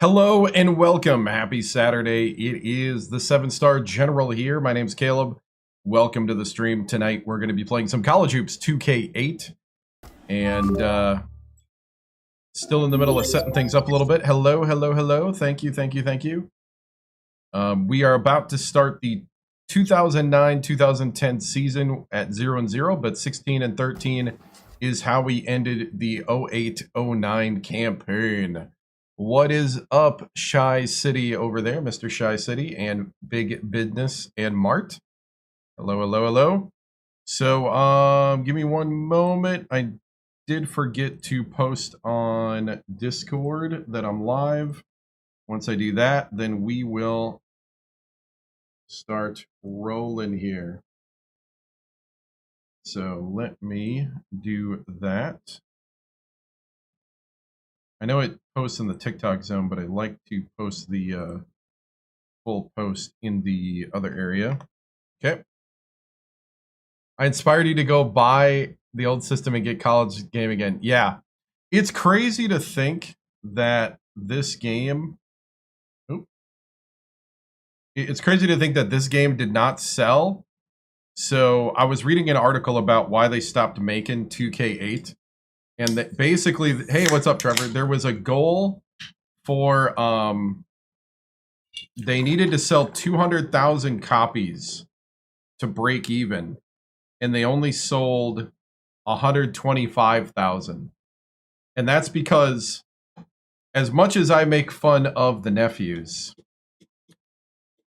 Hello and welcome. Happy Saturday. It is the 7-Star General here. My name's Caleb. Welcome to the stream. Tonight we're going to be playing some College Hoops 2K8. And still in the middle of setting things up a little bit. Hello, hello, hello. Thank you, thank you, thank you. We are about to start the 2009-2010 season at 0-0, but 16-13 is how we ended the 08-09 campaign. What is up, Shy City over there, Mr. Shy City and Big Business and Mart? Hello, hello, hello. So, give me one moment. I did forget to post on Discord that I'm live. Once I do that, then we will start rolling here. So let me do that. I know it posts in the TikTok zone, but I like to post the full post in the other area. Okay. I inspired you to go buy the old system and get College Game again. Yeah. It's crazy to think that this game... It's crazy to think that this game did not sell. So I was reading an article about why they stopped making 2K8. And that basically, hey, what's up, Trevor? There was a goal for, they needed to sell 200,000 copies to break even. And they only sold 125,000. And that's because, as much as I make fun of the nephews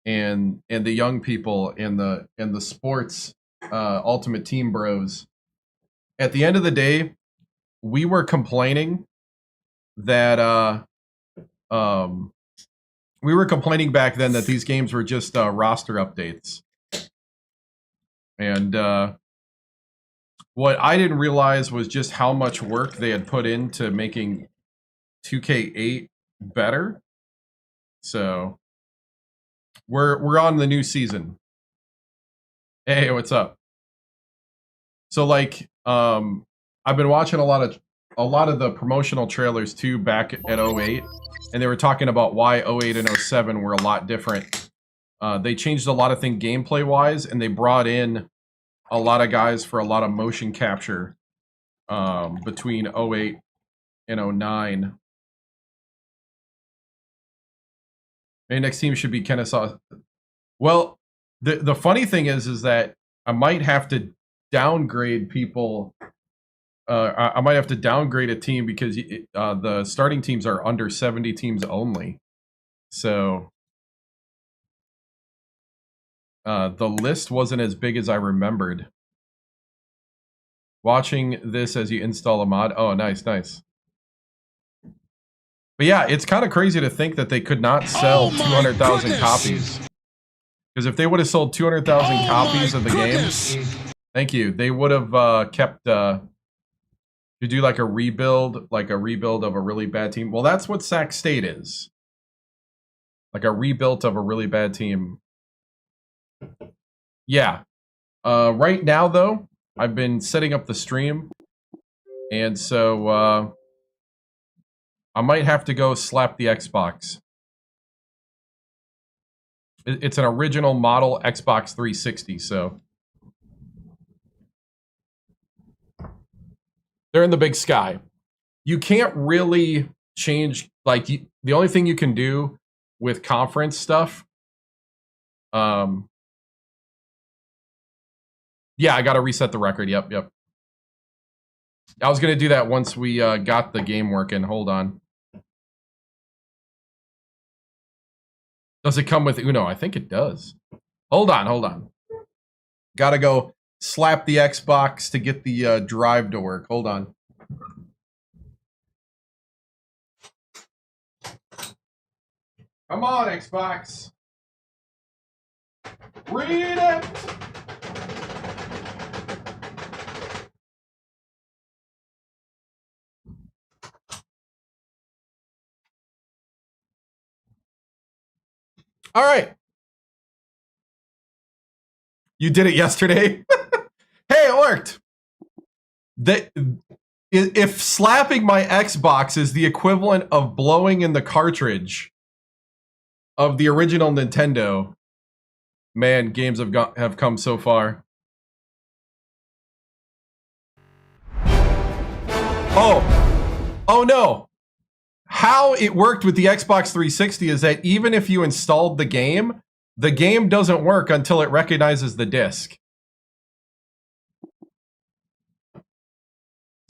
and the young people and the sports ultimate team bros, at the end of the day, we were complaining that we were complaining back then that these games were just roster updates. And what I didn't realize was just how much work they had put into making 2K8 better. So we're on the new season. Hey, what's up? So like I've been watching a lot of the promotional trailers too back at 08, and they were talking about why 08 and 07 were a lot different. They changed a lot of things gameplay wise, and they brought in a lot of guys for a lot of motion capture between 08 and 09. Maybe next team should be Kennesaw. Well, the funny thing is that I might have to downgrade people. I might have to downgrade a team because the starting teams are under 70 teams only. So the list wasn't as big as I remembered. Watching this as you install a mod. Oh, nice, nice. But yeah, it's kind of crazy to think that they could not sell 200,000 copies. Because if they would have sold 200,000 copies of the game, thank you, they would have kept... to do like a rebuild of a really bad team. Well, that's what Sac State is. Like a rebuild of a really bad team. Yeah. Right now, though, I've been setting up the stream. And so I might have to go slap the Xbox. It's an original model Xbox 360, so... They're in the big sky. You can't really change, like, the only thing you can do with conference stuff, yeah, I gotta reset the record, yep. I was gonna do that once we got the game working, hold on. Does it come with Uno? I think it does. Hold on. Gotta go slap the Xbox to get the drive to work. Hold on. Come on, Xbox. Read it. All right. You did it yesterday? Hey, it worked. If slapping my Xbox is the equivalent of blowing in the cartridge of the original Nintendo, man, games have come so far. Oh no. How it worked with the Xbox 360 is that even if you installed the game doesn't work until it recognizes the disc.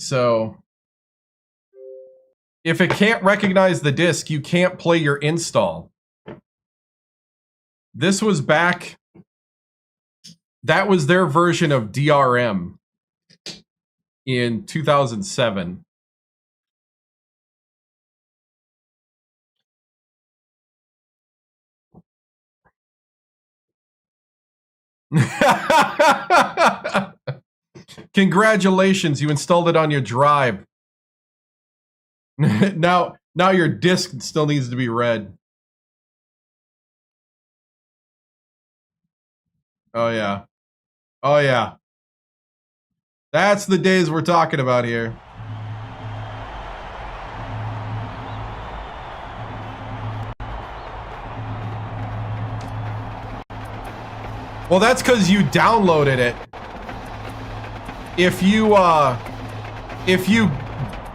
So if it can't recognize the disc, you can't play your install. This was back, that was their version of DRM in 2007. Congratulations, you installed it on your drive. now your disc still needs to be read. Oh yeah. Oh yeah. That's the days we're talking about here. Well, that's because you downloaded it. If you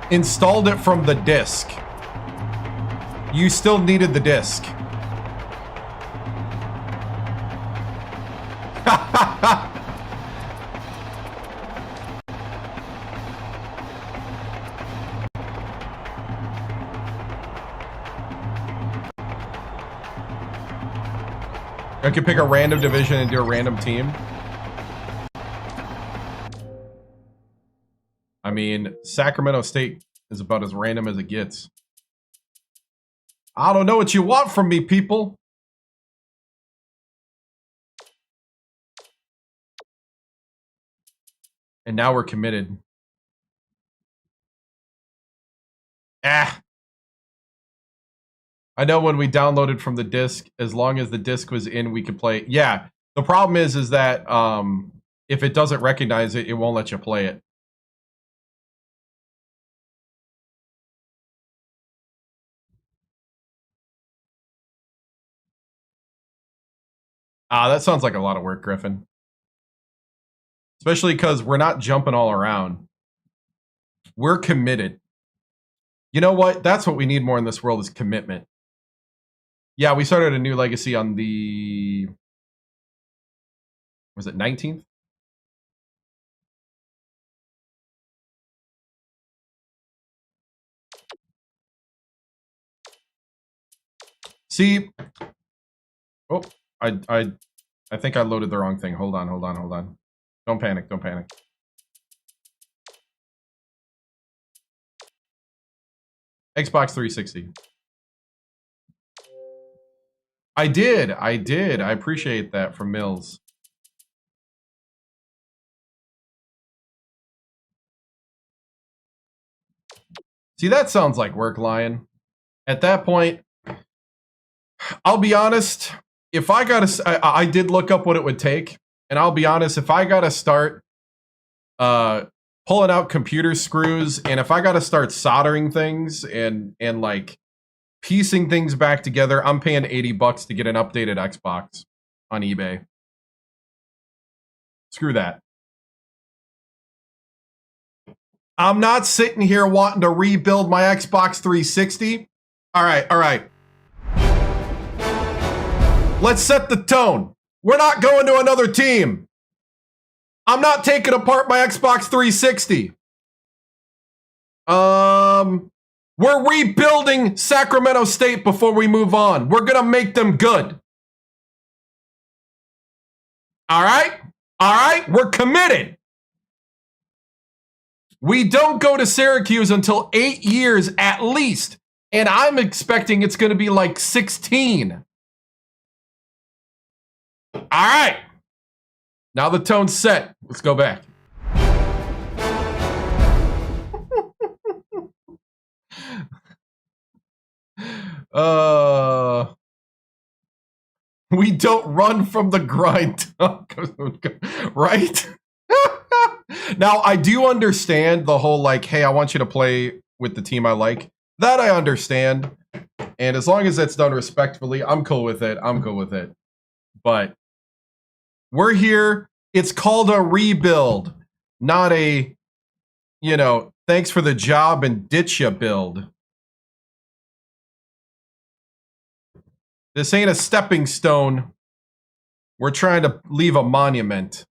installed it from the disc, you still needed the disc. I could pick a random division and do a random team. I mean, Sacramento State is about as random as it gets. I don't know what you want from me, people. And now we're committed. I know when we downloaded from the disc, as long as the disc was in, we could play. Yeah, the problem is that if it doesn't recognize it, it won't let you play it. That sounds like a lot of work, Griffin. Especially because we're not jumping all around. We're committed. You know what? That's what we need more in this world is commitment. Yeah, we started a new legacy on the... Was it 19th? See... Oh, I think I loaded the wrong thing. Hold on. Don't panic. Xbox 360. I did. I appreciate that from Mills. See, that sounds like work, Lion. At that point, I'll be honest. If I gotta, I did look up what it would take, and I'll be honest. If I gotta start pulling out computer screws, and if I gotta start soldering things and like piecing things back together, I'm paying $80 to get an updated Xbox on eBay. Screw that. I'm not sitting here wanting to rebuild my Xbox 360. All right. Let's set the tone. We're not going to another team. I'm not taking apart my Xbox 360. We're rebuilding Sacramento State before we move on. We're going to make them good. All right? We're committed. We don't go to Syracuse until 8 years at least. And I'm expecting it's going to be like 16. All right. Now the tone's set. Let's go back. We don't run from the grind. Right? Now, I do understand the whole, like, hey, I want you to play with the team I like. That I understand. And as long as it's done respectfully, I'm cool with it. I'm cool with it. But we're here. It's called a rebuild, not a, you know, thanks for the job and ditch ya build. This ain't a stepping stone. We're trying to leave a monument.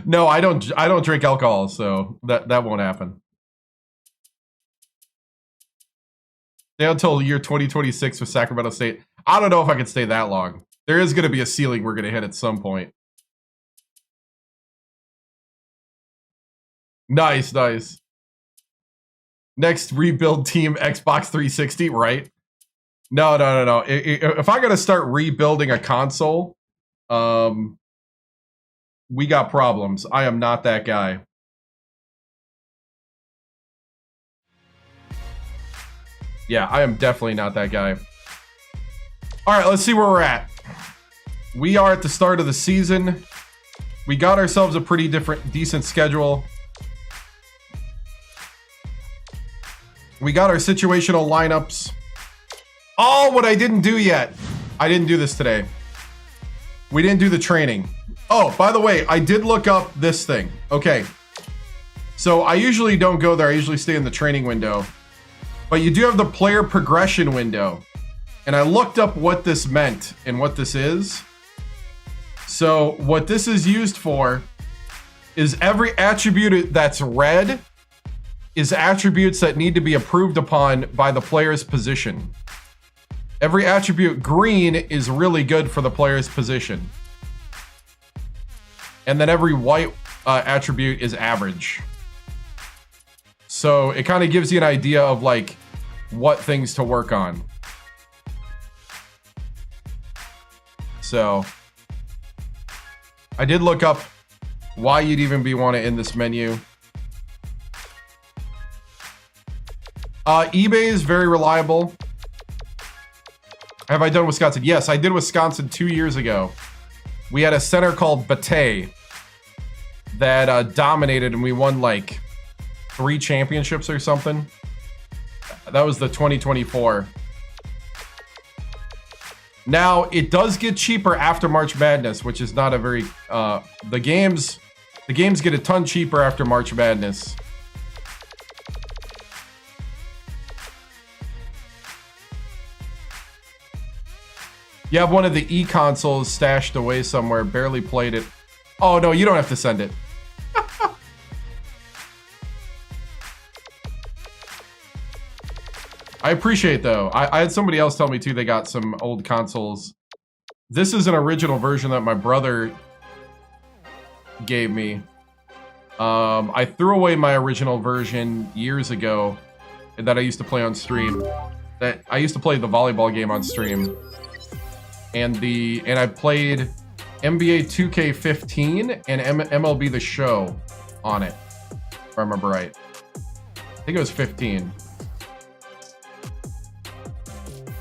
No, I don't drink alcohol, so that won't happen. Stay until year 2026 with Sacramento State. I don't know if I can stay that long. There is going to be a ceiling we're going to hit at some point. Nice, nice. Next rebuild team, Xbox 360, right? No. If I got to start rebuilding a console, we got problems. I am not that guy. Yeah, I am definitely not that guy. All right, let's see where we're at. We are at the start of the season. We got ourselves a pretty decent schedule. We got our situational lineups. Oh, what I didn't do yet. I didn't do this today. We didn't do the training. Oh, by the way, I did look up this thing. Okay. So I usually don't go there. I usually stay in the training window. But you do have the player progression window. And I looked up what this meant and what this is. So what this is used for is every attribute that's red is attributes that need to be approved upon by the player's position. Every attribute green is really good for the player's position. And then every white attribute is average. So it kind of gives you an idea of like what things to work on. So I did look up why you'd even be want to in this menu. eBay is very reliable. Have I done Wisconsin? Yes, I did Wisconsin 2 years ago. We had a center called Bate that dominated, and we won like 3 championships or something. That was the 2024. Now, it does get cheaper after March Madness, which is not a very... The games get a ton cheaper after March Madness. You have one of the e-consoles stashed away somewhere, barely played it. Oh, no, you don't have to send it. I appreciate, though. I had somebody else tell me, too, they got some old consoles. This is an original version that my brother gave me. I threw away my original version years ago that I used to play on stream. I used to play the volleyball game on stream. And I played NBA 2K15 and MLB The Show on it, if I remember right. I think it was 15.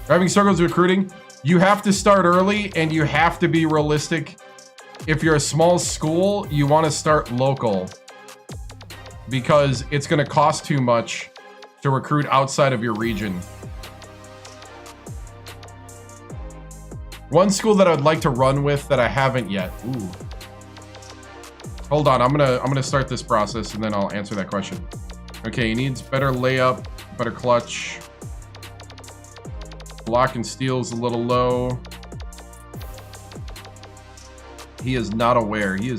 Having struggles with recruiting, you have to start early and you have to be realistic. If you're a small school, you want to start local because it's going to cost too much to recruit outside of your region. One school that I'd like to run with that I haven't yet. Ooh. Hold on, I'm gonna start this process and then I'll answer that question. Okay, he needs better layup, better clutch. Block and steal's a little low. He is not aware. He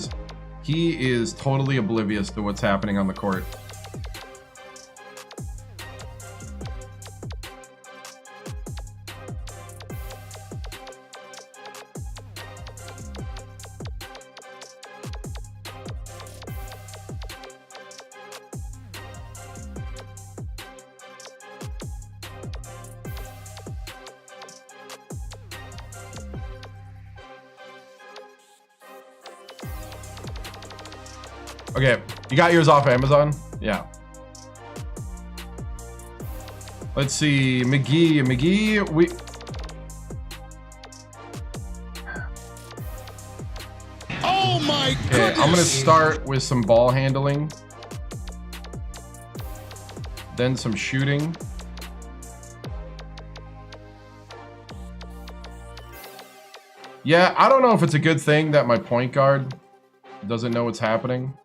is totally oblivious to what's happening on the court. Okay, you got yours off Amazon? Yeah. Let's see, McGee, Okay, I'm gonna start with some ball handling, then some shooting. Yeah, I don't know if it's a good thing that my point guard doesn't know what's happening.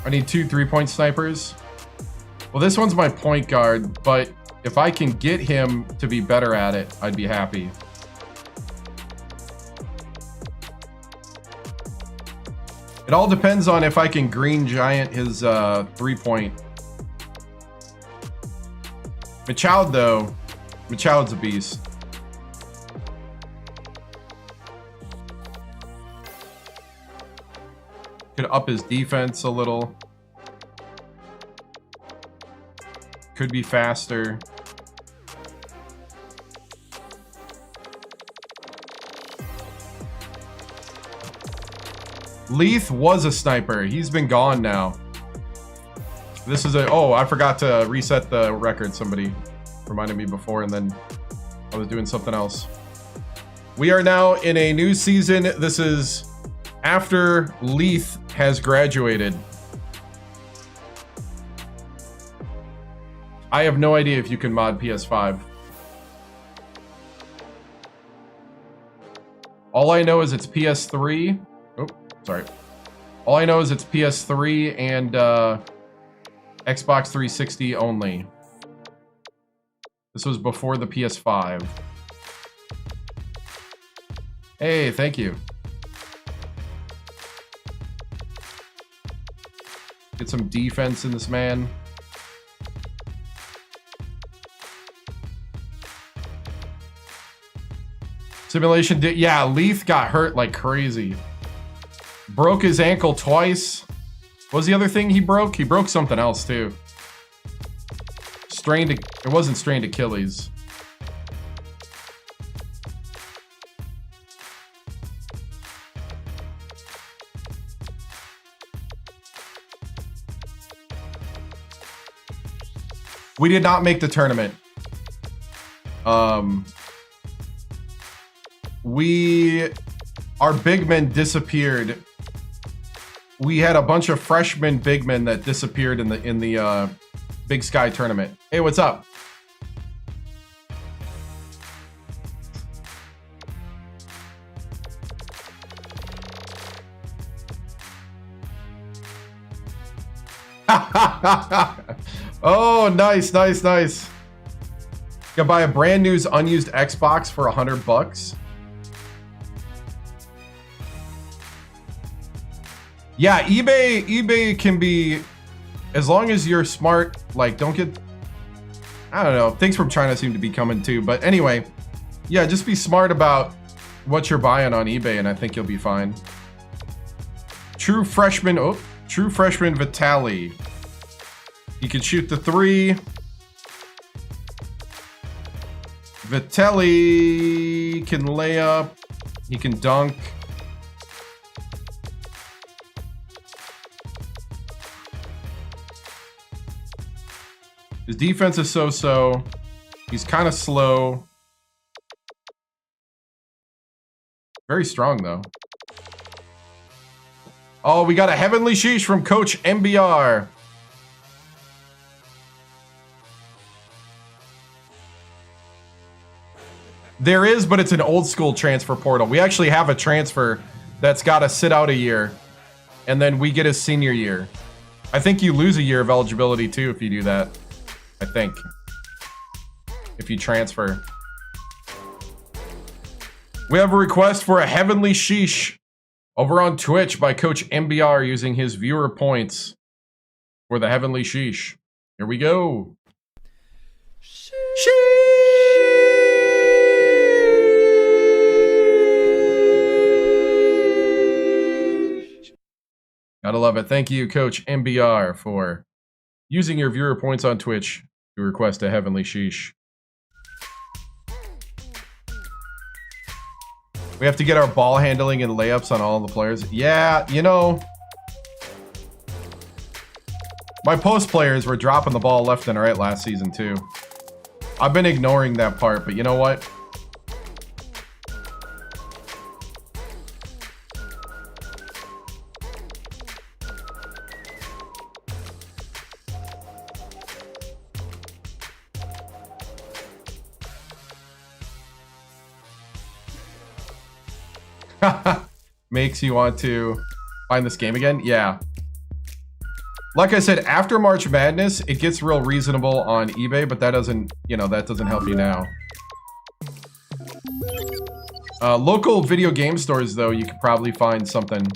I need 2 3-point snipers. Well, this one's my point guard, but if I can get him to be better at it, I'd be happy. It all depends on if I can green giant his 3-point. Machoud, though. Machoud's a beast. Could up his defense a little. Could be faster. Leith was a sniper. He's been gone now. This is a... Oh, I forgot to reset the record. Somebody reminded me before, and then I was doing something else. We are now in a new season. This is after Leith has graduated. I have no idea if you can mod PS5. All I know is it's PS3. Oh, sorry. All I know is it's PS3 and Xbox 360 only. This was before the PS5. Hey, thank you. Get some defense in this man. Simulation did, yeah, Leith got hurt like crazy. Broke his ankle twice. What was the other thing he broke? He broke something else too. Strained, it wasn't strained Achilles. We did not make the tournament. Our big men disappeared. We had a bunch of freshman big men that disappeared in the Big Sky tournament. Hey, what's up? Oh, nice, nice, nice. You can buy a brand new unused Xbox for $100. Yeah, eBay can be, as long as you're smart, like don't get, I don't know, things from China seem to be coming too, but anyway, yeah, just be smart about what you're buying on eBay and I think you'll be fine. True freshman Vitali. He can shoot the 3. Vitali can lay up, he can dunk. His defense is so-so. He's kind of slow. Very strong, though. Oh, we got a Heavenly Sheesh from Coach MBR. There is, but it's an old school transfer portal. We actually have a transfer that's got to sit out a year, and then we get his senior year. I think you lose a year of eligibility, too, if you do that. I think. If you transfer. We have a request for a Heavenly Sheesh over on Twitch by Coach MBR using his viewer points for the Heavenly Sheesh. Here we go. Sheesh! Gotta love it. Thank you, Coach MBR, for using your viewer points on Twitch to request a Heavenly Sheesh. We have to get our ball handling and layups on all the players. Yeah, you know, my post players were dropping the ball left and right last season too. I've been ignoring that part, but you know what? Makes you want to find this game again? Yeah. Like I said, after March Madness, it gets real reasonable on eBay, but that doesn't, you know, that doesn't help you now. Local video game stores, though, you could probably find something.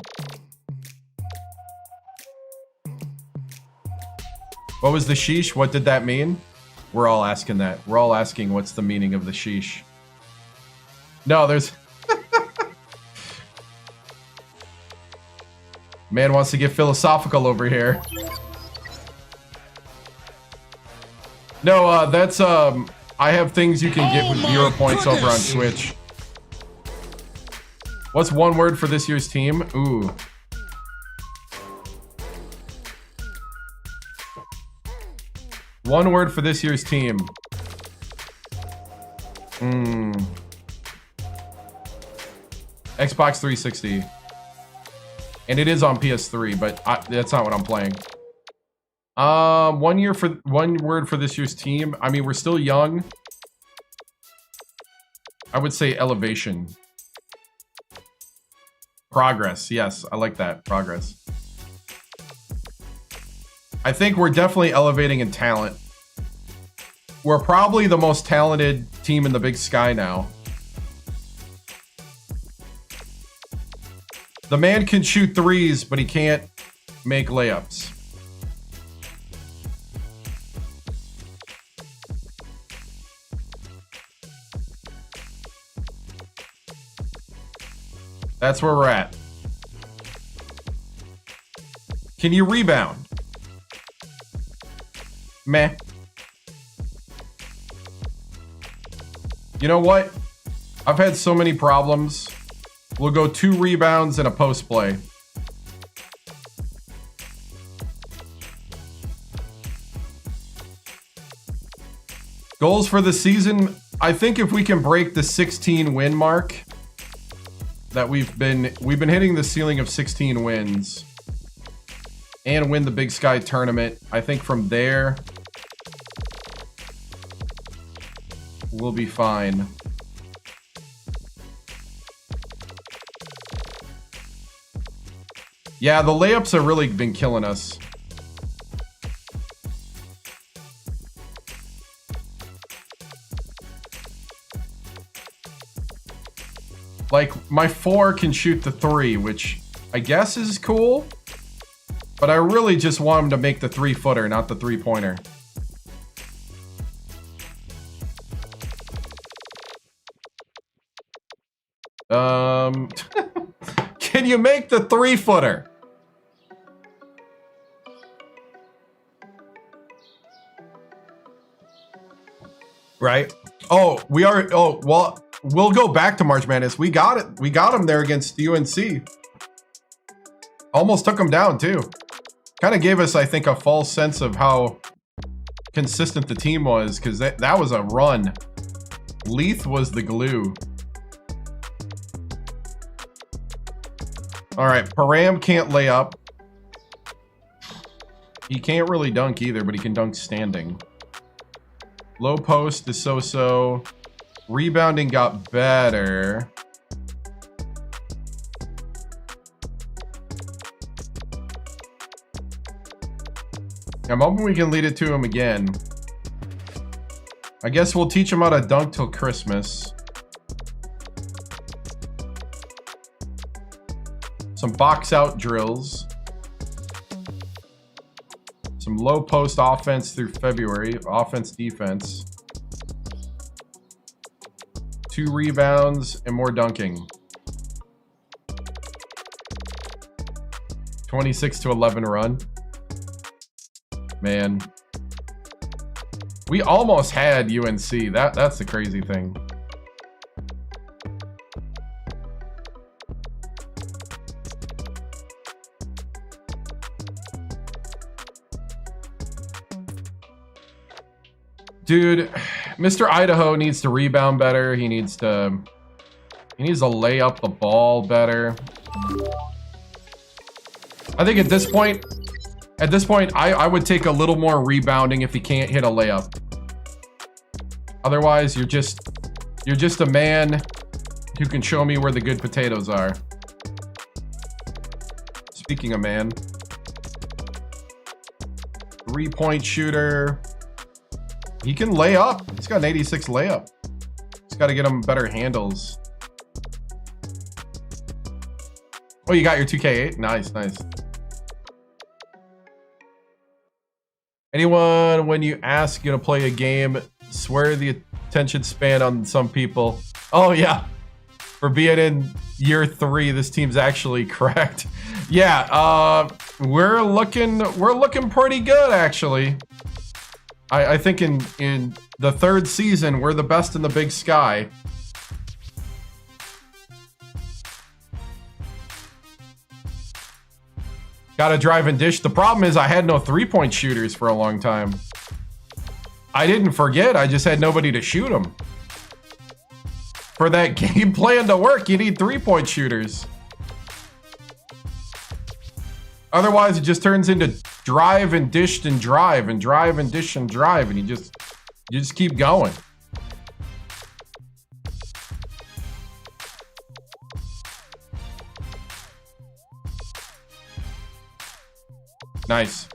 What was the sheesh? What did that mean? We're all asking that. We're all asking what's the meaning of the sheesh. No, there's... Man wants to get philosophical over here. No, that's, I have things you can get with viewer points over on Twitch. What's one word for this year's team? Ooh. One word for this year's team. Xbox 360. And it is on PS3, but that's not what I'm playing. One word for this year's team. I mean, we're still young. I would say elevation. Progress. Yes, I like that. Progress. I think we're definitely elevating in talent. We're probably the most talented team in the Big Sky now. The man can shoot threes, but he can't make layups. That's where we're at. Can you rebound? Meh. You know what? I've had so many problems. We'll go 2 rebounds and a post play. Goals for the season. I think if we can break the 16 win mark, that we've been hitting the ceiling of 16 wins and win the Big Sky tournament. I think from there we'll be fine. Yeah, the layups have really been killing us. Like, my 4 can shoot the 3, which I guess is cool. But I really just want him to make the 3-footer, not the 3-pointer. Can you make the 3-footer? Right? Oh, we are. Oh, well, we'll go back to March Madness. We got it. We got him there against UNC. Almost took him down, too. Kind of gave us, I think, a false sense of how consistent the team was, because that was a run. Leith was the glue. All right, Param can't lay up. He can't really dunk either, but he can dunk standing. Low post is so-so. Rebounding got better. I'm hoping we can lead it to him again. I guess we'll teach him how to dunk till Christmas. Some box out drills. Some low post offense through February. Offense, defense. 2 rebounds and more dunking. 26-11 run. Man. We almost had UNC. That's the crazy thing. Dude, Mr. Idaho needs to rebound better. He needs to lay up the ball better. I think at this point, I would take a little more rebounding if he can't hit a layup. Otherwise, you're just a man who can show me where the good potatoes are. Speaking of man, 3-point shooter. He can lay up. He's got an 86 layup. He's got to get him better handles. Oh, you got your 2K8? Nice, nice. Anyone, when you ask you to play a game, swear the attention span on some people. Oh, yeah. For being in year 3, this team's actually cracked. Yeah, we're looking pretty good, actually. I think in the 3rd season, we're the best in the Big Sky. Gotta drive and dish. The problem is I had no 3-point shooters for a long time. I didn't forget, I just had nobody to shoot them. For that game plan to work, you need 3-point shooters. Otherwise, it just turns into drive and dish and drive and drive and dish and drive, and you just keep going. Nice.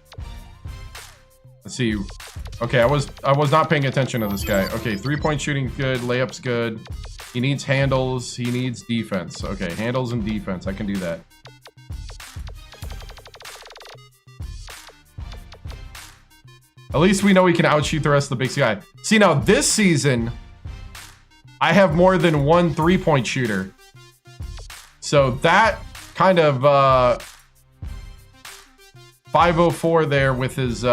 Let's see. Okay, I was not paying attention to this guy. Okay, 3-point shooting good, layups good. He needs handles, he needs defense. Okay, handles and defense. I can do that. At least we know we can outshoot the rest of the Big Sky. See, now this season, I have more than one 3-point shooter. So that kind of 504 there with his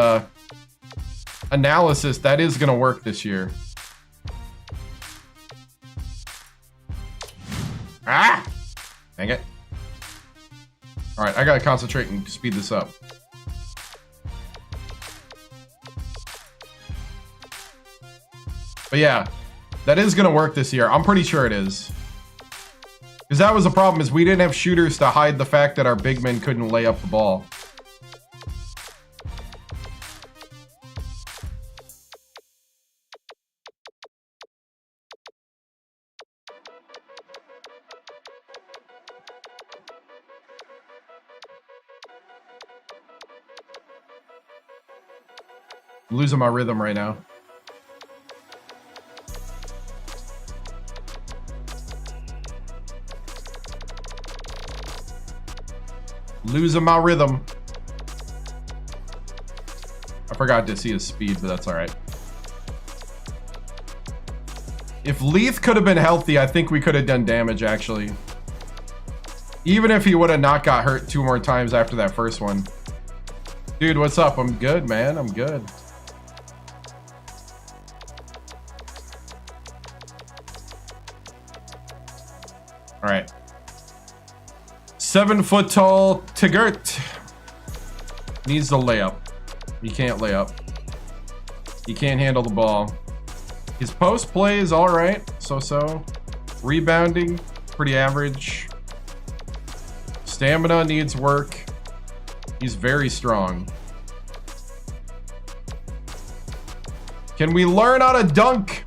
analysis, that is going to work this year. Ah! Dang it. All right, I got to concentrate and speed this up. But yeah, that is going to work this year. I'm pretty sure it is. Because that was the problem, is we didn't have shooters to hide the fact that our big men couldn't lay up the ball. I'm losing my rhythm right now. Losing my rhythm. I forgot to see his speed, but that's all right. If Leith could have been healthy, I think we could have done damage, actually. Even if he would have not got hurt 2 more times after that first one. Dude, what's up? I'm good, man. I'm good. All right. 7-foot-tall Tigert needs the layup. He can't lay up. He can't handle the ball. His post play is all right, so. Rebounding, pretty average. Stamina needs work. He's very strong. Can we learn how to dunk?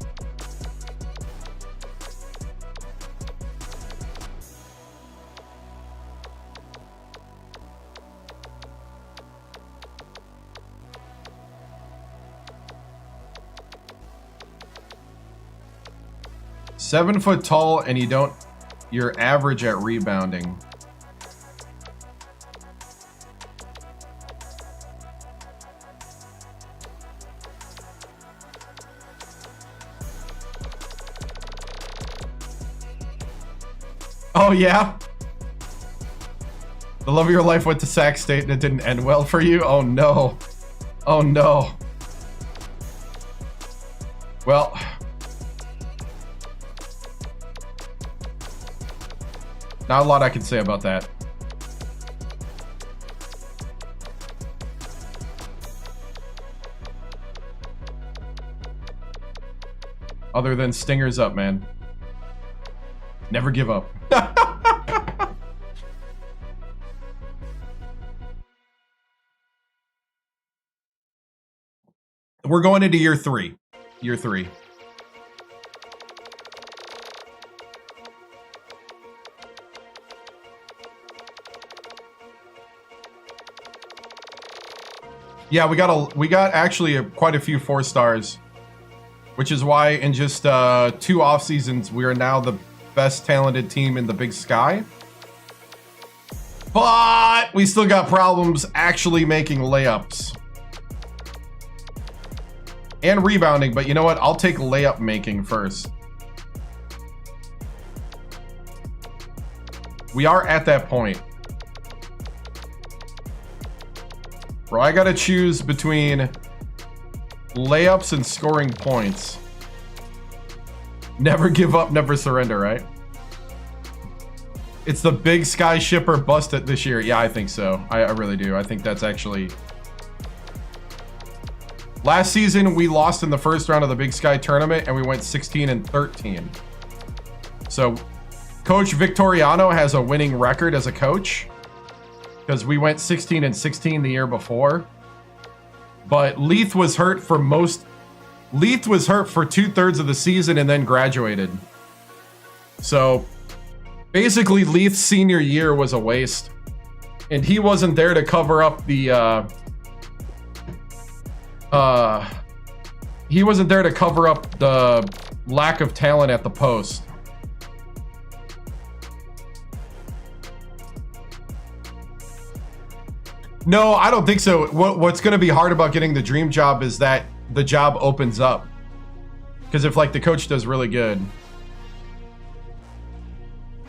Seven foot tall, and you're average at rebounding. Oh yeah? The love of your life went to Sac State and it didn't end well for you? Oh no. Oh no. Well, not a lot I can say about that. Other than stingers up, man. Never give up. We're going into year 3. Year 3. Yeah, we got actually quite a few 4 stars, which is why in just 2 off seasons we are now the best talented team in the Big Sky. But we still got problems actually making layups and rebounding. But you know what? I'll take layup making first. We are at that point. Bro, I gotta choose between layups and scoring points. Never give up, never surrender, right? It's the Big Sky shipper bust it this year. Yeah, I think so. I really do. I think that's actually... Last season, we lost in the first round of the Big Sky tournament, and we went 16-13. So, Coach Victoriano has a winning record as a coach, because we went 16-16 the year before. But Leith was hurt for 2/3 of the season and then graduated. So basically Leith's senior year was a waste. And he wasn't there to cover up the lack of talent at the post. No, I don't think so. What's going to be hard about getting the dream job is that the job opens up. Because if, like, the coach does really good,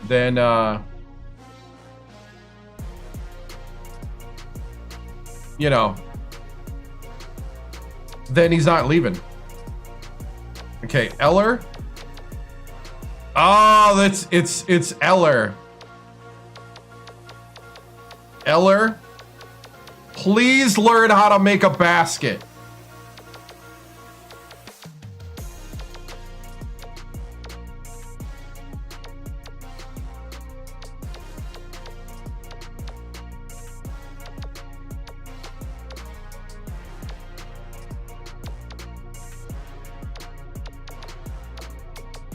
then, you know, then he's not leaving. Okay, Eller. Oh, it's Eller. Eller. Please learn how to make a basket.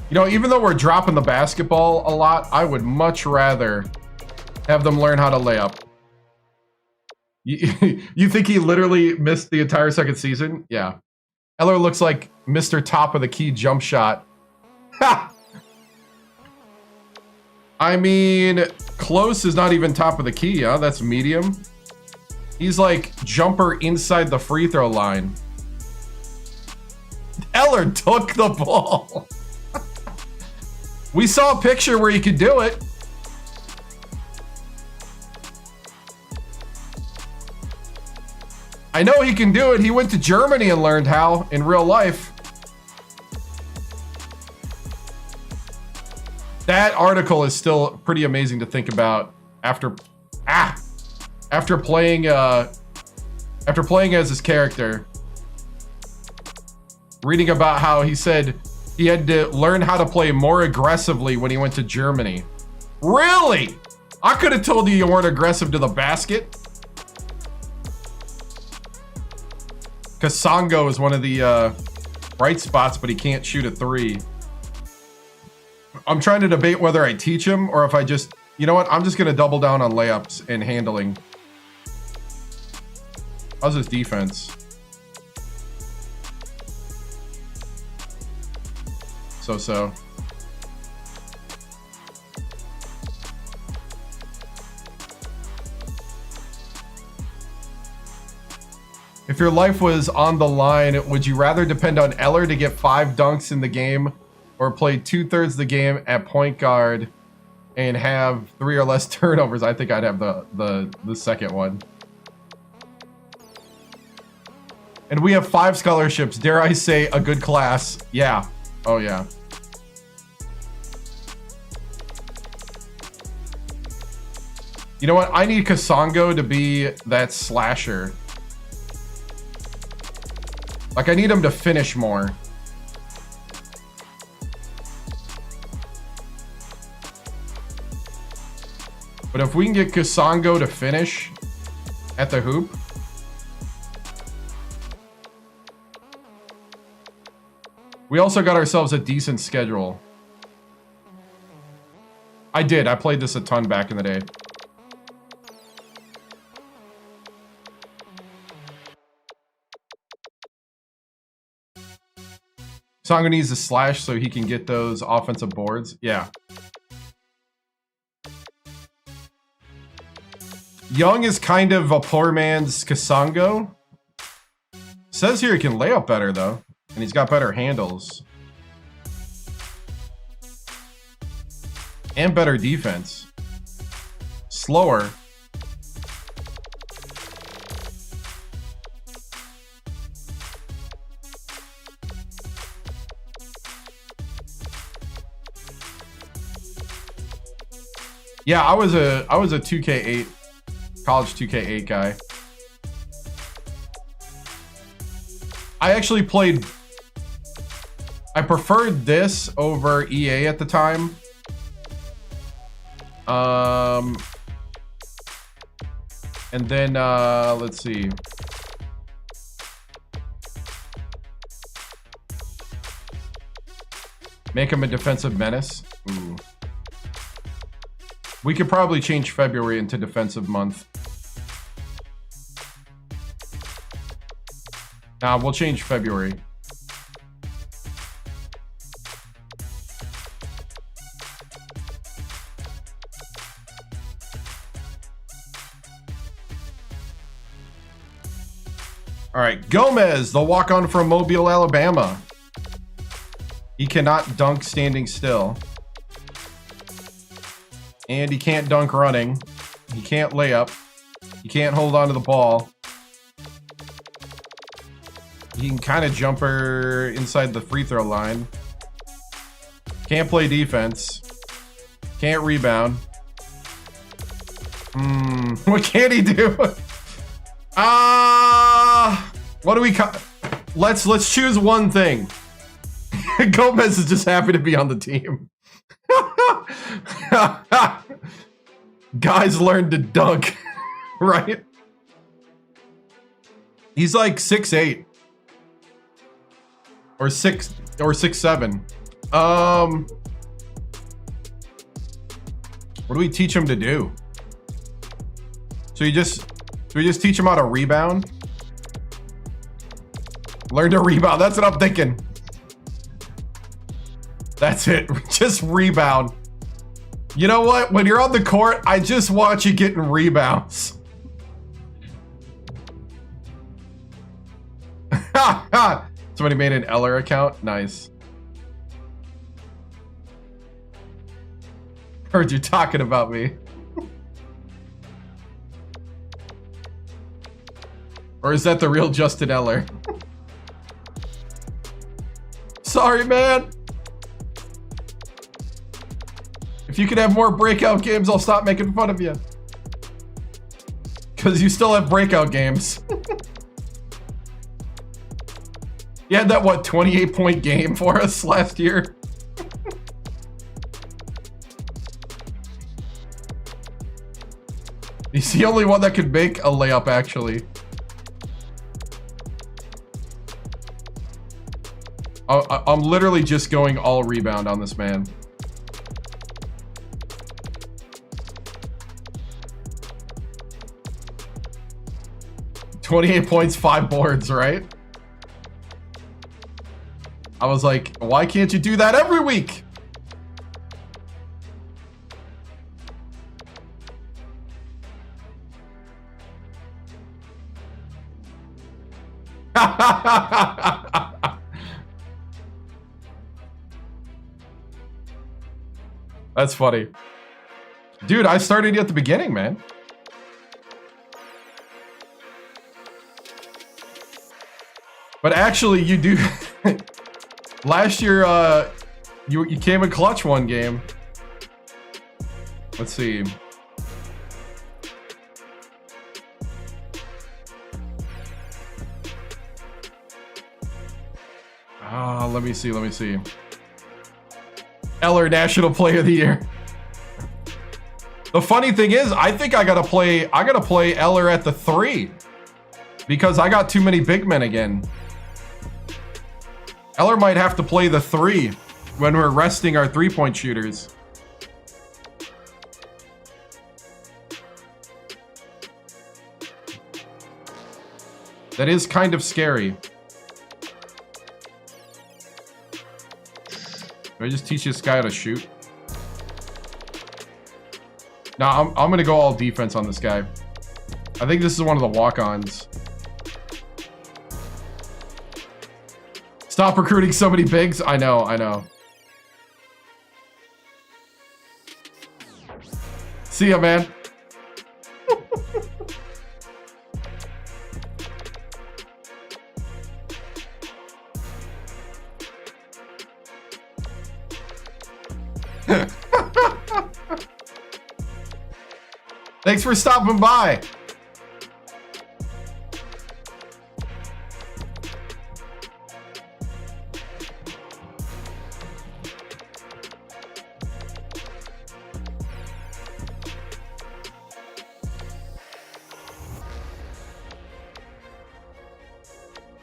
You know, even though we're dropping the basketball a lot, I would much rather have them learn how to lay up. You think he literally missed the entire second season? Yeah. Eller looks like Mr. Top of the Key jump shot. Ha! I mean, close is not even top of the key, huh? That's medium. He's like jumper inside the free throw line. Eller took the ball. We saw a picture where he could do it. I know he can do it. He went to Germany and learned how in real life. That article is still pretty amazing to think about after playing as his character. Reading about how he said he had to learn how to play more aggressively when he went to Germany. Really? I could have told you weren't aggressive to the basket. Kasongo is one of the bright spots, but he can't shoot a 3. I'm trying to debate whether I teach him or if I just... You know what? I'm just going to double down on layups and handling. How's his defense? So. If your life was on the line, would you rather depend on Eller to get 5 dunks in the game or play 2/3 the game at point guard and have 3 or less turnovers? I think I'd have the second one. And we have 5 scholarships. Dare I say a good class? Yeah. Oh, yeah. You know what? I need Kasongo to be that slasher. Like, I need him to finish more. But if we can get Kasongo to finish at the hoop. We also got ourselves a decent schedule. I did. I played this a ton back in the day. Kasongo needs a slash so he can get those offensive boards. Yeah. Young is kind of a poor man's Kasongo. Says here he can lay up better, though. And he's got better handles. And better defense. Slower. Yeah, I was a 2K8 college 2K8 guy. I actually played. I preferred this over EA at the time. And then let's see. Make him a defensive menace. Ooh. We could probably change February into defensive month. Nah, we'll change February. All right, Gomez, the walk-on from Mobile, Alabama. He cannot dunk standing still. And he can't dunk running. He can't lay up. He can't hold on to the ball. He can kind of jumper inside the free throw line. Can't play defense. Can't rebound. What can he do? What do we let's choose one thing. Gomez is just happy to be on the team. Guys learn to dunk, right? He's like 6'8". Or 6'7". What do we teach him to do? So do we just teach him how to rebound? Learn to rebound. That's what I'm thinking. That's it. Just rebound. You know what? When you're on the court, I just want you getting rebounds. Somebody made an Eller account. Nice. Heard you talking about me. Or is that the real Justin Eller? Sorry, man. If you could have more breakout games, I'll stop making fun of you. Because you still have breakout games. You had that, what, 28-point game for us last year? He's the only one that could make a layup, actually. I'm literally just going all rebound on this man. "28 points, 5 boards, right? I was like, why can't you do that every week? That's funny. Dude, I started you at the beginning, man. But actually, you do... Last year, you came in clutch one game. Let's see. Let me see. Eller, National Player of the Year. The funny thing is, I think I gotta play Eller at the 3 because I got too many big men again. Eller might have to play the 3 when we're resting our 3-point shooters. That is kind of scary. Do I just teach this guy how to shoot? No, I'm gonna go all defense on this guy. I think this is one of the walk-ons. Stop recruiting so many bigs. I know. See ya, man. Thanks for stopping by.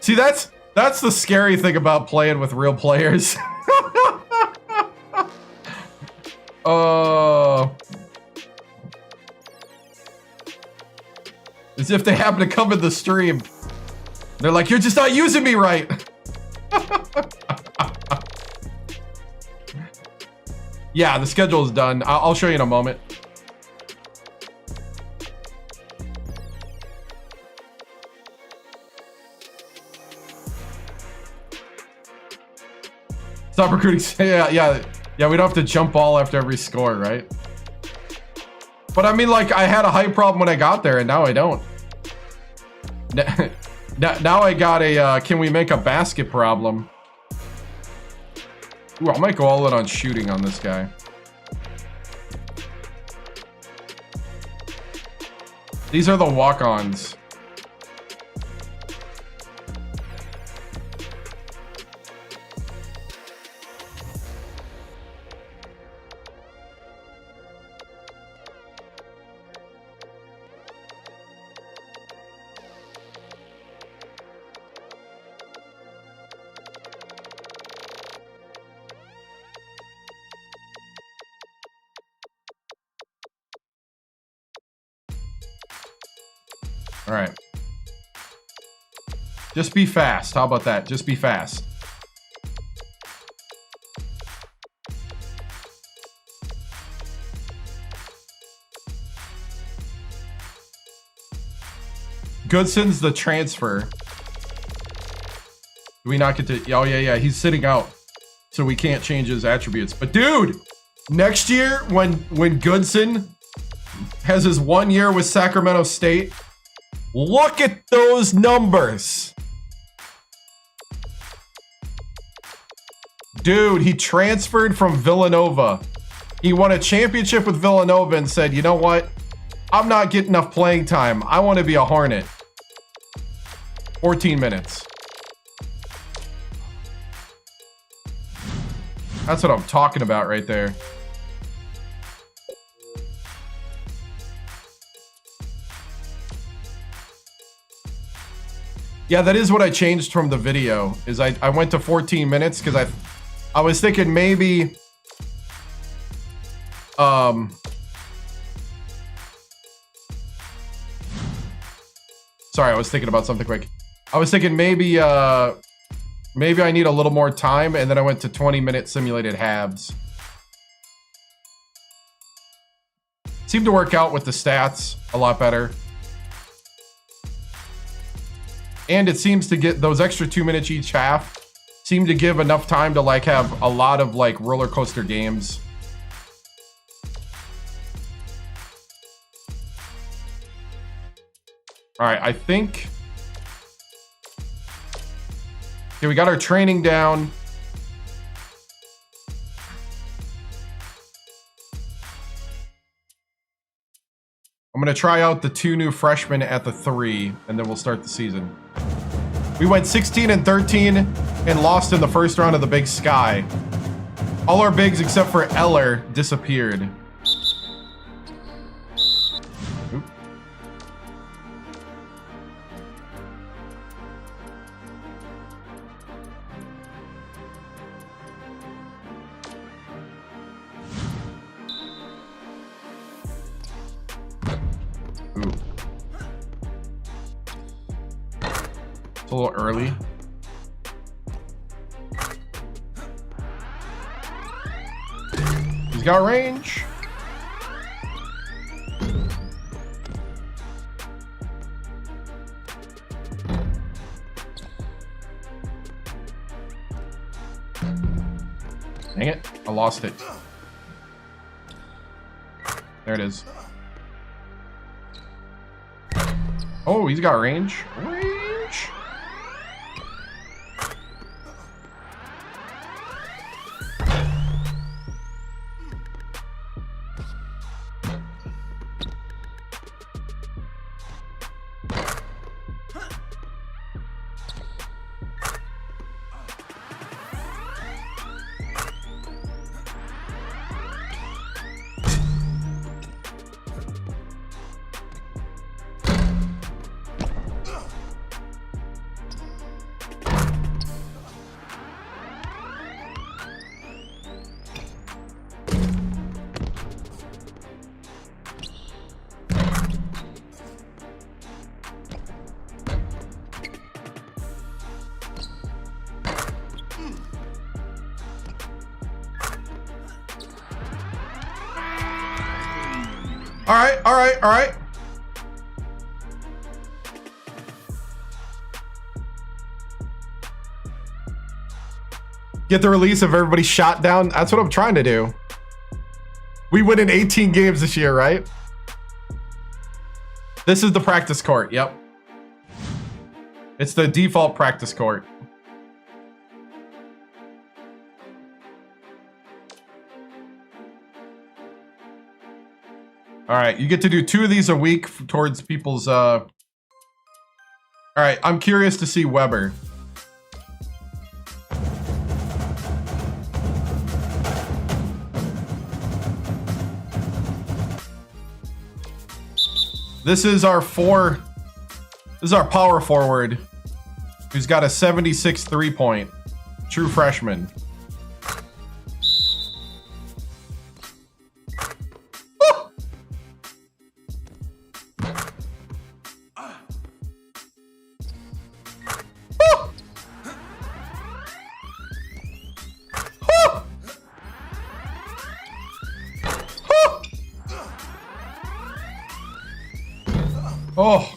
See, that's the scary thing about playing with real players. As if they happen to come in the stream. They're like, you're just not using me right. Yeah, the schedule is done. I'll show you in a moment. Stop recruiting. Yeah. We don't have to jump ball after every score, right? But I mean, like, I had a height problem when I got there, and now I don't. Now I got a, can we make a basket problem? Ooh, I might go all in on shooting on this guy. These are the walk-ons. All right. Just be fast. How about that? Just be fast. Goodson's the transfer. Do we not get to... Oh, yeah. He's sitting out. So we can't change his attributes. But, dude! Next year, when Goodson has his 1 year with Sacramento State... Look at those numbers. Dude, he transferred from Villanova. He won a championship with Villanova and said, you know what? I'm not getting enough playing time. I want to be a Hornet. 14 minutes. That's what I'm talking about right there. Yeah, that is what I changed from the video, is I went to 14 minutes because I was thinking maybe sorry, I was thinking about something quick. I was thinking maybe I need a little more time, and then I went to 20-minute simulated halves. Seemed to work out with the stats a lot better. And it seems to get those extra 2 minutes each half seem to give enough time to like have a lot of like roller coaster games. All right, I think. Okay, we got our training down. I'm going to try out the 2 new freshmen at the 3, and then we'll start the season. We went 16-13 and lost in the first round of the Big Sky. All our bigs except for Eller disappeared. It's a little early. He's got range. Dang it, I lost it. There it is. Oh, he's got range. Range. All right. Get the release of everybody shot down. That's what I'm trying to do. We win in 18 games this year, right? This is the practice court. Yep. It's the default practice court. All right, you get to do 2 of these a week towards people's, All right, I'm curious to see Weber. This is our power forward, who's got a 76 3-point, true freshman. Oh.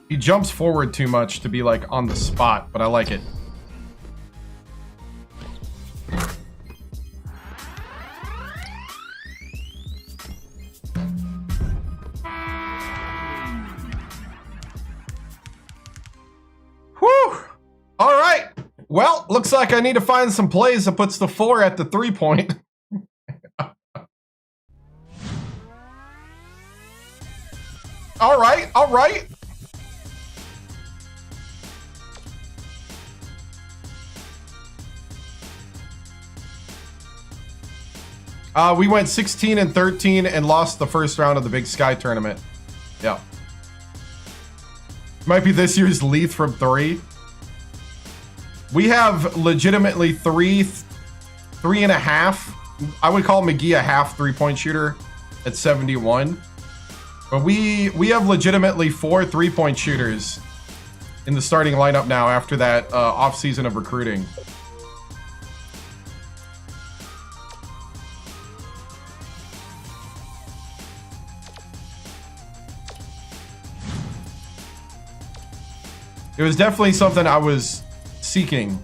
He jumps forward too much to be like on the spot, but I like it. Whew! All right. Well, looks like I need to find some plays that puts the 4 at the 3-point. All right. All right. We went 16-13 and lost the first round of the Big Sky tournament. Yeah. Might be this year's Leith from 3. We have legitimately 3.5. I would call McGee a half 3-point shooter at 71. But we have legitimately 4 3-point shooters in the starting lineup now after that off season of recruiting. It was definitely something I was seeking.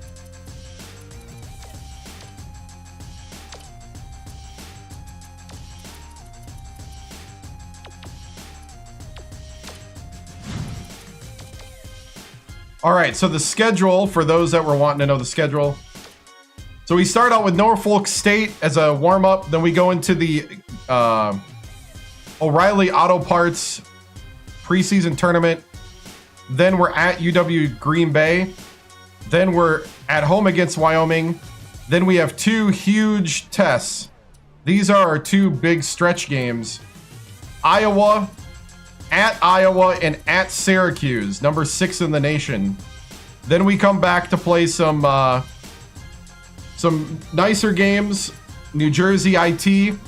All right, so the schedule, for those that were wanting to know the schedule. So we start out with Norfolk State as a warm-up. Then we go into the O'Reilly Auto Parts preseason tournament. Then we're at UW Green Bay. Then we're at home against Wyoming. Then we have 2 huge tests. These are our 2 big stretch games. Iowa, at Iowa, and at Syracuse, number 6 in the nation. Then we come back to play some nicer games. New Jersey IT,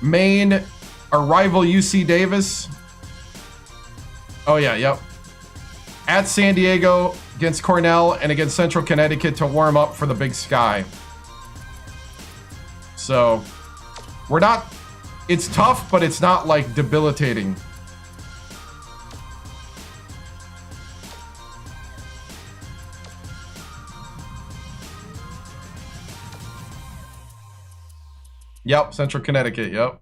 Maine, our rival UC Davis. Oh yeah, yep. At San Diego against Cornell and against Central Connecticut to warm up for the Big Sky. So we're not, it's tough, but it's not like debilitating. Yep, Central Connecticut, yep.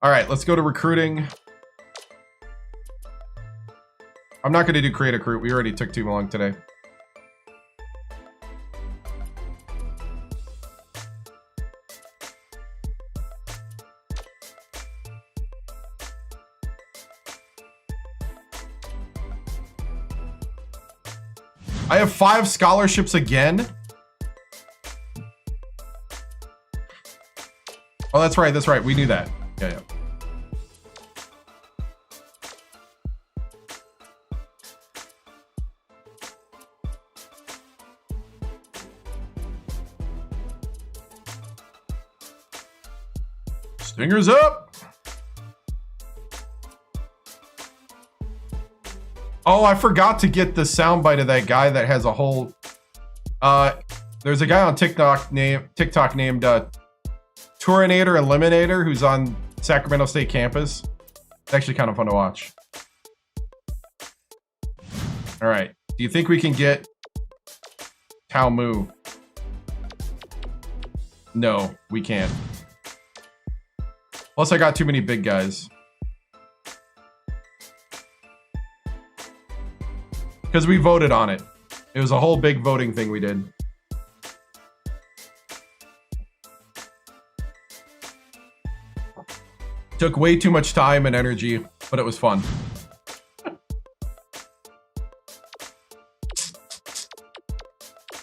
All right, let's go to recruiting. I'm not going to do create a recruit. We already took too long today. I have 5 scholarships again. Oh, that's right. That's right. We knew that. Yeah, yeah. Stingers up. Oh, I forgot to get the soundbite of that guy that has a whole. There's a guy on TikTok named Tourinator Eliminator who's on Sacramento State campus. It's actually kind of fun to watch. All right. Do you think we can get Tao Mu? No, we can't. Plus, I got too many big guys. Because we voted on it. It was a whole big voting thing we did. Took way too much time and energy, but it was fun.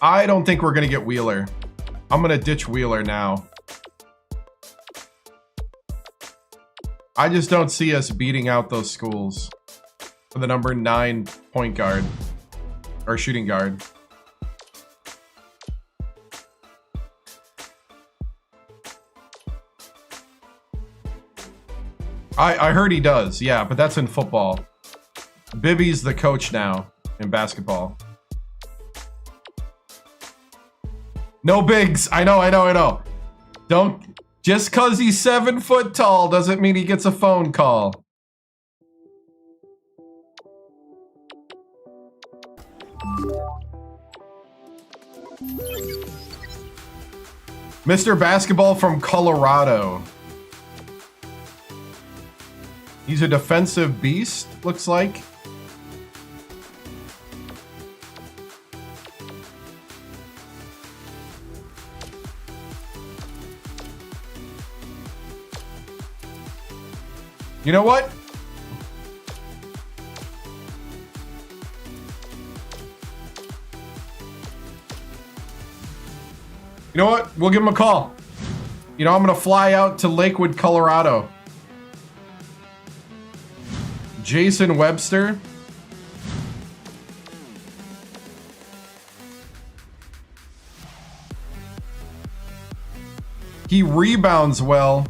I don't think we're going to get Wheeler. I'm going to ditch Wheeler now. I just don't see us beating out those schools for the number 9 point guard or shooting guard. I heard he does, yeah, but that's in football. Bibby's the coach now in basketball. No bigs. I know. Don't. Just because he's 7 foot tall doesn't mean he gets a phone call. Mr. Basketball from Colorado. He's a defensive beast, looks like. You know what? You know what? We'll give him a call. You know, I'm going to fly out to Lakewood, Colorado. Jason Webster. He rebounds well.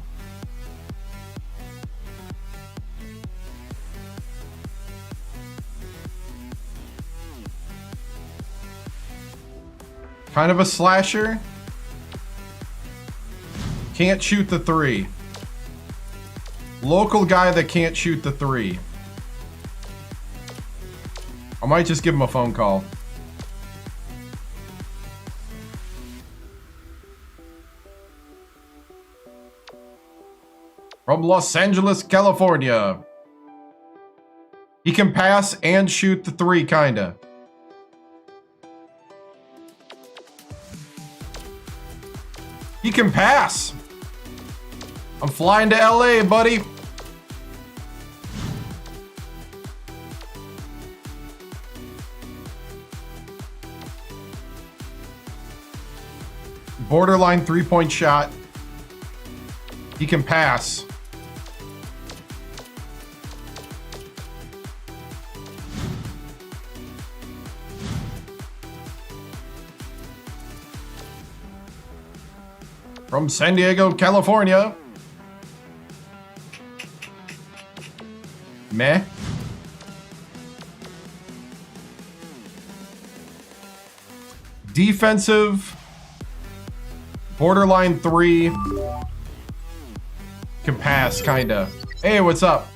Kind of a slasher. Can't shoot the 3. Local guy that can't shoot the 3. I might just give him a phone call. From Los Angeles, California. He can pass and shoot the three, kinda. He can pass. I'm flying to LA, buddy. Borderline three-point shot. He can pass. From San Diego, California. Meh. Defensive. Borderline three. Can pass, kinda. Hey, what's up?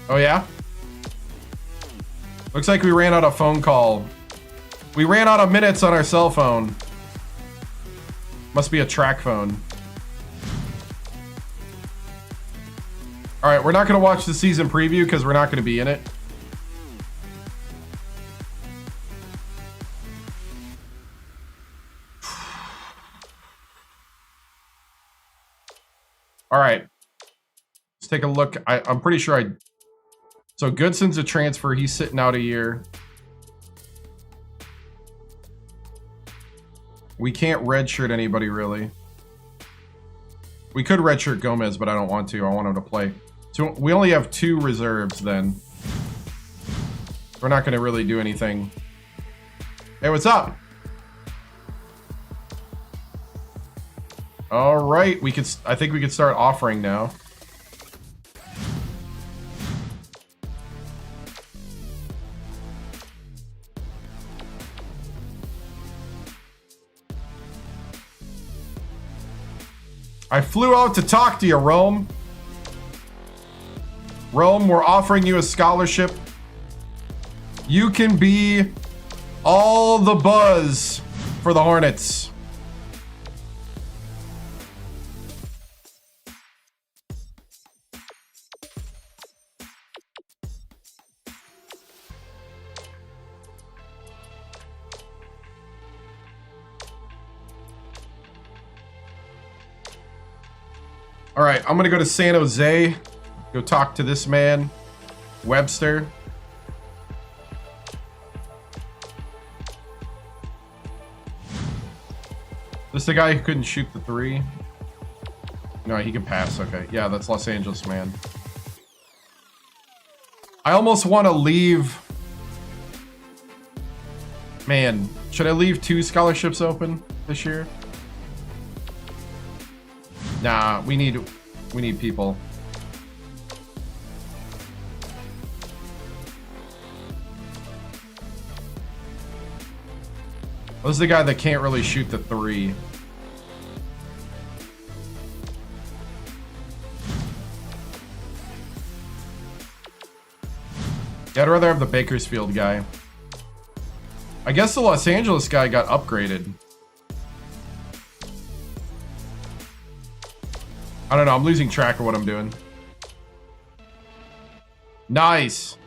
Oh, yeah? Looks like we ran out of phone call. We ran out of minutes on our cell phone. Must be a track phone. Alright, we're not going to watch the season preview because we're not going to be in it. Alright. Let's take a look. I'm pretty sure So Goodson's a transfer. He's sitting out a year. We can't redshirt anybody, really. We could redshirt Gomez, but I don't want to. I want him to play. So we only have 2 reserves then. We're not going to really do anything. Hey, what's up? All right, I think we could start offering now. I flew out to talk to you, Rome. Rome, we're offering you a scholarship. You can be all the buzz for the Hornets. All right, I'm gonna go to San Jose, go talk to this man, Webster. This the guy who couldn't shoot the 3? No, he can pass. Okay, yeah, that's Los Angeles, man. I almost want to leave. Man, should I leave 2 scholarships open this year? Nah, we need people. This is the guy that can't really shoot the 3. Yeah, I'd rather have the Bakersfield guy. I guess the Los Angeles guy got upgraded. I don't know, I'm losing track of what I'm doing. Nice.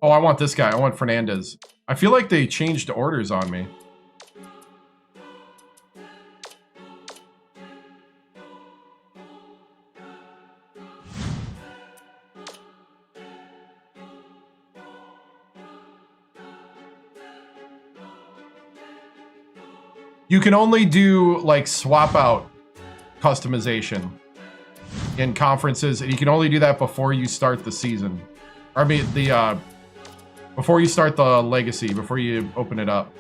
Oh, I want this guy. I want Fernandez. I feel like they changed orders on me. You can only do like swap out customization in conferences, and you can only do that before you start the season. I mean, before you start the legacy, before you open it up.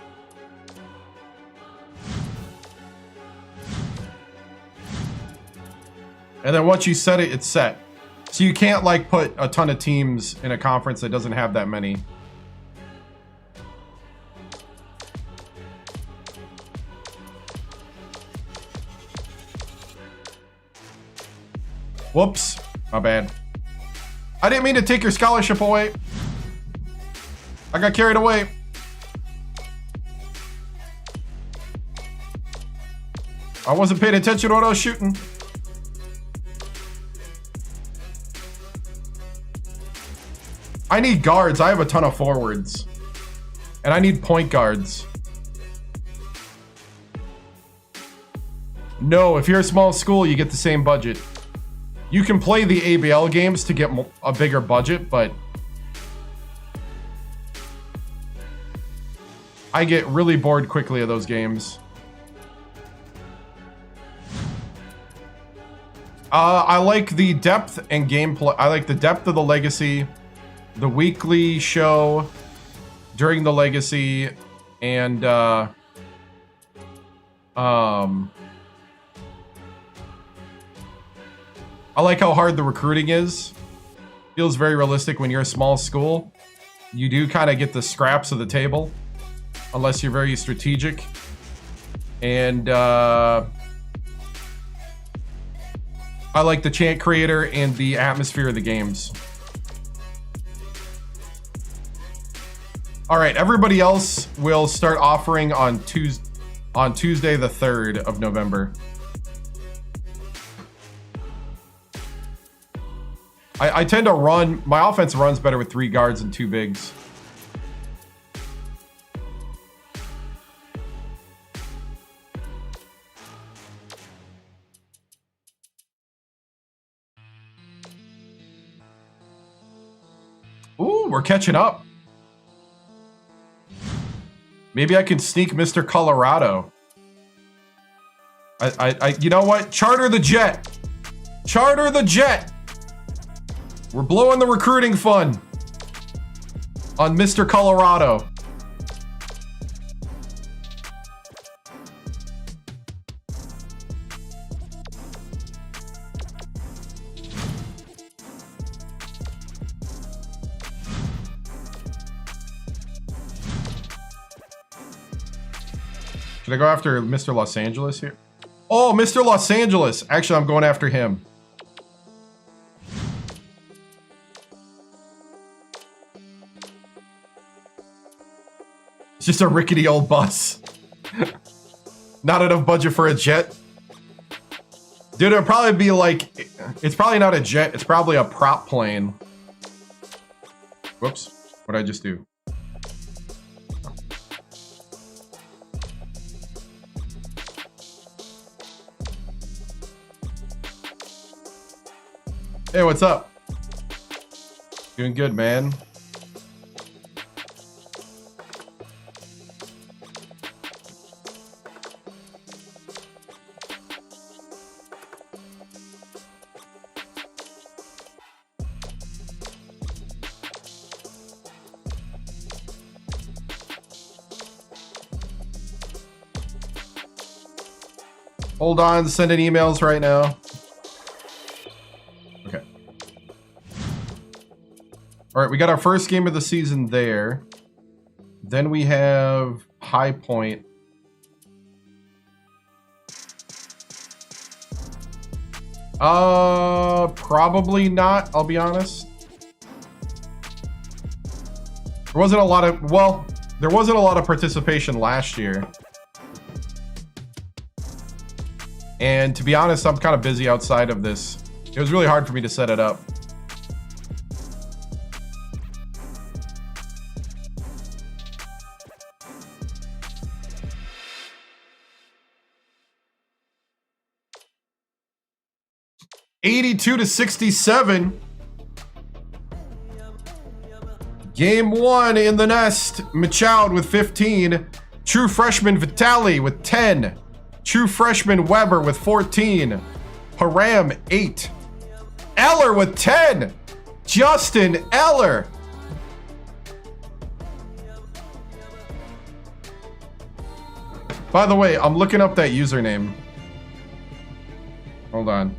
And then once you set it, it's set. So you can't like put a ton of teams in a conference that doesn't have that many. Whoops, my bad. I didn't mean to take your scholarship away. I got carried away. I wasn't paying attention to what I was shooting. I need guards. I have a ton of forwards. And I need point guards. No, if you're a small school, you get the same budget. You can play the ABL games to get a bigger budget, but I get really bored quickly of those games. I like the depth and gameplay. I like the depth of the Legacy, the weekly show during the Legacy, and I like how hard the recruiting is. Feels very realistic when you're a small school. You do kind of get the scraps of the table, unless you're very strategic. And I like the chant creator and the atmosphere of the games. All right, everybody else will start offering on Tuesday the 3rd of November. I tend to run, my offense runs better with 3 guards and 2 bigs. Ooh, we're catching up. Maybe I can sneak Mr. Colorado. You know what? Charter the jet. Charter the jet. We're blowing the recruiting fund on Mr. Colorado. Should I go after Mr. Los Angeles here? Oh, Mr. Los Angeles. Actually, I'm going after him. It's just a rickety old bus. Not enough budget for a jet. Dude, it'll probably be like... It's probably not a jet. It's probably a prop plane. Whoops. What did I just do? Hey, what's up? Doing good, man. Hold on, sending emails right now. Okay. All right, we got our first game of the season there. Then we have High Point. Probably not, I'll be honest. There wasn't a lot of, well, there wasn't a lot of participation last year. And to be honest, I'm kind of busy outside of this. It was really hard for me to set it up. (82-67). Game 1 in the nest. Machoud with 15. True freshman Vitali with 10. True freshman Weber with 14. Haram 8. Eller with 10. Justin Eller. By the way, I'm looking up that username. Hold on.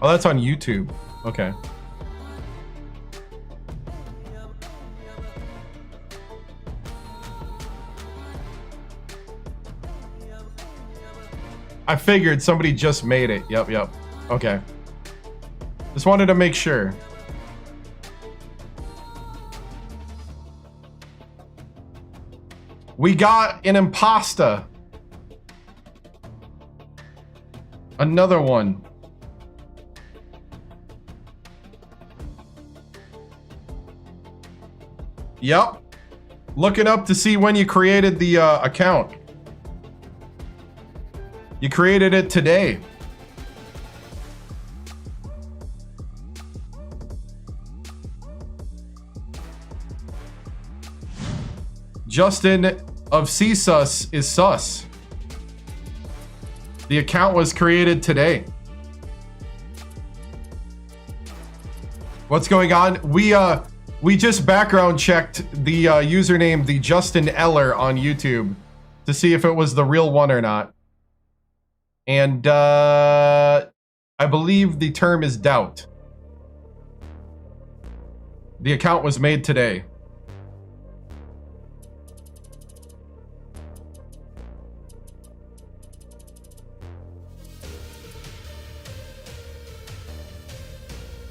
Oh, that's on YouTube. Okay. I figured somebody just made it. Yep. Okay. Just wanted to make sure. We got an impasta. Another one. Yep. Looking up to see when you created the account. You created it today. Justin of CSUS is sus. The account was created today. What's going on? We just background checked the username, the Justin Eller on YouTube, to see if it was the real one or not. And I believe the term is doubt. The account was made today.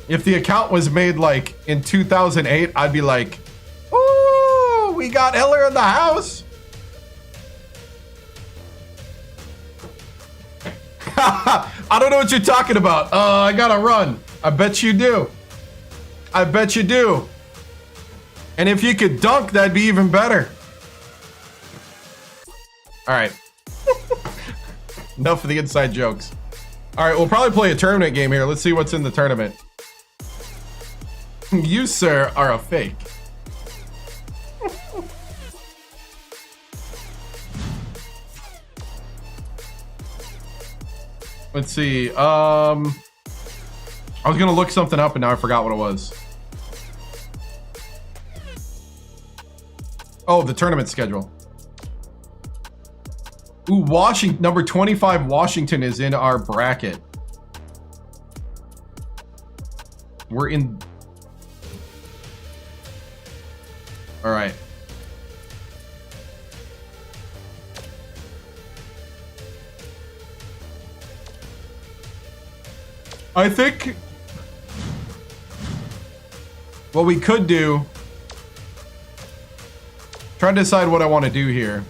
If the account was made like in 2008, I'd be like, "Ooh, we got Eller in the house." I don't know what you're talking about. I gotta run. I bet you do. I bet you do. And if you could dunk, that'd be even better. All right. Enough of the inside jokes. All right, we'll probably play a tournament game here. Let's see what's in the tournament. You, sir, are a fake. Let's see. I was gonna look something up and now I forgot what it was. Oh, the tournament schedule. Ooh, Washington, number 25 Washington is in our bracket. We're in. All right. I think what we could do, try to decide what I want to do here.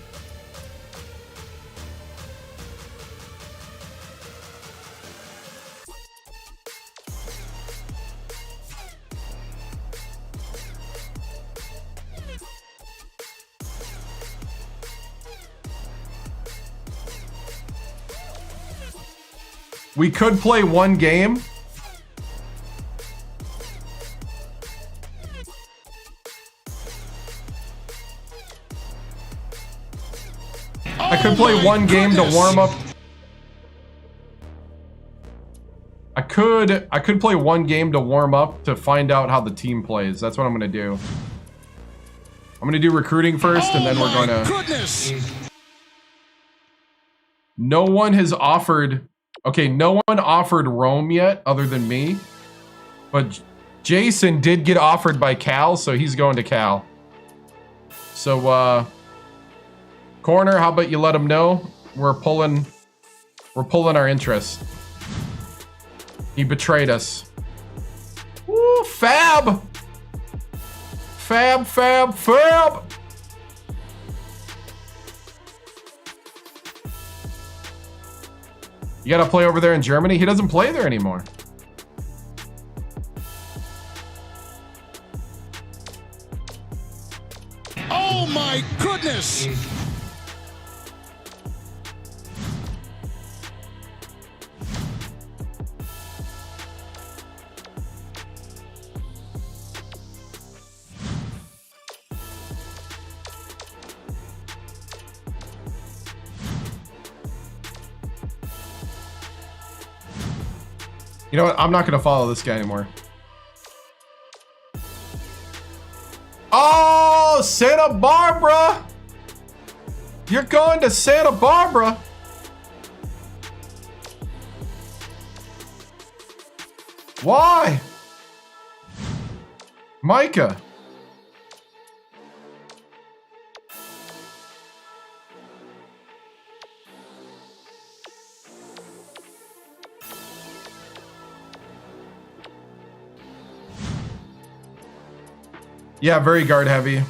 We could play one game. I could play one game to warm up. I could play one game to warm up to find out how the team plays. That's what I'm gonna do. I'm gonna do recruiting first, and then we're gonna. Goodness. No one has offered. Okay, no one offered Rome yet, other than me. But Jason did get offered by Cal, so he's going to Cal. So, Corner, how about you let him know we're pulling our interest. He betrayed us. Woo, fab! Fab, fab, fab! You gotta play over there in Germany? He doesn't play there anymore. Oh my goodness! You know what? I'm not gonna follow this guy anymore. Oh, Santa Barbara! You're going to Santa Barbara? Why? Micah. Yeah, very guard heavy.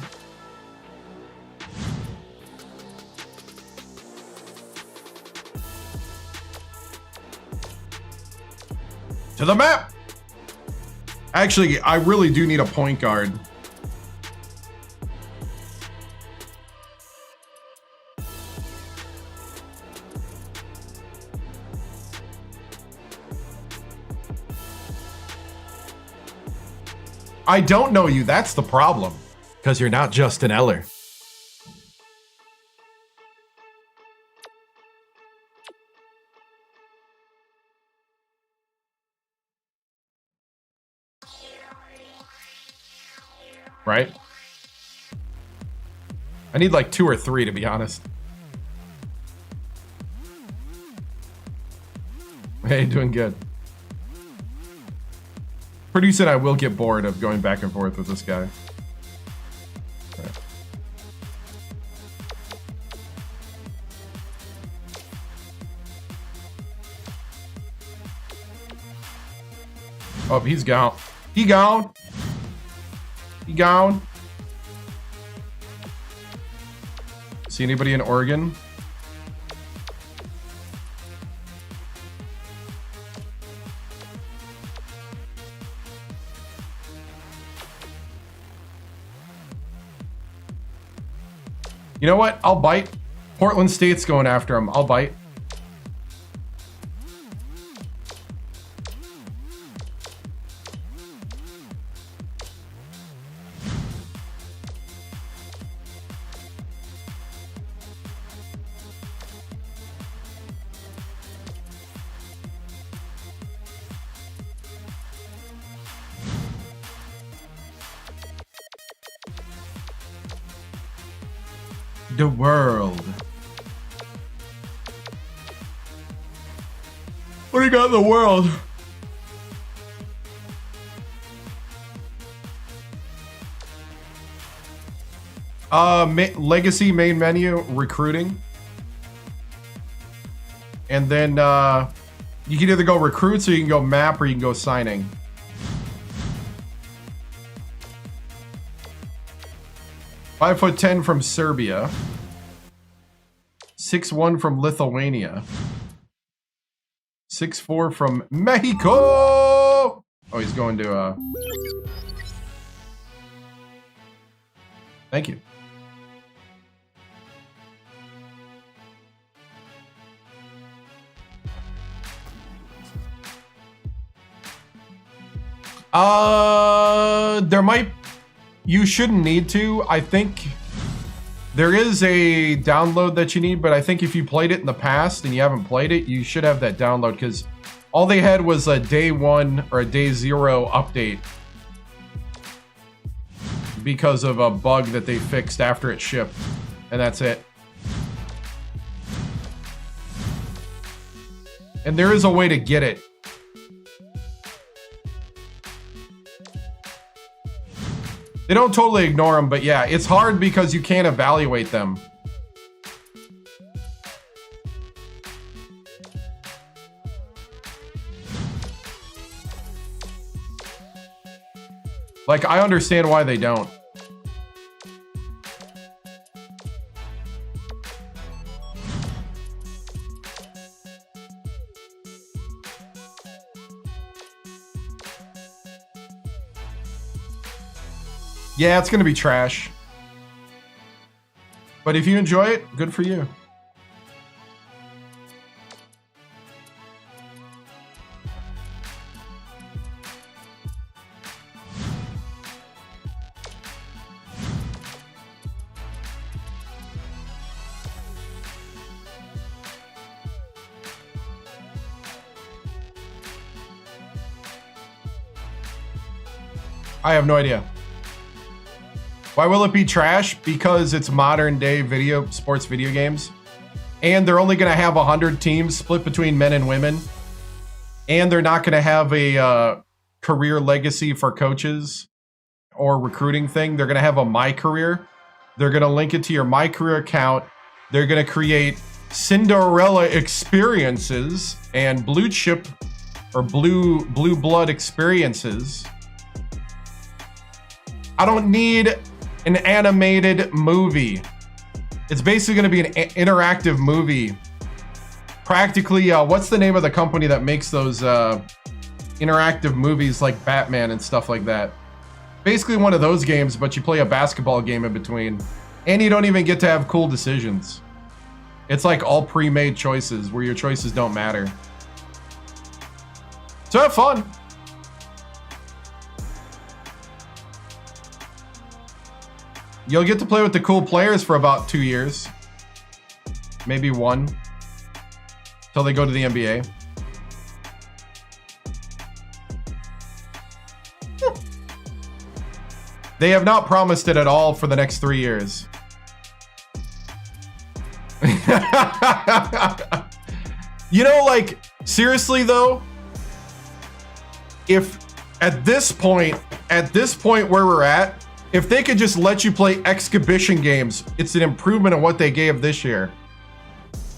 To the map. Actually, I really do need a point guard. I don't know you. That's the problem. Because you're not Justin Eller. Right? I need like 2 or 3 to be honest. Hey, doing good. Pretty soon I will get bored of going back and forth with this guy. Okay. Oh, he's gone. He gone. He gone. See anybody in Oregon? You know what? I'll bite. Portland State's going after him. I'll bite. The world. What do you got in the world? Legacy main menu, recruiting. And then you can either go recruits or you can go map or you can go signing. "5'10" from Serbia. 6'1" from Lithuania. 6'4" from Mexico. Oh, he's going to Thank you. There might... You shouldn't need to. I think there is a download that you need, but I think if you played it in the past and you haven't played it, you should have that download because all they had was a day 1 or a day 0 update because of a bug that they fixed after it shipped, and that's it. And there is a way to get it. They don't totally ignore them, but yeah, it's hard because you can't evaluate them. Like, I understand why they don't. Yeah, it's gonna be trash. But if you enjoy it, good for you. I have no idea. Why will it be trash? Because it's modern day sports video games. And they're only going to have 100 teams split between men and women. And they're not going to have career legacy for coaches or recruiting thing. They're going to have a My Career. They're going to link it to your My Career account. They're going to create Cinderella experiences and blue chip or blue blood experiences. I don't need an animated movie. It's basically going to be an interactive movie. Practically, what's the name of the company that makes those interactive movies like Batman and stuff like that? Basically one of those games, but you play a basketball game in between. And you don't even get to have cool decisions. It's like all pre-made choices where your choices don't matter. So have fun. You'll get to play with the cool players for about 2 years. Maybe 1. Till they go to the NBA. They have not promised it at all for the next 3 years. You know, like, seriously though, if at this point where we're at, if they could just let you play exhibition games, it's an improvement of what they gave this year.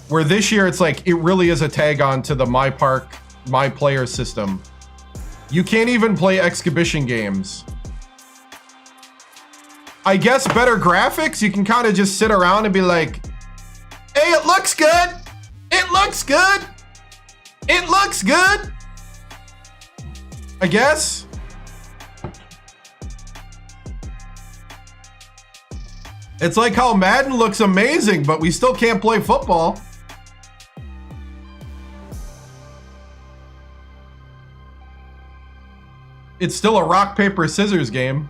Where this year it's like, it really is a tag on to the My Park, My Player system. You can't even play exhibition games. I guess better graphics, you can kind of just sit around and be like, hey, it looks good. It looks good. It looks good. I guess. It's like how Madden looks amazing, but we still can't play football. It's still a rock, paper, scissors game.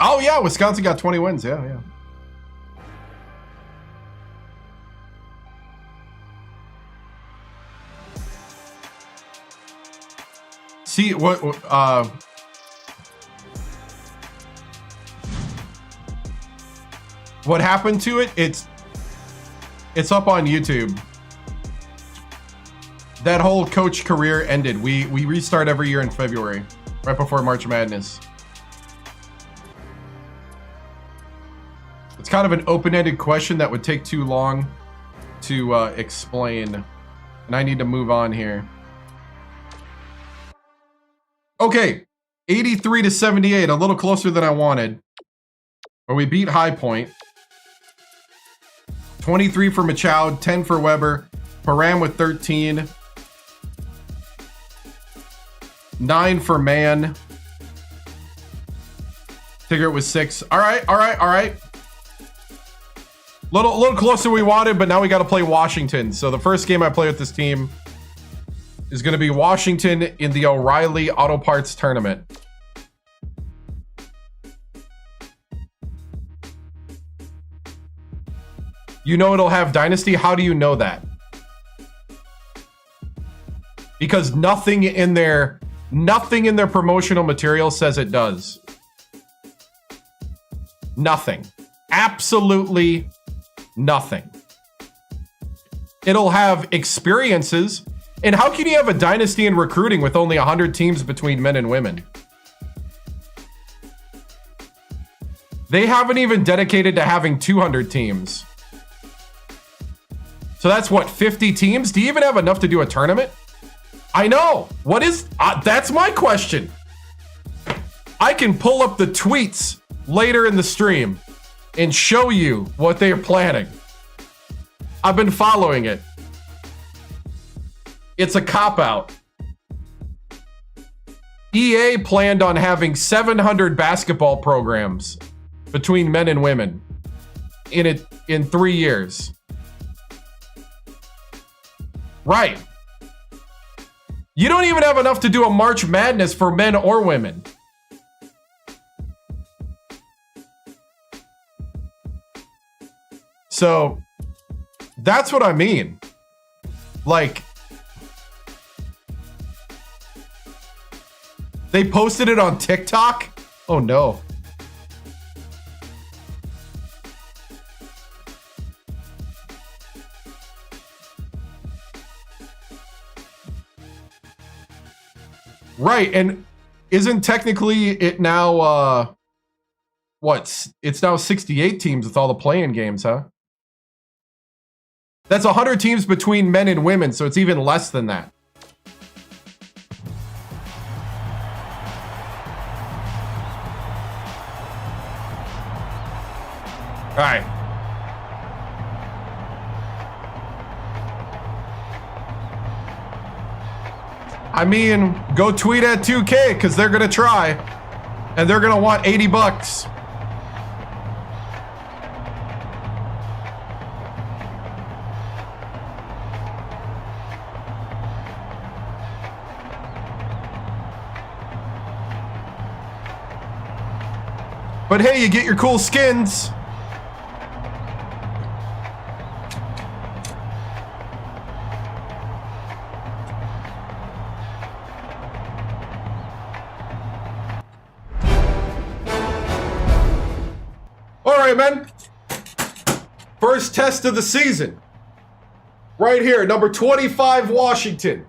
Oh yeah, Wisconsin got 20 wins. Yeah. See what happened to it? It's up on YouTube. That whole coach career ended. We restart every year in February, right before March Madness. It's kind of an open-ended question that would take too long to explain, and I need to move on here. Okay, 83-78, a little closer than I wanted. But we beat High Point. 23 for Machoud, 10 for Weber, Param with 13, 9 for Mann. Tigert with 6. All right. Little closer than we wanted, but now we got to play Washington. So the first game I play with this team is going to be Washington in the O'Reilly Auto Parts Tournament. You know it'll have Dynasty? How do you know that? Because nothing in their promotional material says it does. Nothing. Absolutely nothing. It'll have experiences. And how can you have a dynasty in recruiting with only 100 teams between men and women? They haven't even dedicated to having 200 teams. So that's what, 50 teams? Do you even have enough to do a tournament? I know. What is... that's my question. I can pull up the tweets later in the stream and show you what they are planning. I've been following it. It's a cop-out. EA planned on having 700 basketball programs between men and women in 3 years. Right. You don't even have enough to do a March Madness for men or women. So, that's what I mean. Like, they posted it on TikTok? Oh no. Right, and isn't technically it now, it's now 68 teams with all the play-in games, huh? That's 100 teams between men and women, so it's even less than that. All right. I mean, go tweet at 2K because they're going to try. And they're going to want $80. But hey, you get your cool skins. All right, man. First test of the season. Right here, number 25, Washington.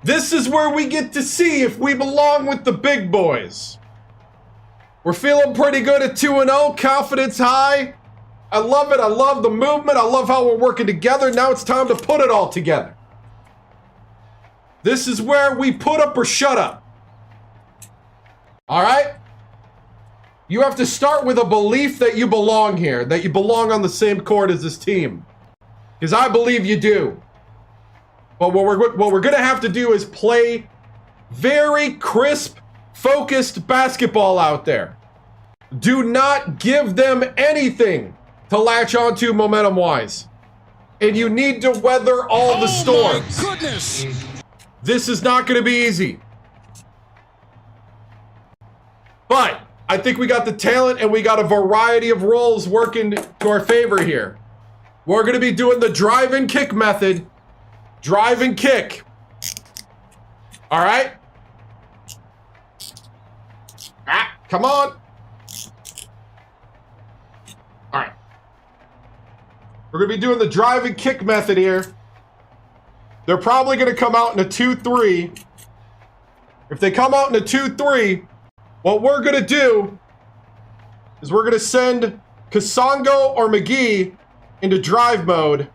This is where we get to see if we belong with the big boys. We're feeling pretty good at 2-0, confidence high. I love it. I love the movement. I love how we're working together. Now it's time to put it all together. This is where we put up or shut up. All right? You have to start with a belief that you belong here, that you belong on the same court as this team. Because I believe you do. But what we're going to have to do is play very crisp, focused basketball out there. Do not give them anything to latch onto momentum-wise. And you need to weather all the storms. Oh my goodness! This is not going to be easy. But I think we got the talent and we got a variety of roles working to our favor here. We're going to be doing the drive and kick method. Drive and kick. All right? Come on. All right. We're going to be doing the drive and kick method here. They're probably going to come out in a 2-3. If they come out in a 2-3, what we're going to do is we're going to send Kasongo or McGee into drive mode.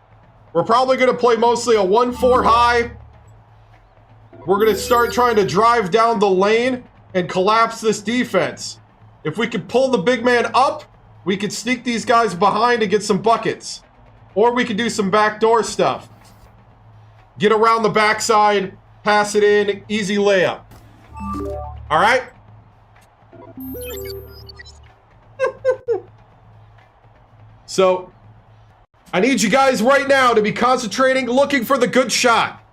We're probably going to play mostly a 1-4 high. We're going to start trying to drive down the lane and collapse this defense. If we could pull the big man up, we could sneak these guys behind and get some buckets. Or we could do some backdoor stuff. Get around the backside, pass it in, easy layup. All right? So, I need you guys right now to be concentrating, looking for the good shot.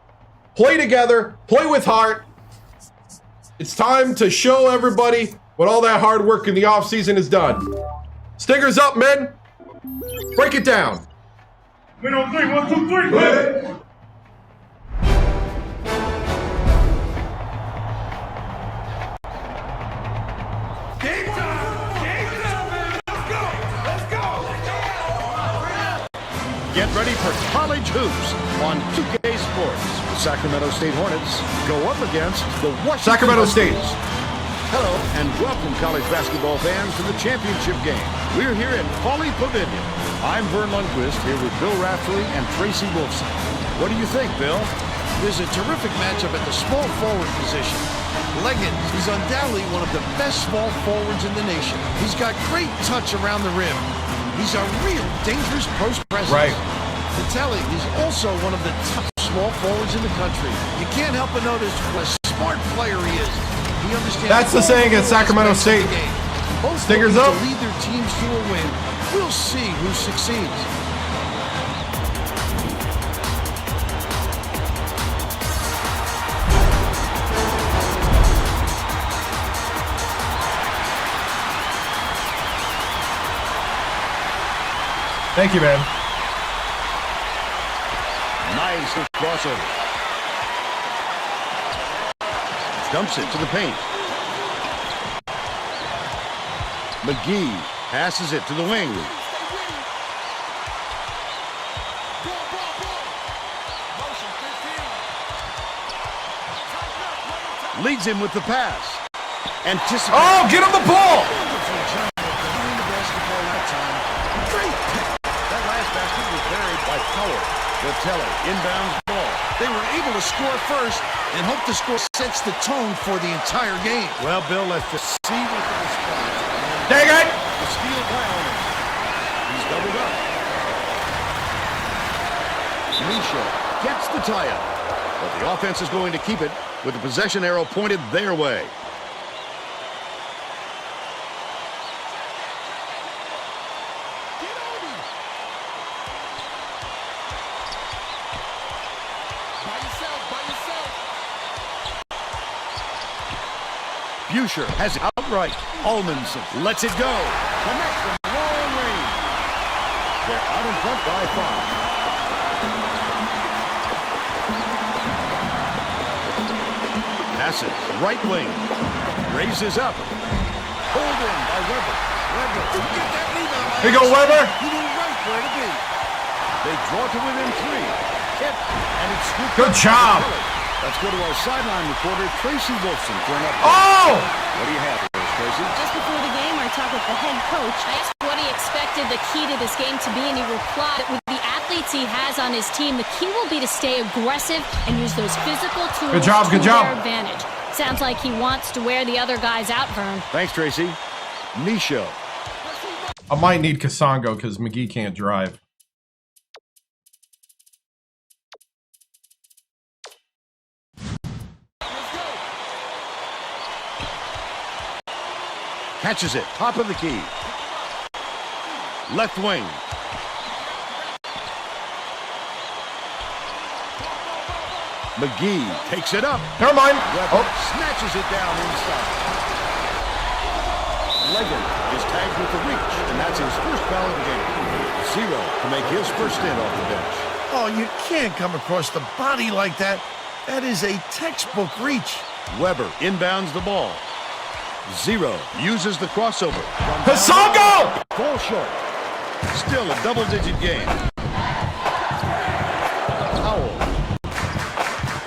Play together, play with heart. It's time to show everybody what all that hard work in the offseason has done. Stingers up, men. Break it down. 3 on 3, 1, 2, 3. Hey. Get ready for college hoops on 2K Sports. The Sacramento State Hornets go up against the Washington Sacramento State. Hello and welcome, college basketball fans, to the championship game. We're here in Pauley Pavilion. I'm Vern Lundquist here with Bill Raftery and Tracy Wolfson. What do you think, Bill? There's a terrific matchup at the small forward position. Leggins, he's undoubtedly one of the best small forwards in the nation. He's got great touch around the rim. He's a real dangerous post presence. Right. Vitelli is also one of the top small forwards in the country. You can't help but notice what a smart player he is. He understands. That's the saying at Sacramento State. Both Stingers up. to lead their teams to a win. We'll see who succeeds. Thank you, man. Nice crossover. Dumps it to the paint. McGee passes it to the wing. Leads him with the pass. Oh, get him the ball! That last basket was buried by Power. Vitelli inbounds ball. They were able to score first and hope the score sets the tone for the entire game. Well, Bill, let's just see what the response is. Dang it! The steal by Allman. He's doubled up. Misha gets the tie-up. But the offense is going to keep it with the possession arrow pointed their way. Buchinger has it outright. Almanson lets it go. Connects from long range. They're out in front by 5. Passes right wing. Raises up. Pulled in by Weber. Weber get that rebound. Here you go, Weber. He knew right where to be. They draw to within 3. Hit. And it's scooped. Good job. Let's go to our sideline reporter, Tracy Wolfson, for an update. Oh! What do you have for us, Tracy? Just before the game, I talked with the head coach. I asked what he expected the key to this game to be, and he replied that with the athletes he has on his team, the key will be to stay aggressive and use those physical tools to their advantage. Sounds like he wants to wear the other guys out, Vern. Thanks, Tracy. Misho. I might need Kasongo because McGee can't drive. Catches it, top of the key. Left wing. McGee takes it up. Never mind. Weber snatches it down inside. Legan is tagged with the reach, and that's his first foul of the game. 0 to make his first stint off the bench. Oh, you can't come across the body like that. That is a textbook reach. Weber inbounds the ball. 0 uses the crossover. Kasongo! Fall short. Still a double-digit game. Powell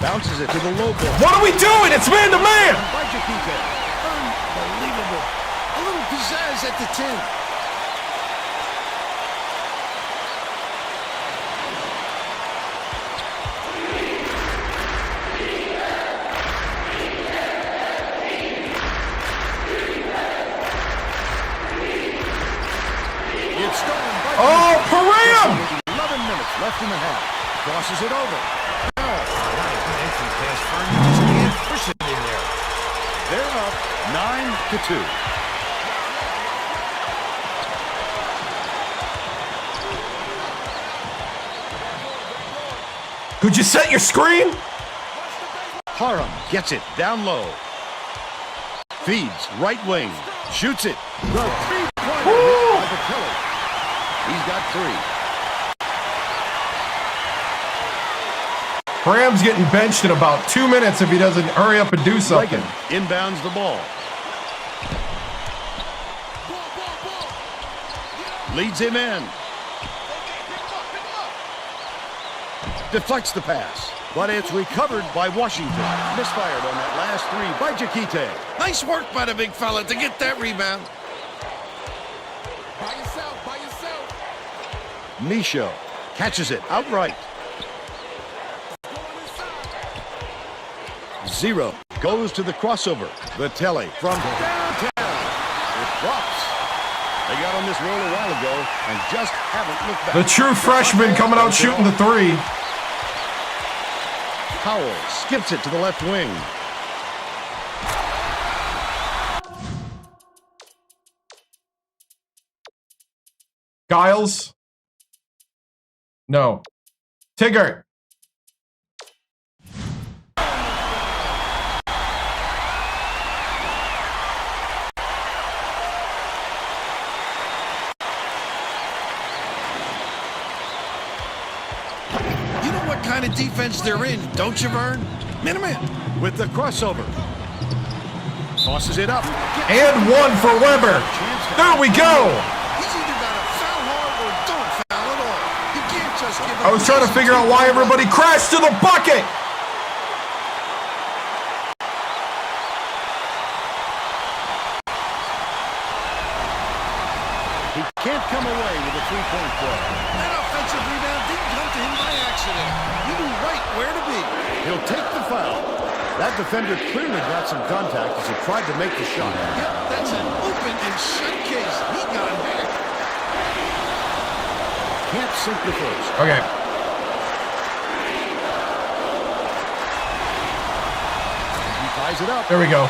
bounces it to the low block. What are we doing? It's man to man! Unbelievable. A little pizzazz at the 10. Oh, Param! 11 minutes left in the half. Crosses it over. Not a good entry pass, Vern. You just can't push it in there. They're up 9-2. Could you set your screen? Parham gets it down low. Feeds right wing. Shoots it. The three-pointer hit by Vitelli. He's got 3. Param's getting benched in about 2 minutes if he doesn't hurry up and do something. Legan inbounds the ball. Leads him in. Deflects the pass, but it's recovered by Washington. Misfired on that last 3 by Jakite. Nice work by the big fella to get that rebound. By yourself. Misho catches it outright. 0 goes to the crossover. Vitelli from downtown. It drops. They got on this roll a while ago and just haven't looked back. The true freshman coming out shooting the 3. Powell skips it to the left wing. Giles? No. Tigger. You know what kind of defense they're in, don't you, Vern? Man-to-man. With the crossover. Tosses it up. And 1 for Weber. There we go. He's either got to foul hard or don't foul at all. You can't just give I was trying to figure out why everybody crashed to the bucket. three-point play. That offensive rebound didn't come to him by accident. He knew right where to be. He'll take the foul. That defender clearly got some contact as he tried to make the shot. Yep, that's an open and shut case. He got back. Can't sink the first. Okay. He ties it up. There we go.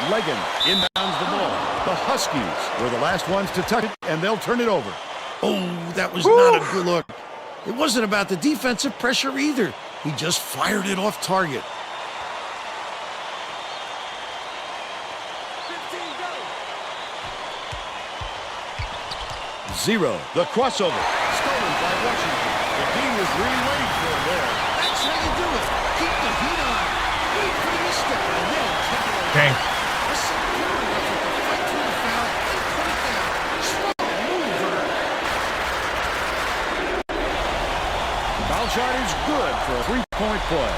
Legan inbounds the ball. The Huskies were the last ones to touch it, and they'll turn it over. Oh, that was not a good look. It wasn't about the defensive pressure either. He just fired it off target. Zero. The crossover. Stolen by Washington. The team was really waiting for him there. That's how you do it. Keep the heat on. Wait for the misstep and then capitalize. Okay. A security effort to fight through the foul and put it down. Strong mover. Foul shot is good for a three-point play.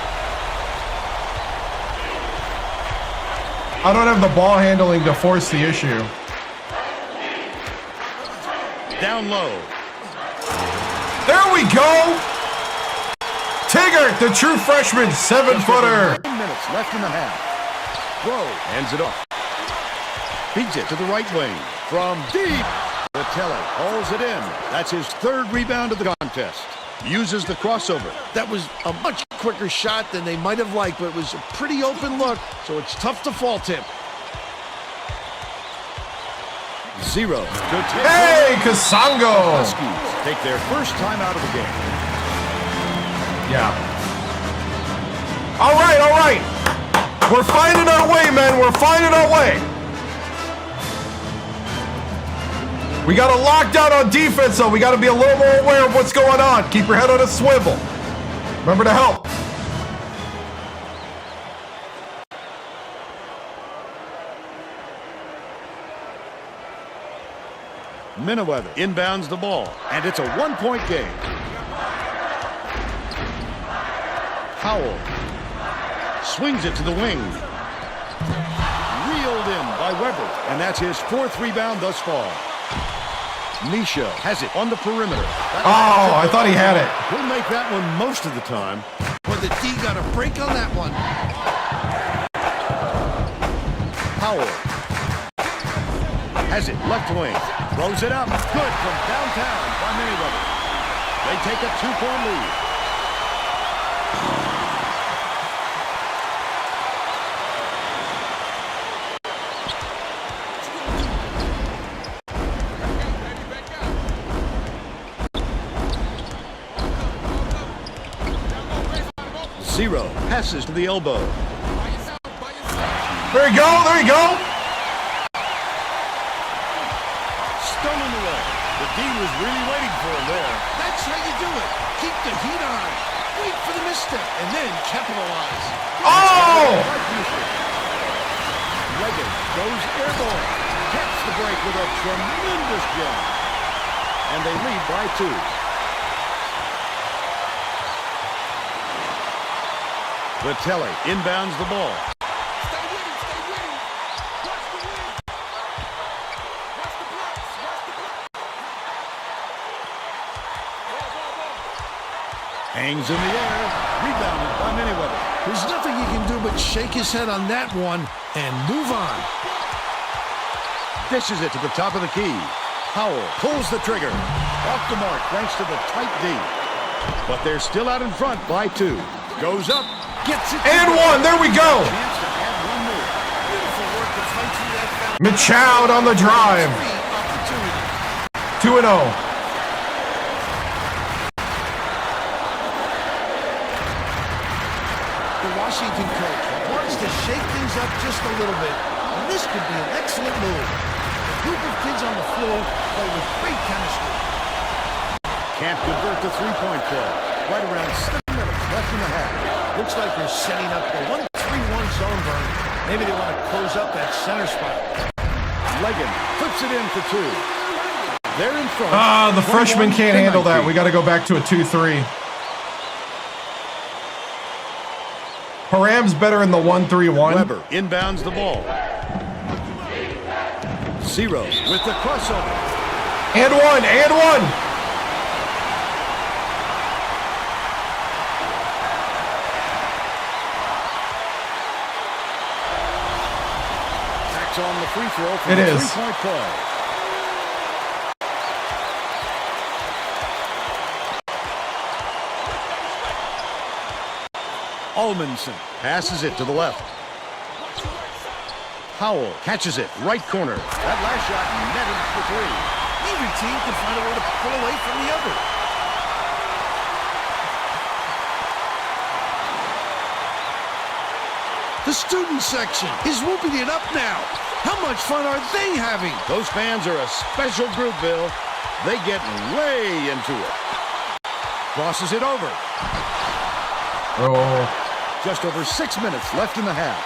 I don't have the ball handling to force the issue. Down low. There we go! Tigger, the true freshman, 7-footer. 9 minutes left in the half. Throw, hands it off. Feeds it to the right wing. From deep. Vitelli hauls it in. That's his third rebound of the contest. Uses the crossover. That was a much quicker shot than they might have liked, but it was a pretty open look, so it's tough to fault him. Zero. Hey, Kasango! Huskies take their first time out of the game. Yeah. All right, all right. We're finding our way, man. We're finding our way. We got to lock down on defense, though. We got to be a little more aware of what's going on. Keep your head on a swivel. Remember to help. Miniweather inbounds the ball, and it's a one-point game. Howell swings it to the wing. Reeled in by Weber, and that's his fourth rebound thus far. Misha has it on the perimeter. Oh, I thought he had it. He'll make that one most of the time. But the D got a break on that one. Howell has it left wing. Throws it up. Good from downtown by Miniweather. They take a 2-point lead. Zero passes to the elbow. There you go. There you go. Stolen away. The D was really waiting for him there. That's how you do it. Keep the heat on. Wait for the misstep and then capitalize. Oh! Legan goes airborne. Gets the break with a tremendous jump. And they lead by 2. Vitelli inbounds the ball. Stay with him, stay with him. Watch the win. Watch the blocks, watch the blocks. Hangs in the air. Rebounded by Miniweather. There's nothing he can do but shake his head on that one and move on. Dishes it to the top of the key. Howell pulls the trigger. Off the mark thanks to the tight D. But they're still out in front by 2. Goes up. Gets it. And one. There we go. Chance to add one more. Beautiful work to fight through that foul. Michoud on the drive. Opportunity. 2-0. The Washington coach wants to shake things up just a little bit, and this could be an excellent move. A group of kids on the floor play with great chemistry. Can't convert the three-point play. Right around 7 minutes left in the half. Looks like they're setting up the 1-3-1 zone burn. Maybe they want to close up that center spot. Legan flips it in for 2. They're in front. The freshman can't handle that. 21-19. We got to go back to a 2-3. Param's better in the 1-3-1. Weber inbounds the ball. Zero with the crossover. And one. from It the is. three-point play. Almanson passes it to the left. Howell catches it, right corner. That last shot netted for three. Either team can find a way to pull away from the other. The student section is whooping it up now. How much fun are they having? Those fans are a special group, Bill. They get way into it. Crosses it over. Oh, Just over 6 minutes left in the half.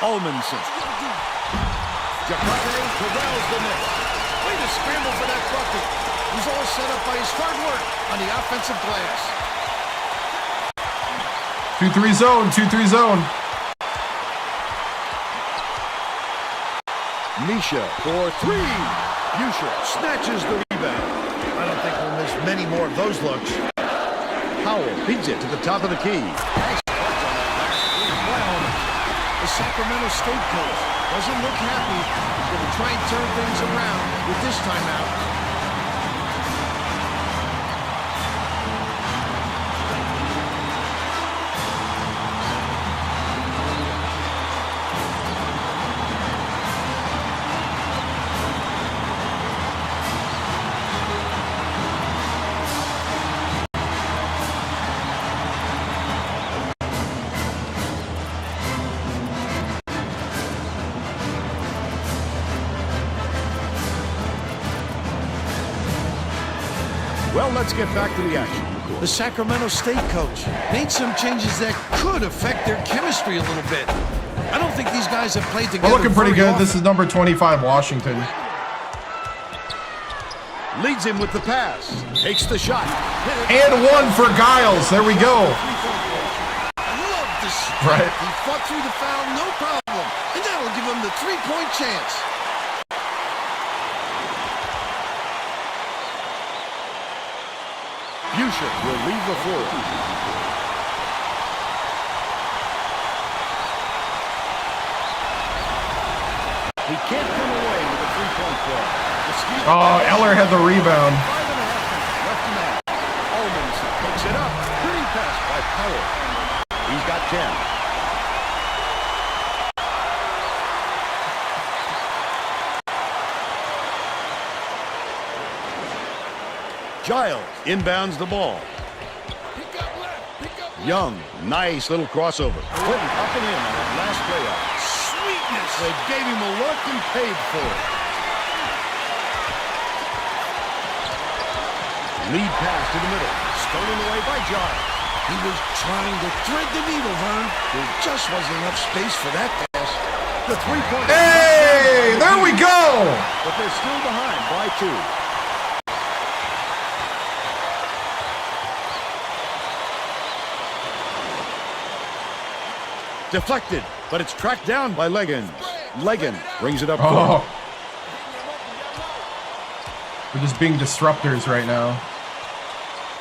Almanson. Jaquate corrals the miss. Way to scramble for that bucket. He's all set up by his hard work on the offensive glass. 2-3 zone, 2-3 zone. Misha for three. Busher snatches the rebound. I don't think we'll miss many more of those looks. Howell feeds it to the top of the key. Nice clutch on that last three. Wyoming. The Sacramento State coach doesn't look happy. Going to try and turn things around with this timeout. Well, let's get back to the action. The Sacramento State coach made some changes that could affect their chemistry a little bit. I don't think these guys have played together. We're looking pretty very good. This is number 25, Washington. Leads him with the pass. Takes the shot. And one for Giles. There we go. Love this. Right. He fought through the foul, no problem. And that'll give him the three-point chance. Busher will leave the floor. He can't come away with a three-point play. Oh, Eller had the rebound. 5.5 minutes left in that. Almanson picks it up. Pretty pass by Powell. He's got 10. Giles inbounds the ball. Young, nice little crossover. Clinton up and in on that last playoff. Sweetness. They gave him a look and paid for it. Lead pass to the middle. Stolen away by Giles. He was trying to thread the needle, Vern. There just wasn't enough space for that pass. The three-point. Hey, there we go. But they're still behind by 2. Deflected, but it's tracked down by Leggins. Leggins brings it up court. Oh, we're just being disruptors right now.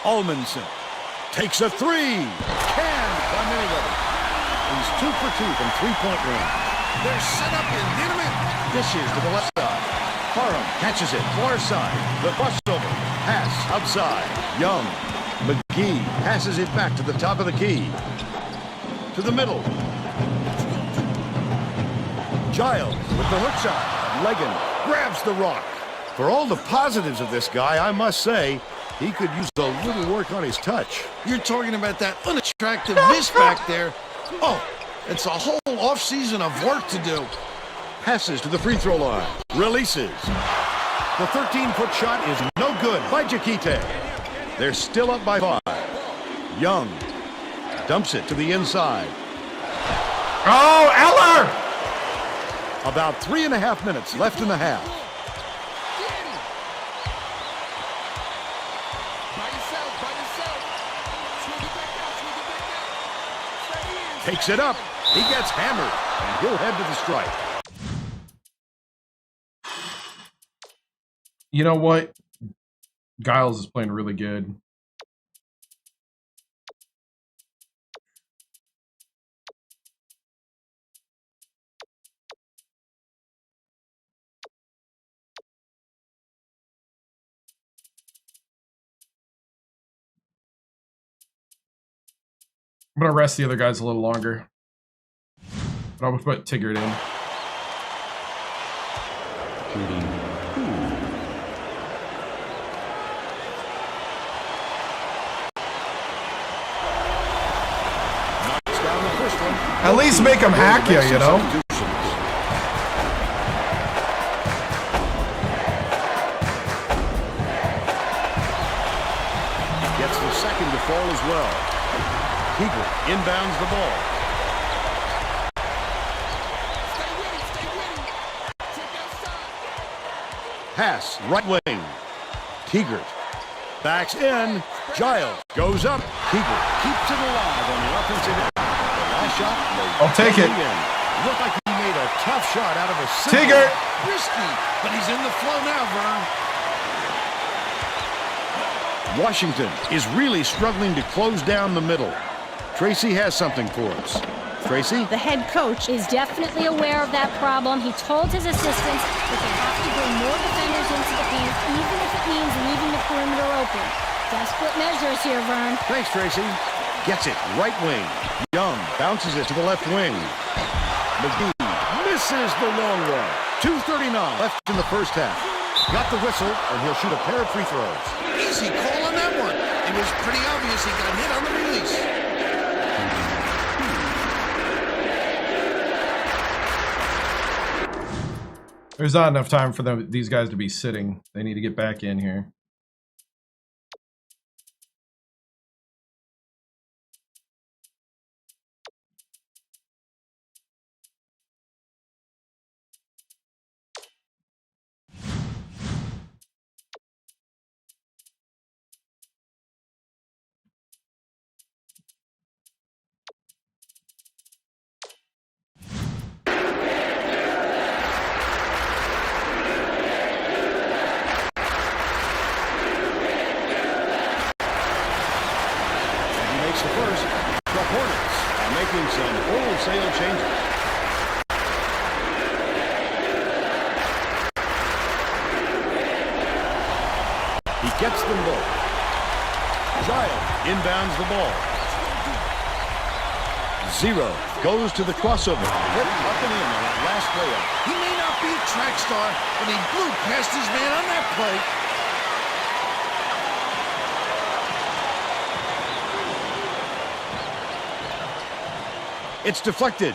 Almanson takes a three. Canned by Mayweather. He's 2 for 2 from three-point range. They're set up and hit him in. Dishes to the left side. Parham catches it far side. The crossover. Pass outside. Young. McGee passes it back to the top of the key. To the middle. Giles with the hook shot. Leggins grabs the rock. For all the positives of this guy, I must say, he could use a little work on his touch. You're talking about that unattractive miss back there. Oh, it's a whole offseason of work to do. Passes to the free throw line. Releases. The 13-foot shot is no good by Jaquite. They're still up by 5. Young dumps it to the inside. Oh, Eller! About 3.5 minutes left in the half. Takes it up. He gets hammered, and he'll head to the stripe. You know what? Giles is playing really good. I'm going to rest the other guys a little longer. But I'm going to put Tigard in. Knocks down the first one. At least make them hack you, you know? Gets the second to fall as well. Keeper inbounds the ball. Stay with him, stay with him. Check outside. Pass, right wing. Keeger backs in. Giles goes up. Keeger keeps it alive on the offensive end. Last shot. I'll take it. Looked like he made a tough shot out of a Tigard! Risky, but he's in the flow now, Vern. Washington is really struggling to close down the middle. Tracy has something for us. Tracy? The head coach is definitely aware of that problem. He told his assistants that they have to bring more defenders into the paint, even if it means leaving the perimeter open. Desperate measures here, Vern. Thanks, Tracy. Gets it, right wing. Young bounces it to the left wing. McGee misses the long one. 2:39 left in the first half. Got the whistle, and he'll shoot a pair of free throws. Easy call on that one. It was pretty obvious he got hit on the release. There's not enough time for these guys to be sitting. They need to get back in here. The first, the Hornets are making some wholesale changes. He gets them both. Giles inbounds the ball. Zero goes to the crossover. Hit up and in on that last layup. He may not be a track star, but he blew past his man on that play. It's deflected,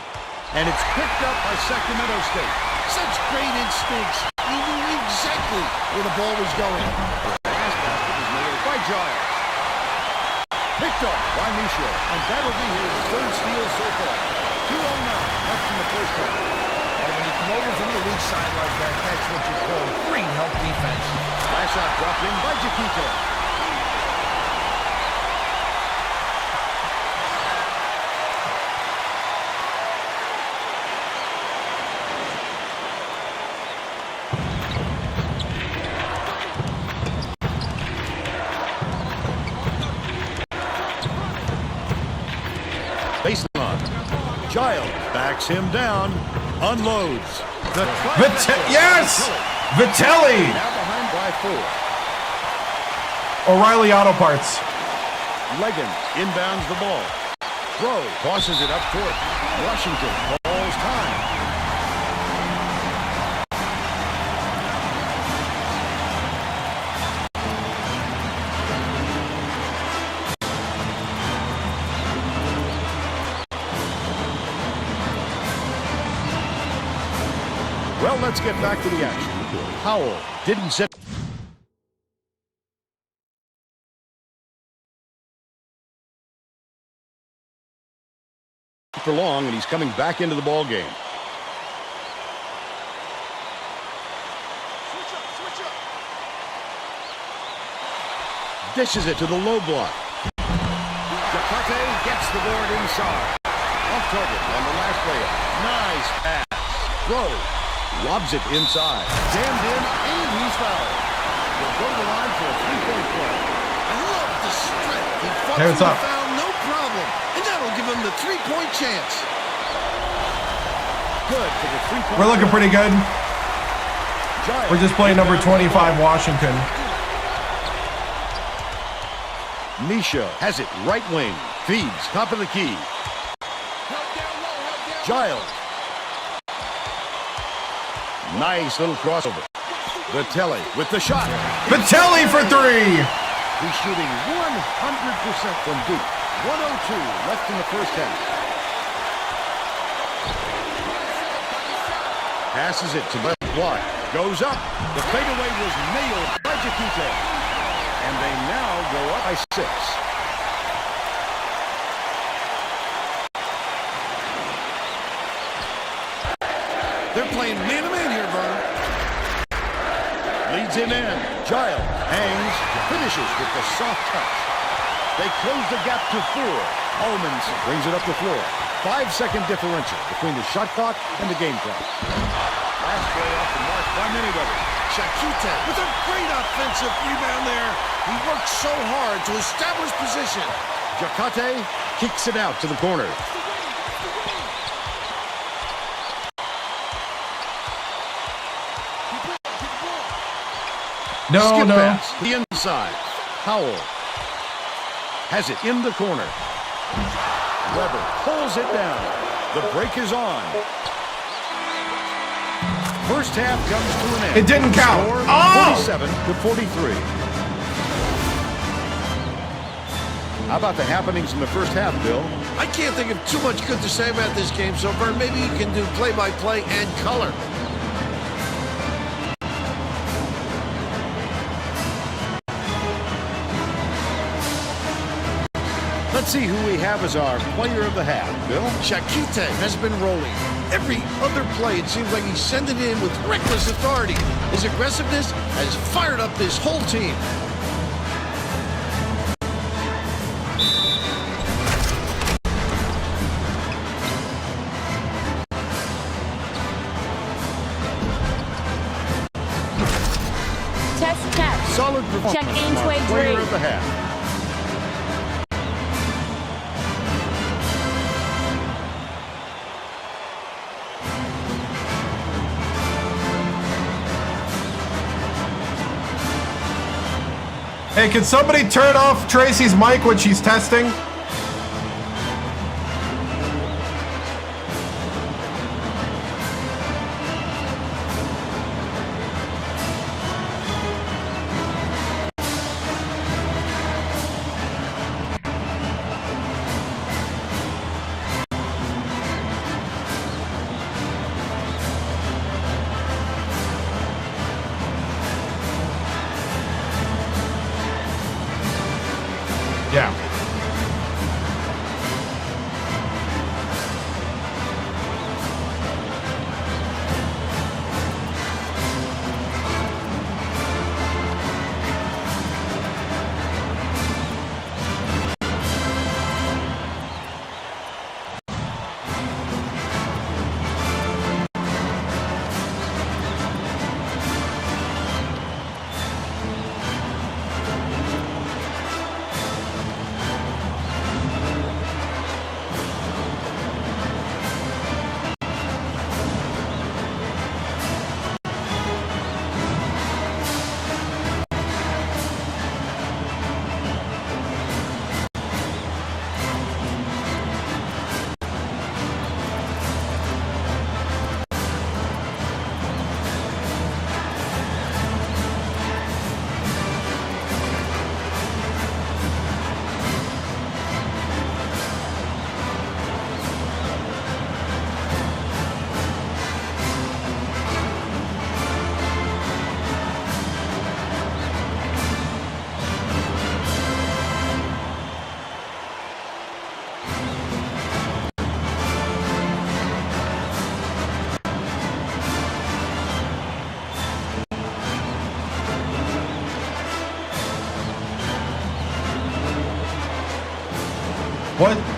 and it's picked up by Sacramento State. Such great instincts. He knew exactly where the ball was going. The last basket was made by Giles. Picked up by Misha, and that'll be his third steal so far. 2:09 left in the first half. And when you come over from the weak side like that, that's what you call great help defense. Last shot dropped in by Jaquito. Baseline. Giles backs him down, unloads. Yes! Vitelli! Now behind by 4. O'Reilly Auto Parts. Leggins inbounds the ball. Throw tosses it up court. Washington calls time. Well, let's get back to the action. Howell didn't sit for long, and he's coming back into the ball game. Dishes it to the low block. Jaquito gets the board inside. Off target on the last layup. Nice pass. Throw. Lobs it inside. Jammed in, and he's fouled. He'll go to the line for a three-point play. I love the strength. He fought Hey, what's through up? the foul, no problem. And that'll give him the three-point chance. Good for the three-point. We're looking pretty good. Giles We're just playing number 25 Washington. Misha has it right wing. Feeds, top of the key. Held down low, held down low. Giles. Nice little crossover. Vitelli with the shot. Vitelli for 3. He's shooting 100% from deep. 102 left in the first half. Passes it to left block. Goes up. The fadeaway was nailed by Chiquite. And they now go up by 6. They're playing man-to-man here, Vern. Leads him in. Giles hangs, finishes with the soft touch. They close the gap to 4. Almonds brings it up the floor. 5-second differential between the shot clock and the game clock. Last play off the mark by Manyweather. Chiquite with a great offensive rebound there. He worked so hard to establish position. Jacate kicks it out to the corner. No, Skip no. pass, the inside. Howell has it in the corner. Weber pulls it down. The break is on. First half comes to an end. It didn't count. Score, Oh! 47-43. How about the happenings in the first half, Bill? I can't think of too much good to say about this game so far. Maybe you can do play-by-play and color. Let's see who we have as our player of the half, Bill. Chiquite has been rolling. Every other play, it seems like he's sending it in with reckless authority. His aggressiveness has fired up this whole team. Test, test. Solid performance. Check aim from our way player three. of the half. Hey, can somebody turn off Tracy's mic when she's testing? Yeah.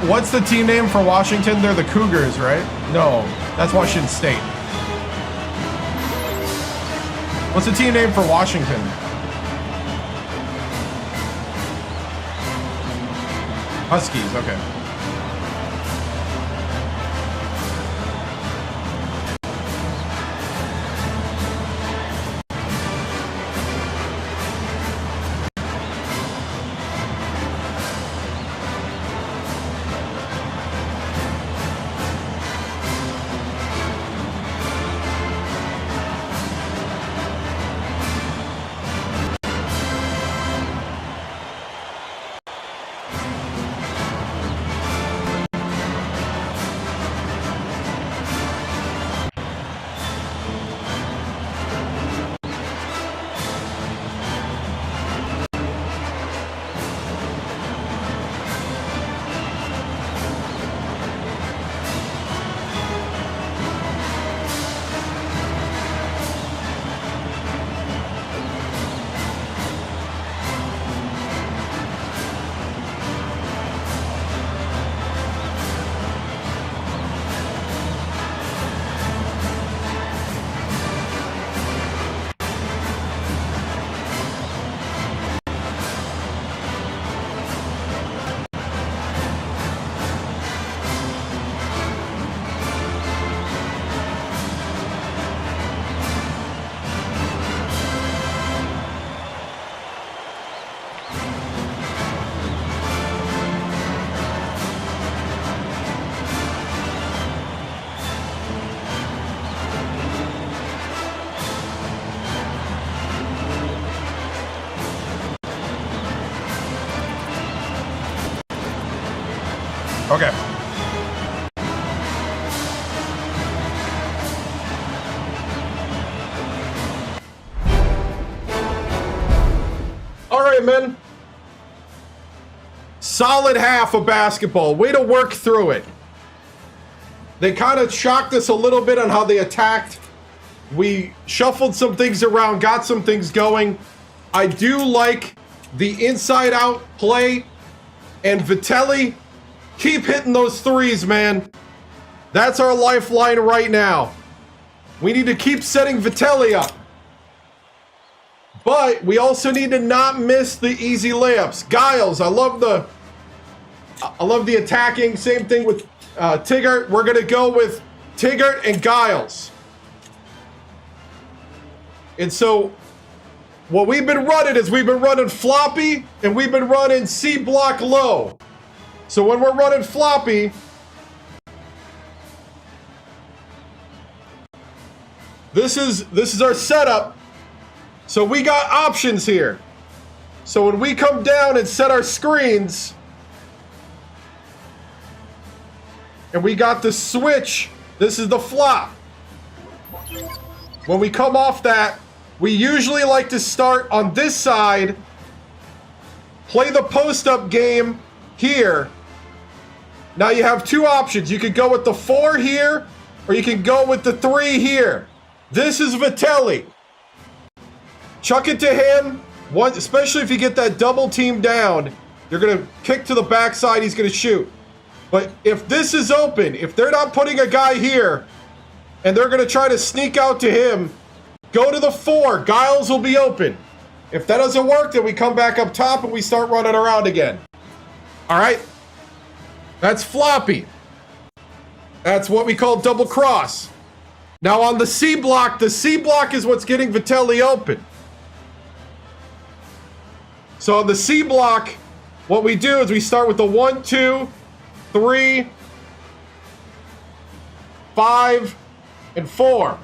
What's the team name for Washington? They're the Cougars, right? No, that's Washington State. What's the team name for Washington? Huskies, okay. Okay. All right, man. Solid half of basketball. Way to work through it. They kind of shocked us a little bit on how they attacked. We shuffled some things around, got some things going. I do like the inside-out play. And Vitelli, keep hitting those threes, man. That's our lifeline right now. We need to keep setting Vitelli up. But we also need to not miss the easy layups. Giles, I love the attacking. Same thing with Tigert. We're going to go with Tigert and Giles. And so what we've been running is we've been running floppy and we've been running C block low. So when we're running floppy, this is our setup. So we got options here. So when we come down and set our screens, and we got the switch, this is the flop. When we come off that, we usually like to start on this side, play the post-up game here. Now you have two options. You could go with the 4 here, or you can go with the 3 here. This is Vitelli. Chuck it to him, especially if you get that double team down. You're going to kick to the backside, he's going to shoot. But if this is open, if they're not putting a guy here, and they're going to try to sneak out to him, go to the 4. Giles will be open. If that doesn't work, then we come back up top and we start running around again. All right? That's floppy. That's what we call double cross. Now on the C block is what's getting Vitelli open. So on the C block, what we do is we start with the 1, 2, 3, 5, and 4.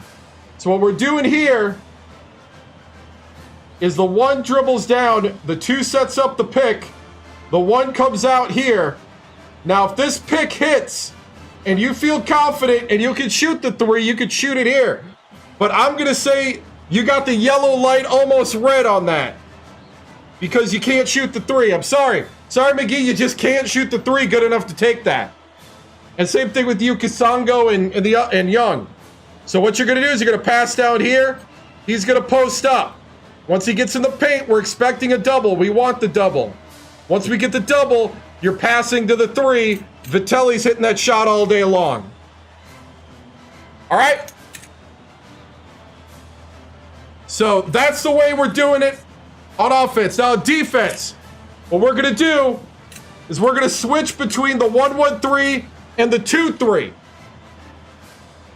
So what we're doing here is the 1 dribbles down, the 2 sets up the pick, the 1 comes out here. Now if this pick hits and you feel confident and you can shoot the 3, you can shoot it here. But I'm going to say you got the yellow light almost red on that because you can't shoot the 3. I'm sorry. Sorry, McGee, you just can't shoot the 3 good enough to take that. And same thing with you, Kasongo and Young. So what you're going to do is you're going to pass down here. He's going to post up. Once he gets in the paint, we're expecting a double. We want the double. Once we get the double, you're passing to the 3. Vitelli's hitting that shot all day long. All right? So that's the way we're doing it on offense. Now defense, what we're going to do is we're going to switch between the 1-1-3 and the 2-3.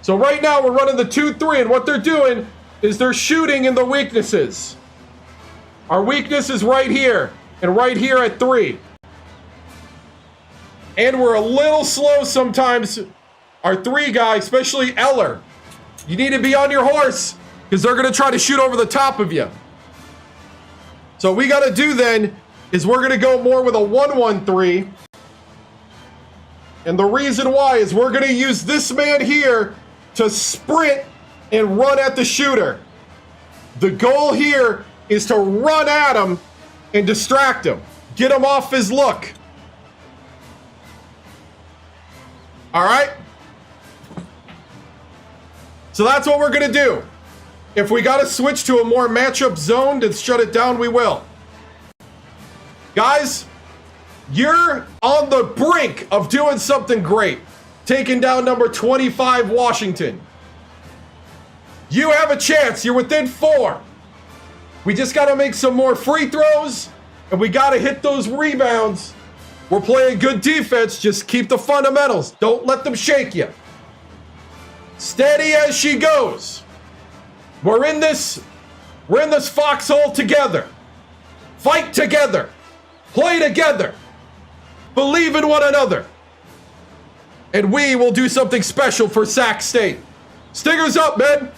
So right now we're running the 2-3, and what they're doing is they're shooting in the weaknesses. Our weakness is right here, and right here at 3. And we're a little slow sometimes. Our 3 guy, especially Eller, you need to be on your horse because they're going to try to shoot over the top of you. So what we got to do then is we're going to go more with a 1-1-3. And the reason why is we're going to use this man here to sprint and run at the shooter. The goal here is to run at him and distract him. Get him off his look. All right? So that's what we're going to do. If we got to switch to a more matchup zone to shut it down, we will. Guys, you're on the brink of doing something great. Taking down number 25, Washington. You have a chance. You're within 4. We just got to make some more free throws, and we got to hit those rebounds. We're playing good defense. Just keep the fundamentals. Don't let them shake you. Steady as she goes. We're in this foxhole together. Fight together. Play together. Believe in one another. And we will do something special for Sac State. Stingers up, man.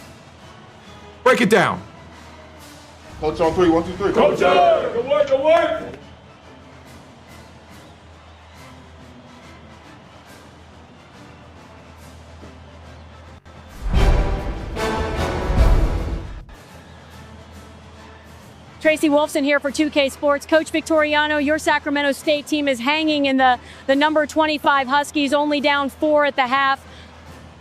Break it down. Coach on 3, 1, 2, 3. Coach, good work, good work. Tracy Wolfson here for 2K Sports. Coach Victoriano, your Sacramento State team is hanging in the number 25 Huskies, only down 4 at the half.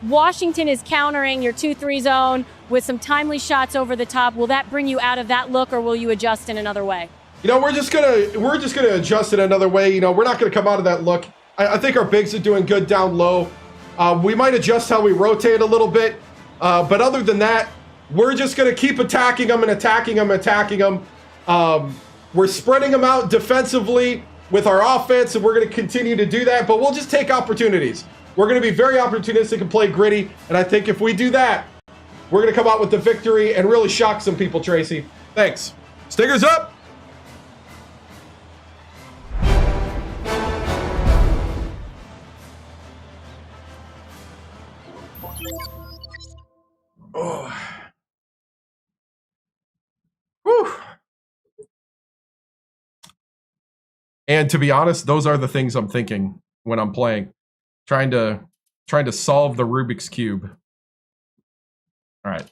Washington is countering your 2-3 zone with some timely shots over the top. Will that bring you out of that look, or will you adjust in another way? You know, we're just gonna adjust it another way. You know, we're not gonna come out of that look. I think our bigs are doing good down low. We might adjust how we rotate a little bit, but other than that, we're just gonna keep attacking them and attacking them, attacking them. We're spreading them out defensively with our offense, and we're gonna continue to do that. But we'll just take opportunities. We're gonna be very opportunistic and play gritty. And I think if we do that, we're gonna come out with the victory and really shock some people. Tracy, thanks. Stingers up. Oh. Whew. And to be honest, those are the things I'm thinking when I'm playing. Trying to solve the Rubik's Cube. All right.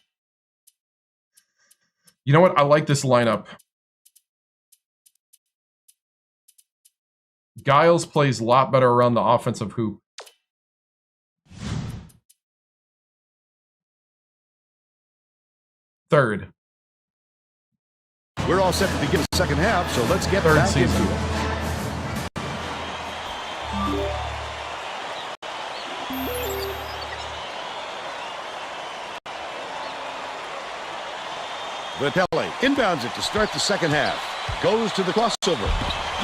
You know what? I like this lineup. Giles plays a lot better around the offensive hoop. Third. We're all set to begin the second half, so let's get Third back season. into it. Vitelli inbounds it to start the second half. Goes to the crossover.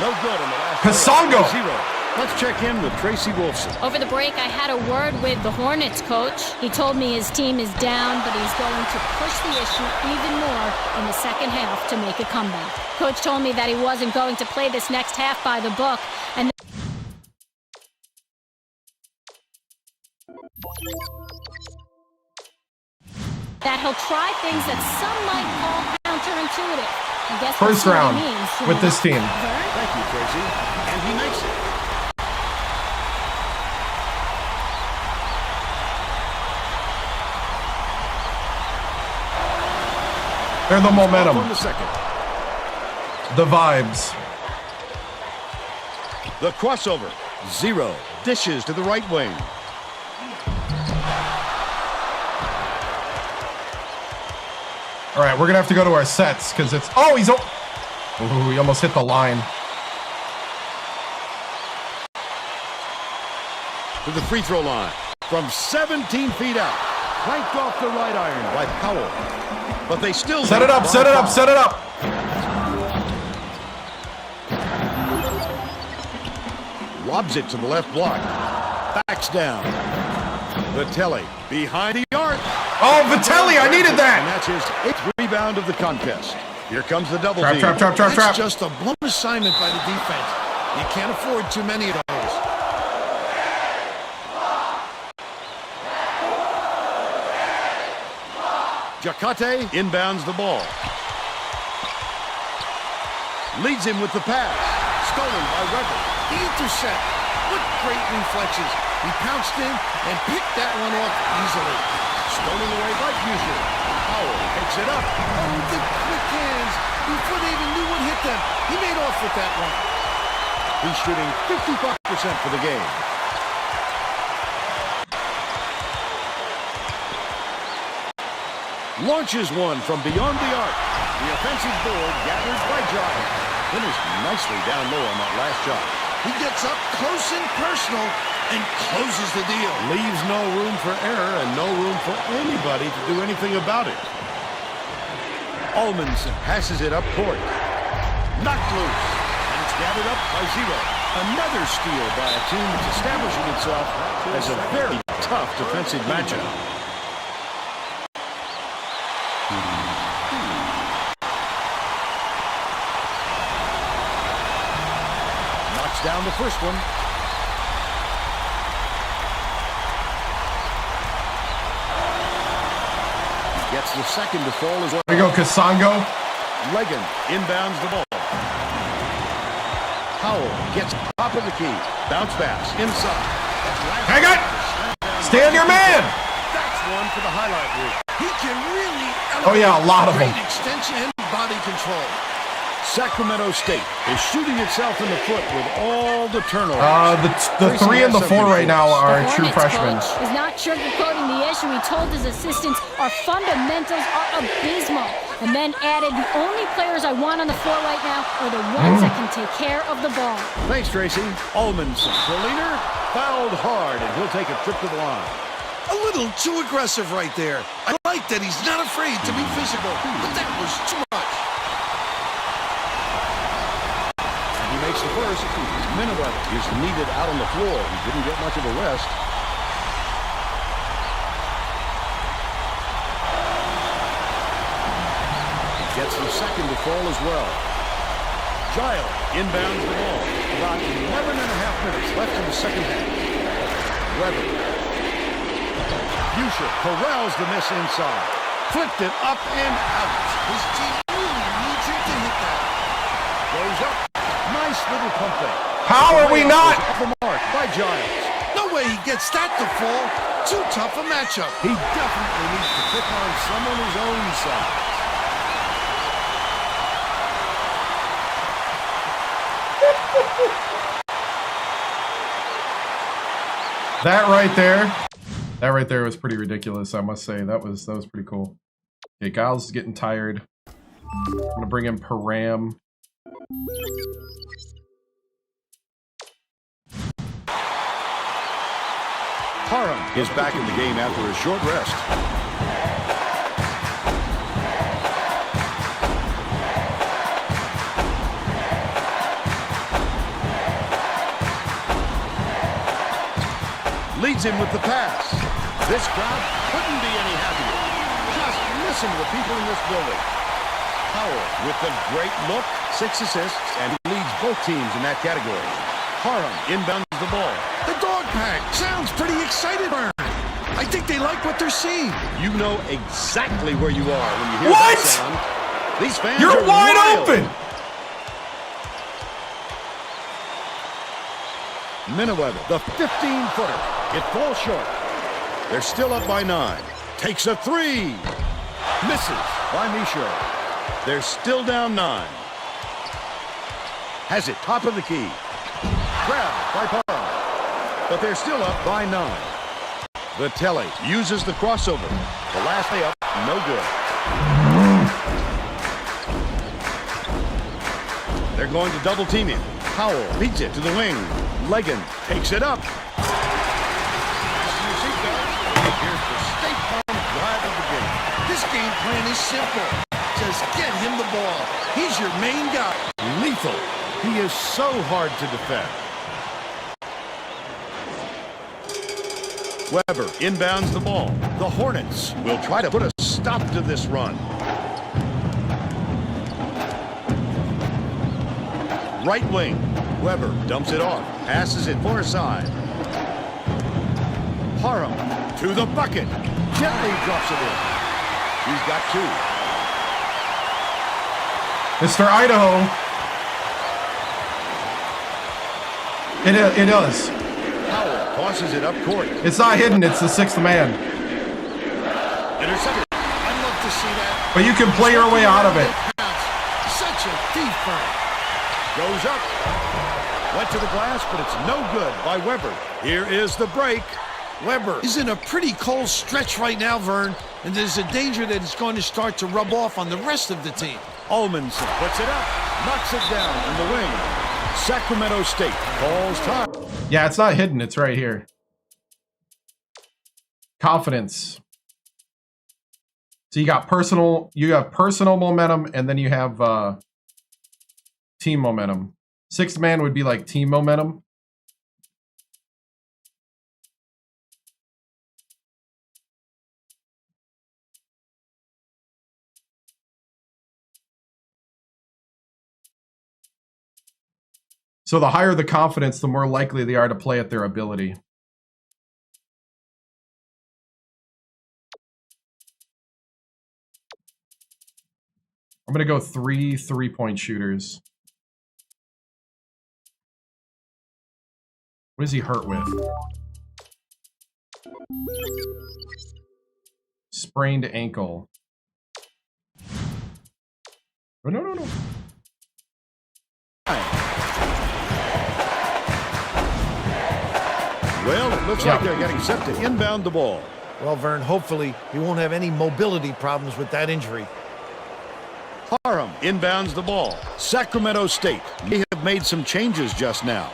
No good in the last. Kasongo. 0. Let's check in with Tracy Wolfson. Over the break, I had a word with the Hornets coach. He told me his team is down, but he's going to push the issue even more in the second half to make a comeback. Coach told me that he wasn't going to play this next half by the book, and that he'll try things that some might call counterintuitive. I guess First that's what round he means, you with know? this team. Thank you, Tracy. And he makes it. They're the momentum. On the second. The vibes. The crossover. 0. Dishes to the right wing. All right, we're going to have to go to our sets because it's... Oh, he's... Ooh, he almost hit the line. To the free throw line. From 17 feet out. Cranked off the right iron by Powell. But they still... Set it up, set it up, set it up. Lobs it to the left block. Backs down. Vitelli behind the arc. Oh, Vitelli, I needed And that. that's his 8th rebound of the contest. Here comes the double Trap, team. trap, trap, trap, trap. That's just a blown assignment by the defense. You can't afford too many of those. Jacate inbounds the ball. Leads him with the pass. Stolen by Weber. The intercept. What great reflexes. He pounced in and picked that one off easily. Stolen away by Buchinger. Powell picks it up. Oh, the quick hands. Before they even knew what hit them, he made off with that one. He's shooting 55% for the game. Launches one from beyond the arc. The offensive board gathered by Giles. Finished nicely down low on that last shot. He gets up close and personal and closes the deal. Leaves no room for error and no room for anybody to do anything about it. Almanson passes it up court. Knocked loose. And it's gathered up by 0. Another steal by a team that's establishing itself as a very tough defensive matchup. Knocks down the first one. Gets the second to fall as well. There you go, Kasongo. Legan inbounds the ball. Powell gets top of the key. Bounce pass inside. Hang it! Stand your man! That's one for the highlight reel. He can really Oh, yeah, a lot of great them. extension and body control. Sacramento State is shooting itself in the foot with all the turnovers. The 3 and the 4 right now are The true Hornets freshmen. coach is not sugarcoating the issue. He told his assistants our fundamentals are abysmal, and then added, the only players I want on the floor right now are the ones that can take care of the ball. Thanks, Tracy. Ullmanson. Berliner fouled hard, and he'll take a trip to the line. A little too aggressive right there. I like that he's not afraid to be physical, but that was too much. He makes the first. Minibuck is needed out on the floor. He didn't get much of a rest. He gets the second to fall as well. Giles inbounds the ball. About 11 and a half minutes left in the second half. Weber. Buchinger corrals the miss inside. Flipped it up and out. His team really needs him to hit that. Goes up. Nice little pump fake. How are we not? Off the mark by Giles. No way he gets that to fall. Too tough a matchup. He definitely needs to pick on someone his own size. That right there was pretty ridiculous, I must say. That was pretty cool. Okay, Giles is getting tired. I'm gonna bring in Param. Parham is back in the game after a short rest. Leads him with the pass. This crowd couldn't be any happier. Just listen to the people in this building. Powell with the great look, 6 assists, and he leads both teams in that category. Parham inbounds the ball. The dog pack sounds pretty excited, Vern. I think they like what they're seeing. You know exactly where you are when you hear What? that sound. These fans You're are wide wild. open! Miniweather, the 15-footer. It falls short. They're still up by 9. Takes a 3. Misses by Michaud. They're still down 9. Has it top of the key. Grabbed by Parham. But they're still up by 9. Vitelli uses the crossover. The last layup, no good. They're going to double team him. Powell beats it to the wing. Legan takes it up. Here's the State Farm drive of the game. This game plan is simple. Just get him the ball. He's your main guy. Lethal. He is so hard to defend. Weber inbounds the ball. The Hornets will try to put a stop to this run. Right wing. Weber dumps it off. Passes it far side. Parham to the bucket. Gently drops it in. He's got 2. Mr. Idaho. It does. Powell tosses it up court. It's not hidden, it's the 6th man. Intercepted. I'd love to see that. But you can play your way out of it. Such a thief, Vern. Goes up. Went to the glass, but it's no good by Weber. Here is the break. Weber is in a pretty cold stretch right now, Vern, and there's a danger that it's going to start to rub off on the rest of the team. Ullmanson puts it up, knocks it down in the wing. Sacramento State calls time. Yeah, it's not hidden, it's right here. Confidence. So you got personal momentum, and then you have team momentum. 6th man would be like team momentum. So the higher the confidence, the more likely they are to play at their ability. I'm going to go 3 3-point shooters. What is he hurt with? Sprained ankle. Oh, no. Looks like they're getting set to inbound the ball. Well, Vern, hopefully he won't have any mobility problems with that injury. Parham inbounds the ball. Sacramento State may have made some changes just now.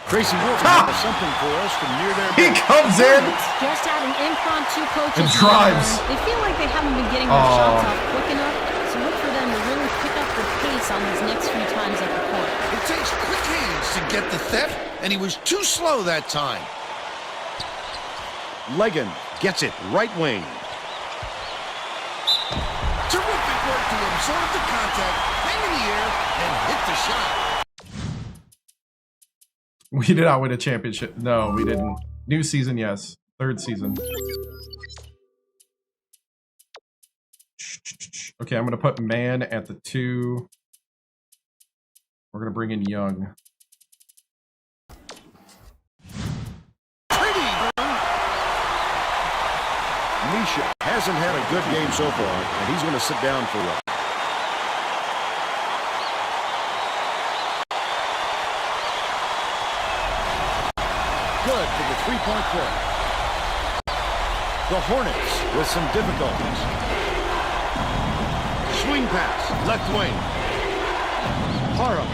Tracy Wolf has something for us from near their He bench. comes in. Just had an impromptu coaching And drives. They feel like they haven't been getting their shots off quick enough, so look for them to really pick up the pace on these next few times at the court. It takes quick hands to get the theft, and he was too slow that time. Legan gets it right wing. Terrific work to absorb the contact, hang in the air, and hit the shot. We did not win a championship. No, we didn't. New season, yes. Third season. Okay, I'm going to put Man at the 2. We're going to bring in Young. Misha hasn't had a good game so far, and he's going to sit down for one. Good for the three-point play. The Hornets with some difficulties. Swing pass, left wing. Parham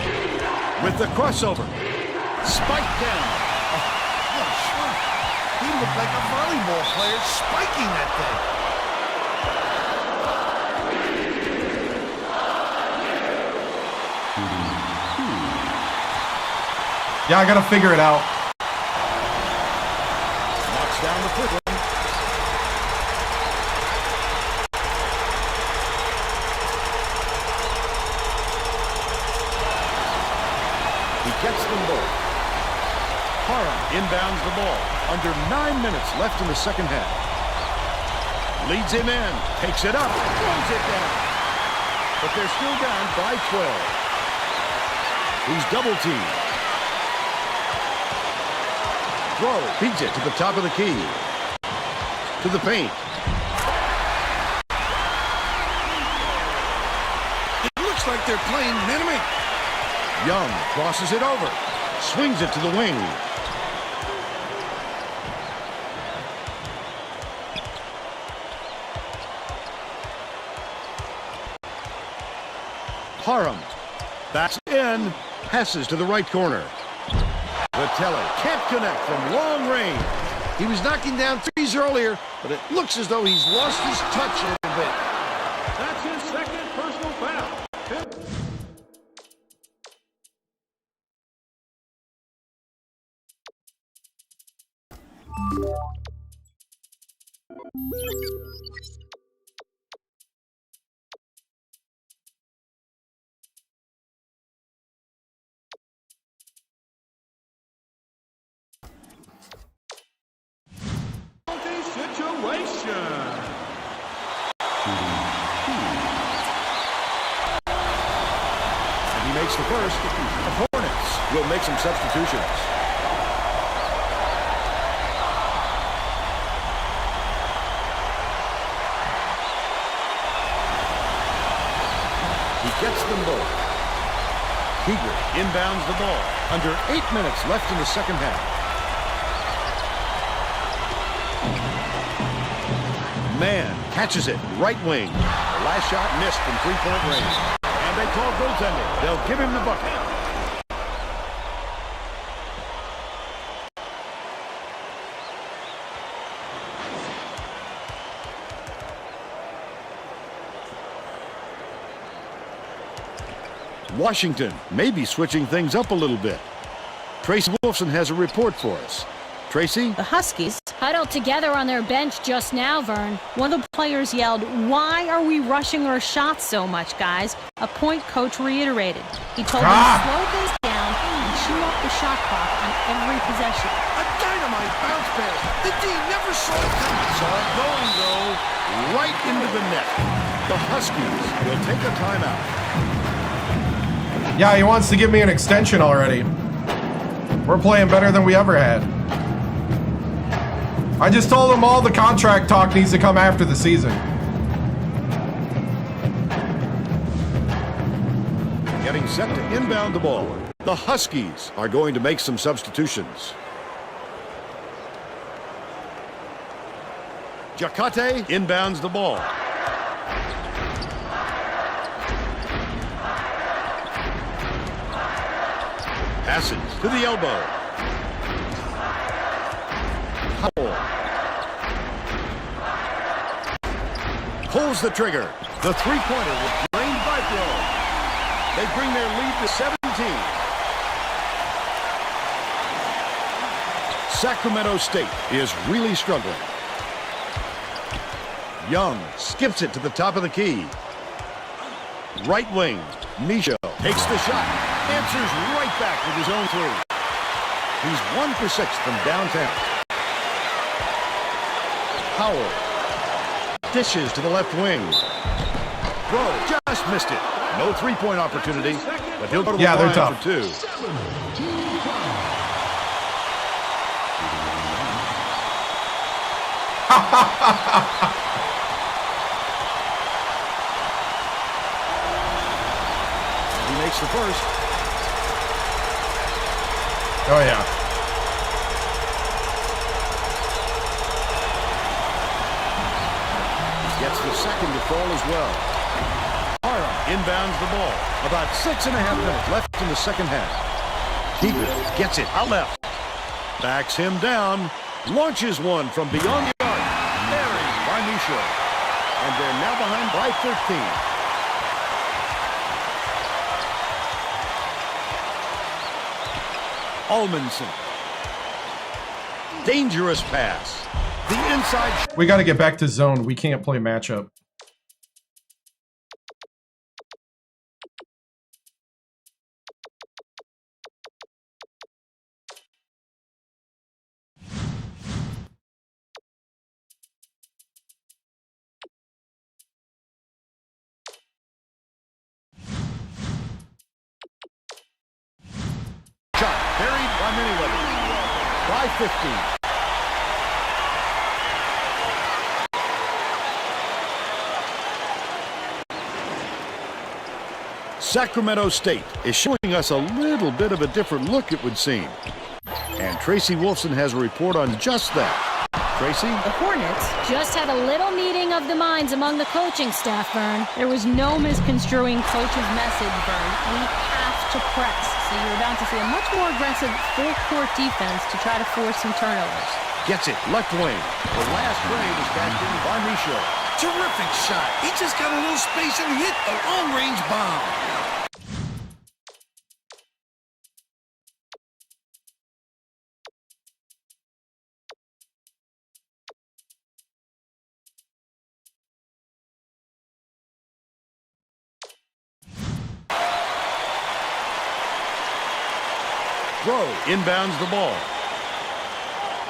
with the crossover. Spike down. He looked like a volleyball player spiking that thing. Yeah, I got to figure it out. Knocks down the quick one. He gets them both. Parham inbounds the ball. Under 9 minutes left in the second half. Leads him in. Takes it up. Throws it down. But they're still down by 12. He's double teamed. Throw. Beats it to the top of the key. To the paint. It looks like they're playing minimum. Young crosses it over. Swings it to the wing. Parham. That's in. Passes to the right corner. Vitelli can't connect from long range. He was knocking down threes earlier, but it looks as though he's lost his touch a little bit. That's his second personal foul. Makes the first. The Hornets will make some substitutions. He gets them both. Keeger inbounds the ball. Under 8 minutes left in the second half. Man catches it right wing. The last shot missed from three-point range. And they call goaltending. They'll give him the bucket. Washington may be switching things up a little bit. Tracy Wolfson has a report for us. Tracy? The Huskies Huddled together on their bench just now, Vern. One of the players yelled, "Why are we rushing our shots so much, guys?" A point coach reiterated. He told them to slow things down and chew up the shot clock on every possession. A dynamite bounce pass. The D never saw it coming. Saw it going, though, right into the net. The Huskies will take a timeout. Yeah, he wants to give me an extension already. We're playing better than we ever had. I just told him all the contract talk needs to come after the season. Getting set to inbound the ball. The Huskies are going to make some substitutions. Jacate inbounds the ball. Passes to the elbow. Howell pulls the trigger. The three-pointer was drained by Bro. They bring their lead to 17. Sacramento State is really struggling. Young skips it to the top of the key. Right wing, Misha takes the shot. Answers right back with his own three. He's 1 for 6 from downtown. Howell dishes to the left wing. Bro just missed it. No three-point opportunity, but he'll go to the line tough. for 2. He makes the first. Oh, yeah. Gets the second to fall as well. Hara inbounds the ball. About 6.5 minutes left in the second half. Teagle gets it out left. Backs him down. Launches one from beyond the arc. Buried by Misha. And they're now behind by 13. Almanson. Dangerous pass. The inside. We got to get back to zone. We can't play matchup. Shot buried by Manyweather. By 15. Sacramento State is showing us a little bit of a different look, it would seem. And Tracy Wolfson has a report on just that. Tracy? The Hornets just had a little meeting of the minds among the coaching staff, Vern. There was no misconstruing Coach's message, Vern. We have to press. So you're about to see a much more aggressive full-court defense to try to force some turnovers. Gets it, left wing. The last trade is cashed in by Misha. Terrific shot. He just got a little space and hit a long-range bomb. Bro inbounds the ball.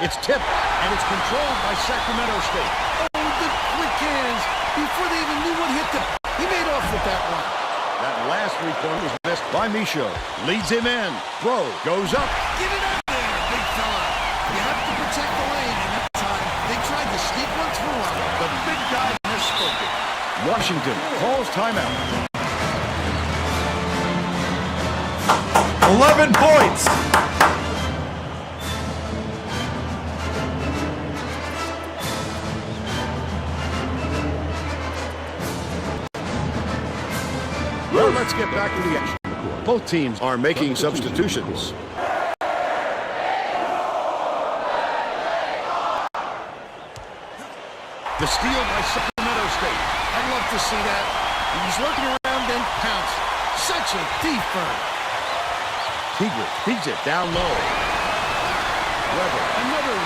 It's tipped, and it's controlled by Sacramento State. Oh, the quick hands. Before they even knew what hit them, he made off with that one. That last three-pointer was missed by Misha. Leads him in. Bro goes up. Get it out there, big fella. You have to protect the lane, and that time they tried to sneak one through on him. The big guy has spoken. Washington calls timeout. 11 points. Well, let's get back to the action. Both teams are making substitutions. The steal by Sacramento State. I'd love to see that. He's looking around and pounced. Such a deep burn. Tigre feeds it down low. Weber, another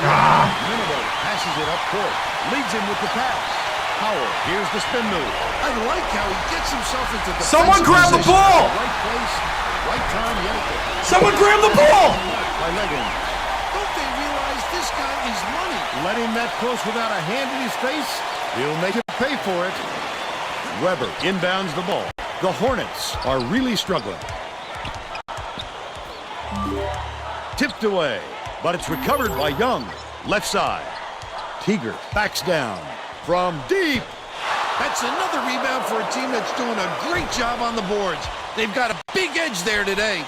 Minibo passes it up court. Leads him with the pass. Howell, here's the spin move. I like how he gets himself into the Someone grab the ball! Right place, right time, yet again. Someone grab the ball! By Leggins. Don't they realize this guy is money? Let him that close without a hand in his face. He'll make it pay for it. Weber inbounds the ball. The Hornets are really struggling. Tipped away, but it's recovered by Young. Left side. Tigre backs down from deep. That's another rebound for a team that's doing a great job on the boards. They've got a big edge there today.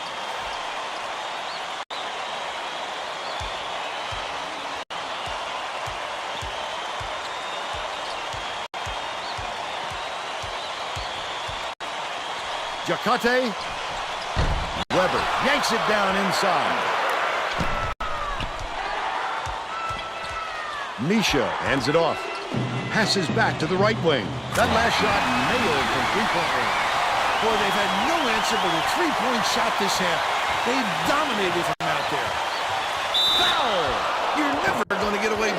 Jacate. Weber yanks it down inside. Misha hands it off. Passes back to the right wing. That last shot nailed from three-point range. Boy, they've had no answer but a three-point shot this half. They've dominated from out there. Foul! You're never going to get away.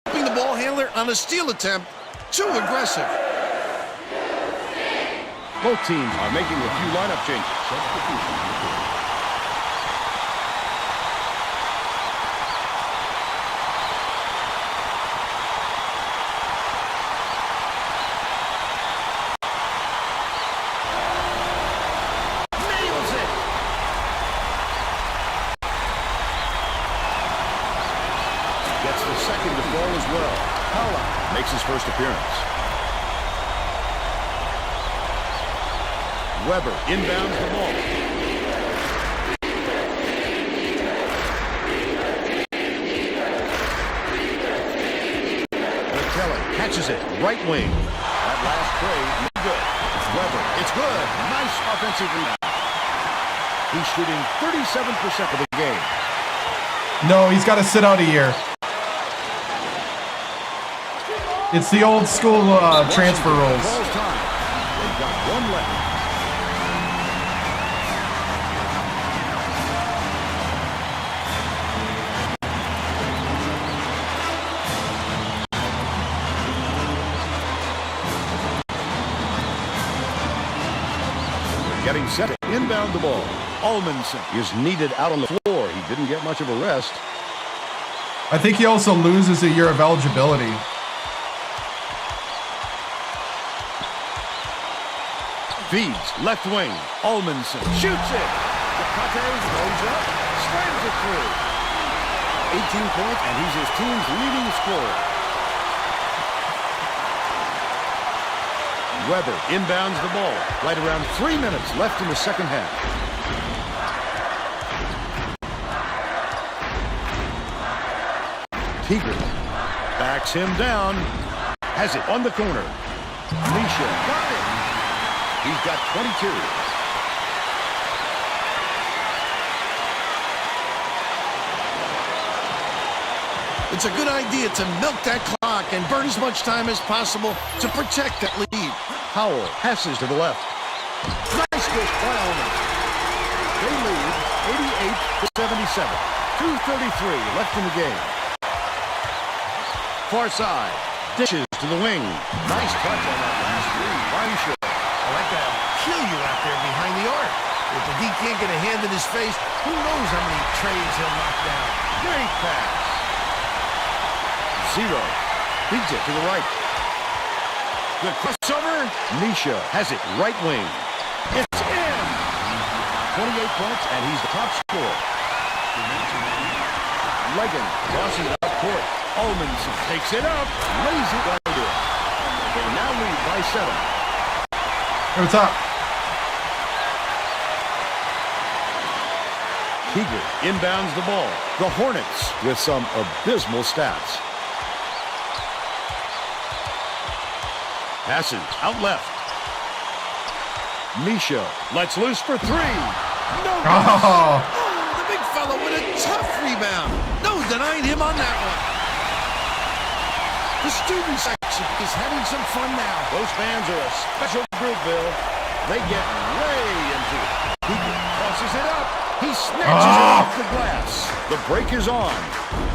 The ball handler on a steal attempt. Too aggressive. Both teams are making a few lineup changes. Substitution. Nails it. Gets the second to fall as well. Paula makes his first appearance. Weber inbounds the ball. McKellar catches it, right wing. That last play, no good. Weber, it's good. Nice offensive rebound. He's shooting 37% of the game. No, he's got to sit out a year. It's the old school transfer rules. Ball's time. They've got one left. Getting set to inbound the ball. Almanson is needed out on the floor. He didn't get much of a rest. I think he also loses a year of eligibility. Feeds left wing. Almanson shoots it. Jacate goes up, slams it through. 18 points, and he's his team's leading scorer. Weber inbounds the ball. Right around 3 minutes left in the second half. Teager backs him down. Has it on the corner. Misha got it. He's got 22. It's a good idea to milk that clock and burn as much time as possible to protect that lead. Howell passes to the left. Nice dish by Allman. They lead 88-77. 2:33 left in the game. Far side. Dishes to the wing. Nice touch on that last three. Reinscher. I like that. Kill you out there behind the arc. If the D can't get a hand in his face, who knows how many trades he'll knock down. Great pass. Zero. Feeds it to the right. The crossover. Misha has it right wing. It's in. 28 points, and he's the top scorer. Legan crosses it up court. Almanson takes it up. Lays it right in. They now lead by 7. Hey, what's up? Teager inbounds the ball. The Hornets with some abysmal stats. Passes out left. Misha lets loose for 3. No good. Oh, The big fella with a tough rebound. No denying him on that one. The student section is having some fun now. Those fans are a special group, Bill. They get way into it. He tosses it up. He snatches it off the glass. The break is on.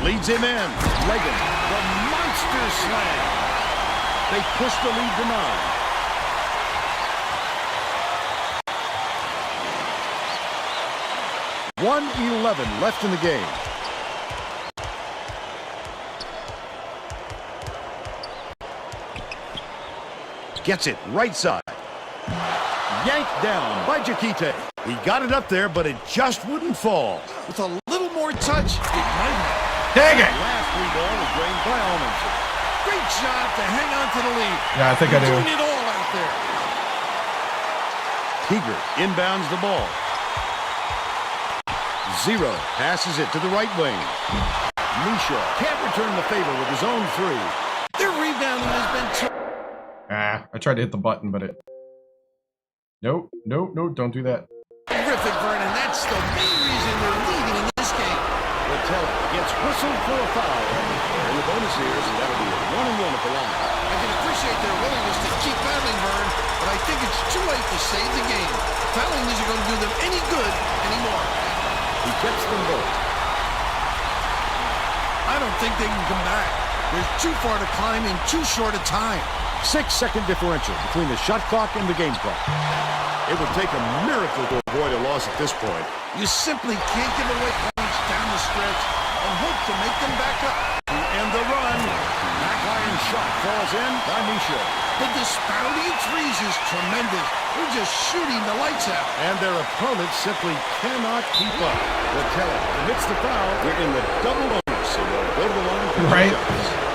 Leads him in. Legan, the monster slam. They push the lead to 9. .111 left in the game. Gets it right side. Yanked down by Jacate. He got it up there, but it just wouldn't fall. With a little more touch, it might have. dang it! Last 3 ball was drained by Almanson. Great job to hang on to the lead. Yeah, I think I do. Doing it all out there. Keeger inbounds the ball. Zero passes it to the right wing. Misha can't return the favor with his own three. Their rebounding has been I tried to hit the button, but it... Nope, don't do that. terrific, Vernon. That's the main reason they're leading in this game. Latella gets whistled for a foul. And the bonus here is that'll be a 1-1 at the line. I can appreciate their willingness to keep fouling, Vern, but I think it's too late to save the game. Fouling isn't going to do them any good anymore. He gets them both. I don't think they can come back. They're too far to climb in too short a time. 6-second differential between the shot clock and the game clock. It would take a miracle to avoid a loss at this point. You simply can't give away points down the stretch and hope to make them back up. To end the run, back iron shot falls in by Misha. The disparity in threes is tremendous. They're just shooting the lights out. And their opponents simply cannot keep up. Latella commits the foul. They're in the double bonus, so they'll go to the line for Right. shots.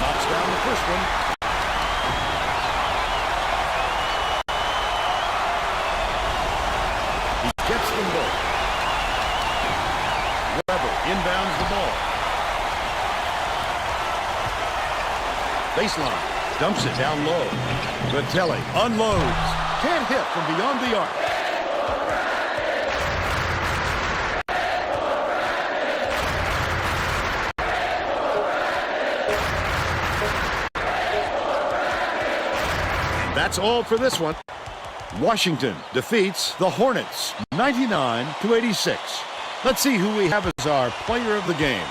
Knocks down the first one. He gets them both. Weber inbounds the ball. Baseline, dumps it down low. Vitelli unloads. Can't hit from beyond the arc. And that's all for this one. Washington defeats the Hornets 99-86. Let's see who we have as our player of the game.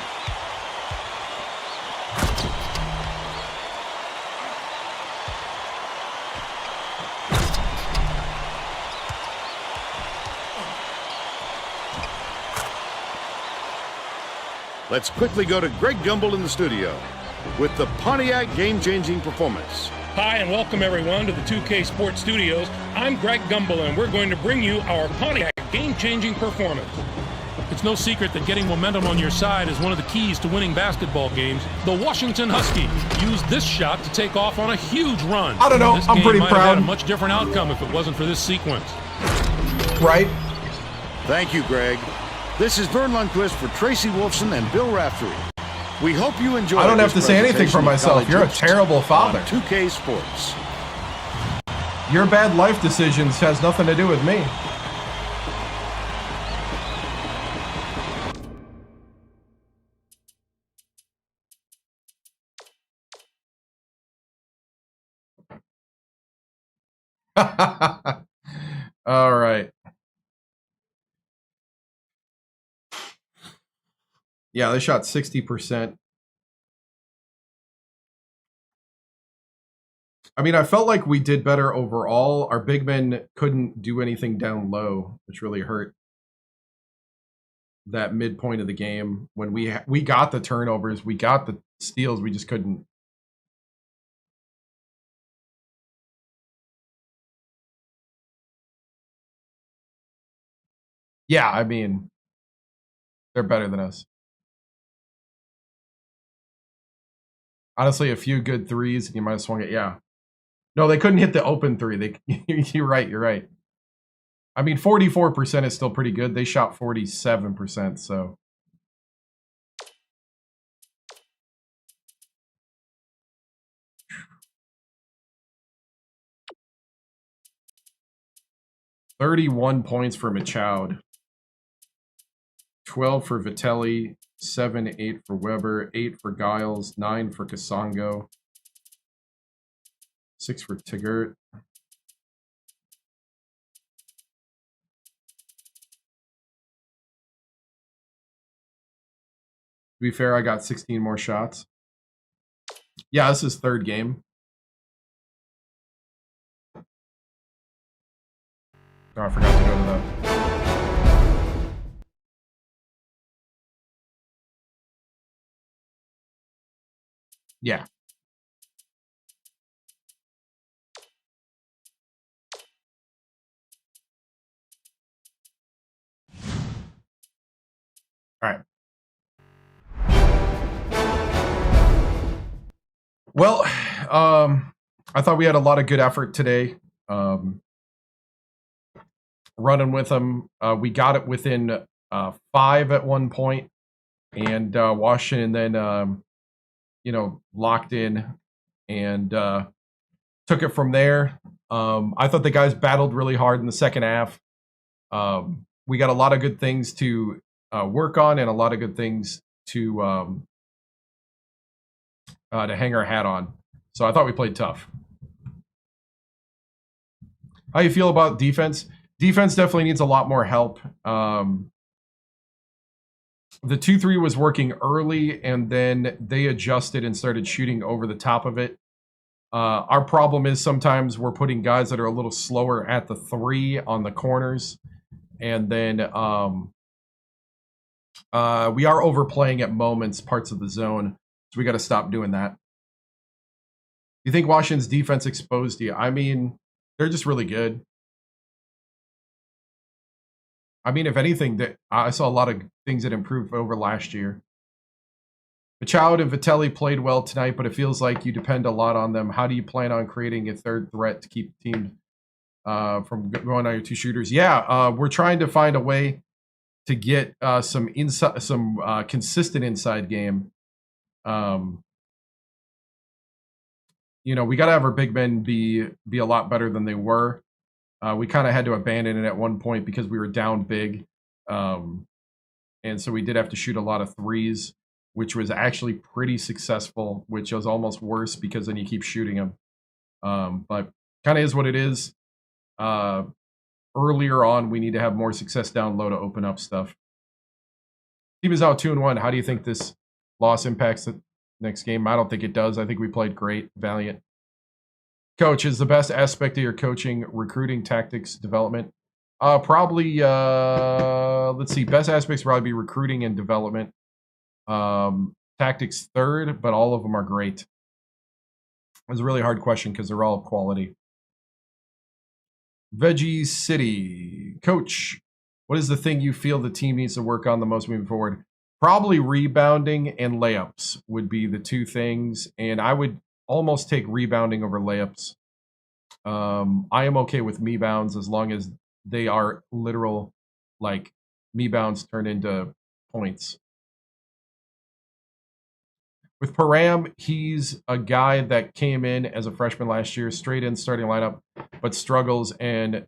Let's quickly go to Greg Gumbel in the studio with the Pontiac game-changing performance. Hi, and welcome everyone to the 2K Sports Studios. I'm Greg Gumbel, and we're going to bring you our Pontiac game-changing performance. It's no secret that getting momentum on your side is one of the keys to winning basketball games. The Washington Huskies used this shot to take off on a huge run. I don't know. This I'm game pretty might have proud. had a much different outcome if it wasn't for this sequence. Right? Thank you, Greg. This is Vern Lundquist for Tracy Wolfson and Bill Raftery. We hope you enjoy. I don't have to this say anything for presentation of myself. college You're a hoops terrible father. on 2K Sports. Your bad life decisions has nothing to do with me. All right. Yeah, they shot 60%. I mean, I felt like we did better overall. Our big men couldn't do anything down low, which really hurt that midpoint of the game. When we got the turnovers, we got the steals, we just couldn't. Yeah, I mean, they're better than us. Honestly, a few good threes, and you might have swung it. Yeah. No, they couldn't hit the open three. You're right. You're right. I mean, 44% is still pretty good. They shot 47%, so. $31 points for Machoud. 12 for Vitelli. 7, 8 for Weber. 8 for Giles. 9 for Kasongo. 6 for Tigert. To be fair, I got 16 more shots. Yeah, this is third game. Oh, I forgot to go to that. Yeah. Well, I thought we had a lot of good effort today. Running with them. We got it within 5 at one point, and Washington then, locked in and took it from there. I thought the guys battled really hard in the second half. We got a lot of good things to work on and a lot of good things to hang our hat on. So I thought we played tough. How you feel about defense? Defense definitely needs a lot more help. The 2-3 was working early, and then they adjusted and started shooting over the top of it. Our problem is sometimes we're putting guys that are a little slower at the 3 on the corners, and then we are overplaying at moments parts of the zone, so we got to stop doing that. You think Washington's defense exposed you? I mean, they're just really good. I mean, if anything, I saw a lot of things that improved over last year. Machado and Vitelli played well tonight, but it feels like you depend a lot on them. How do you plan on creating a third threat to keep the team from going on your 2 shooters? Yeah, we're trying to find a way to get some consistent inside game. We got to have our big men be a lot better than they were. We kind of had to abandon it at one point because we were down big. And so we did have to shoot a lot of 3s, which was actually pretty successful, which was almost worse because then you keep shooting them. But kind of is what it is. Earlier on, we need to have more success down low to open up stuff. Team is out 2-1. How do you think this loss impacts the next game? I don't think it does. I think we played great, valiant. Coach, is the best aspect of your coaching recruiting, tactics, development? Probably, let's see, best aspects probably be recruiting and development. Tactics third, but all of them are great. It was a really hard question because they're all quality. Veggie City. Coach, what is the thing you feel the team needs to work on the most moving forward? Probably rebounding and layups would be the 2 things, and I would almost take rebounding over layups. I am okay with me bounds as long as they are literal, like me bounds turn into points. With Param, he's a guy that came in as a freshman last year, straight in starting lineup, but struggles, and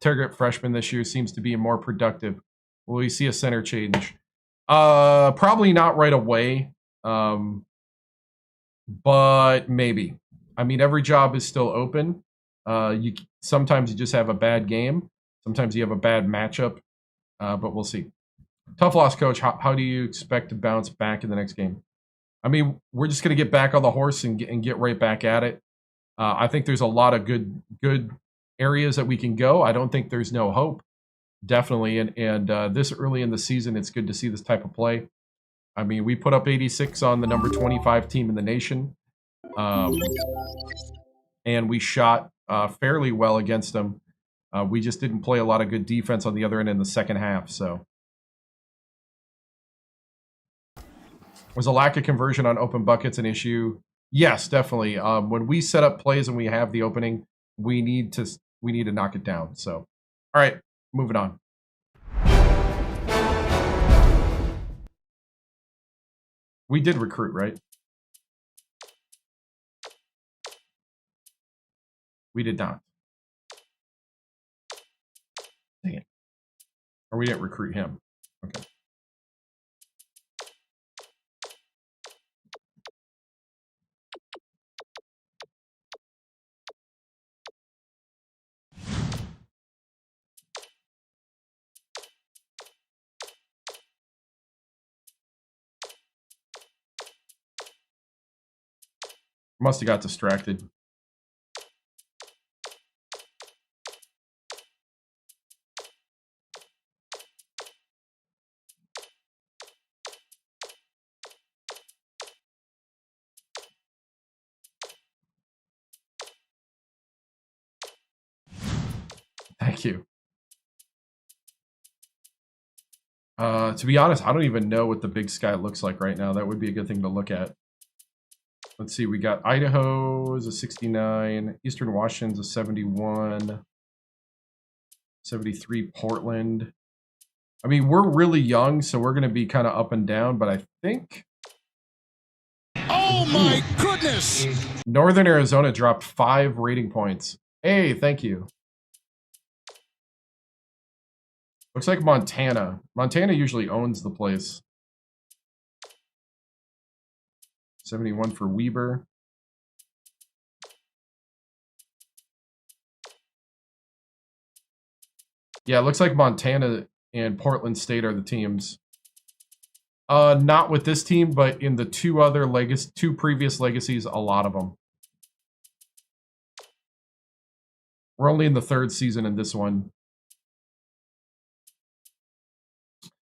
Target freshman this year seems to be more productive. Will we see a center change? Probably not right away, but maybe. I mean, every job is still open. Sometimes you just have a bad game. Sometimes you have a bad matchup, but we'll see. Tough loss, Coach. How do you expect to bounce back in the next game? I mean, we're just going to get back on the horse and get right back at it. I think there's a lot of good areas that we can go. I don't think there's no hope, definitely. And this early in the season, it's good to see this type of play. I mean, we put up 86 on the number 25 team in the nation. And we shot fairly well against them. We just didn't play a lot of good defense on the other end in the second half. So was a lack of conversion on open buckets an issue? Yes, definitely. When we set up plays and we have the opening, we need to knock it down. So, all right, moving on. We did recruit, right? We did not. Dang it. Or we didn't recruit him. Okay. Must have got distracted. Thank you. To be honest, I don't even know what the big sky looks like right now. That would be a good thing to look at. Let's see, we got Idaho is a 69, Eastern Washington's a 71, 73 Portland. I mean, we're really young, so we're going to be kind of up and down, but I think... Oh my goodness! Northern Arizona dropped 5 rating points. Hey, thank you. Looks like Montana. Montana usually owns the place. 71 for Weber. Yeah, it looks like Montana and Portland State are the teams. Not with this team, but in the two previous legacies, a lot of them. We're only in the 3rd season in this one.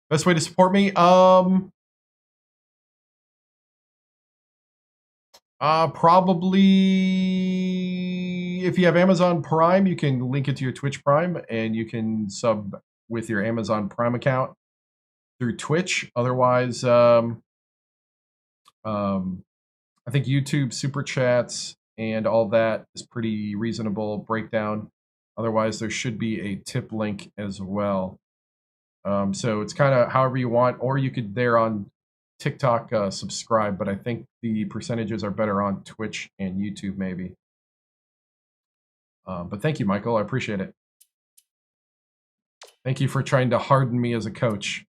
Best way to support me? Probably if you have Amazon Prime, you can link it to your Twitch Prime and you can sub with your Amazon Prime account through Twitch. Otherwise, I think YouTube Super Chats and all that is pretty reasonable breakdown. Otherwise, there should be a tip link as well. So it's kind of however you want, or you could there on TikTok subscribe, but I think the percentages are better on Twitch and YouTube maybe. But thank you, Michael. I appreciate it. Thank you for trying to harden me as a coach.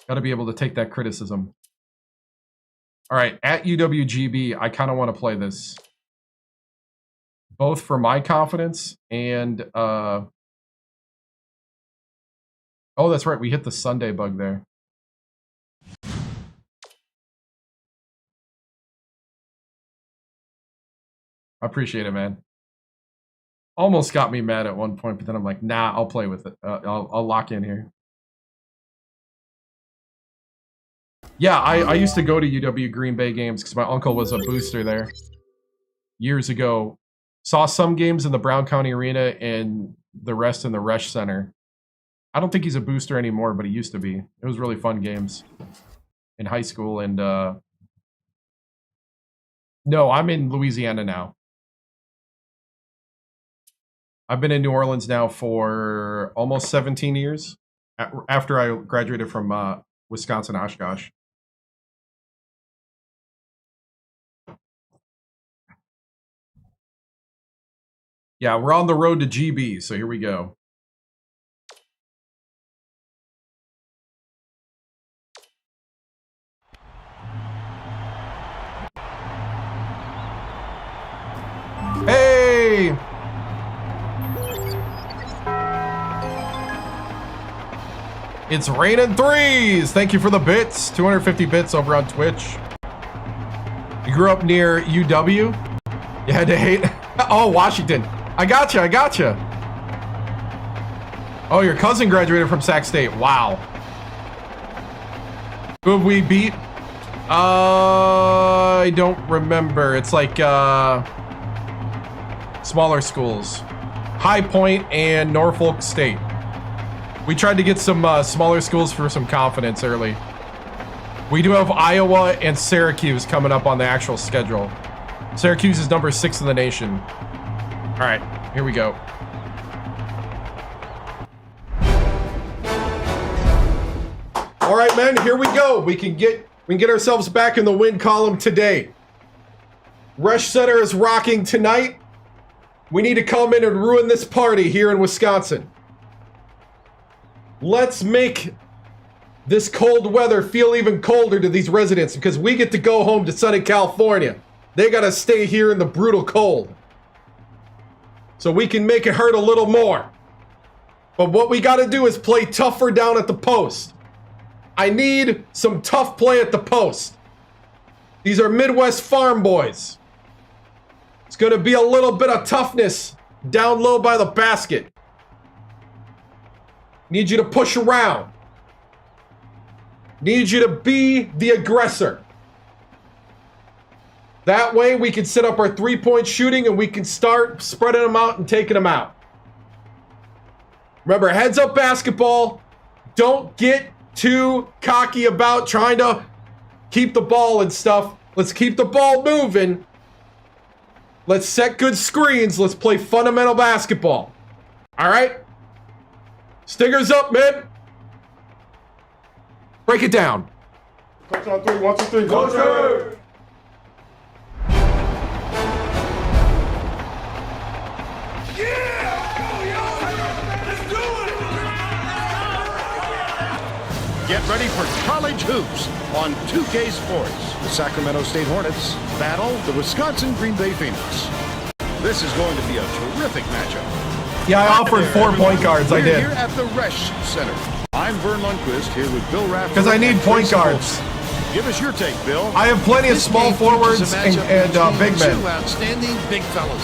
Got to be able to take that criticism. All right, at UWGB, I kind of want to play this. Both for my confidence and... oh, that's right. We hit the Sunday bug there. I appreciate it, man. Almost got me mad at one point, but then I'm like, nah, I'll play with it. I'll lock in here. Yeah, I used to go to UW Green Bay games because my uncle was a booster there years ago. Saw some games in the Brown County Arena and the rest in the Resch Center. I don't think he's a booster anymore, but he used to be. It was really fun games in high school. And no, I'm in Louisiana now. I've been in New Orleans now for almost 17 years after I graduated from Wisconsin Oshkosh. Yeah, we're on the road to GB, so here we go. Hey! It's raining threes! Thank you for the bits. 250 bits over on Twitch. You grew up near UW? You had to hate... Oh, Washington. I gotcha. Oh, your cousin graduated from Sac State. Wow. Who have we beat? I don't remember. It's like smaller schools. High Point and Norfolk State. We tried to get some smaller schools for some confidence early. We do have Iowa and Syracuse coming up on the actual schedule. Syracuse is number 6 in the nation. All right, here we go. All right, man, here we go. We can get ourselves back in the win column today. Resch Center is rocking tonight. We need to come in and ruin this party here in Wisconsin. Let's make this cold weather feel even colder to these residents because we get to go home to sunny California. They got to stay here in the brutal cold. So we can make it hurt a little more. But what we got to do is play tougher down at the post. I need some tough play at the post. These are Midwest farm boys. It's going to be a little bit of toughness down low by the basket. Need you to push around. Need you to be the aggressor. That way we can set up our three-point shooting and we can start spreading them out and taking them out. Remember, heads up basketball. Don't get too cocky about trying to keep the ball and stuff. Let's keep the ball moving Let's set good screens. Let's play fundamental basketball. All right? Stingers up, man. Break it down. Coach on 3, 1, 2, 3, go, sir. Get ready for college hoops on 2K Sports. The Sacramento State Hornets battle the Wisconsin Green Bay Phoenix. This is going to be a terrific matchup. Yeah, I offered 4 point guards. I We're did. here at the Resch Center. I'm Vern Lundquist here with Bill Raff. Because I need point guards. Give us your take, Bill. I have plenty of This small game features forwards a matchup and between big men. Two outstanding big fellas.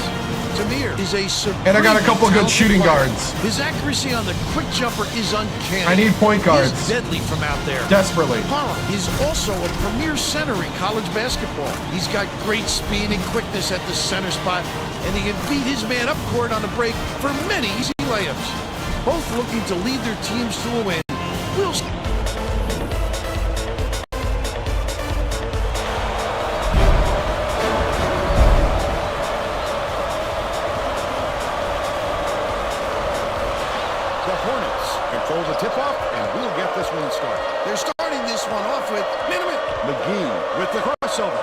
Tamir is a And I got a couple good supremely shooting talented guards. player. His accuracy on the quick jumper is uncanny. I need point guards. He's deadly from out there. Desperately. Parham is also a premier center in college basketball. He's got great speed and quickness at the center spot, and he can beat his man up court on the break for many easy layups. Both looking to lead their teams to a win. We'll see. The Hornets control the tip-off, and we'll get this one started. They're starting this one off with Miniman. McGee with the crossover.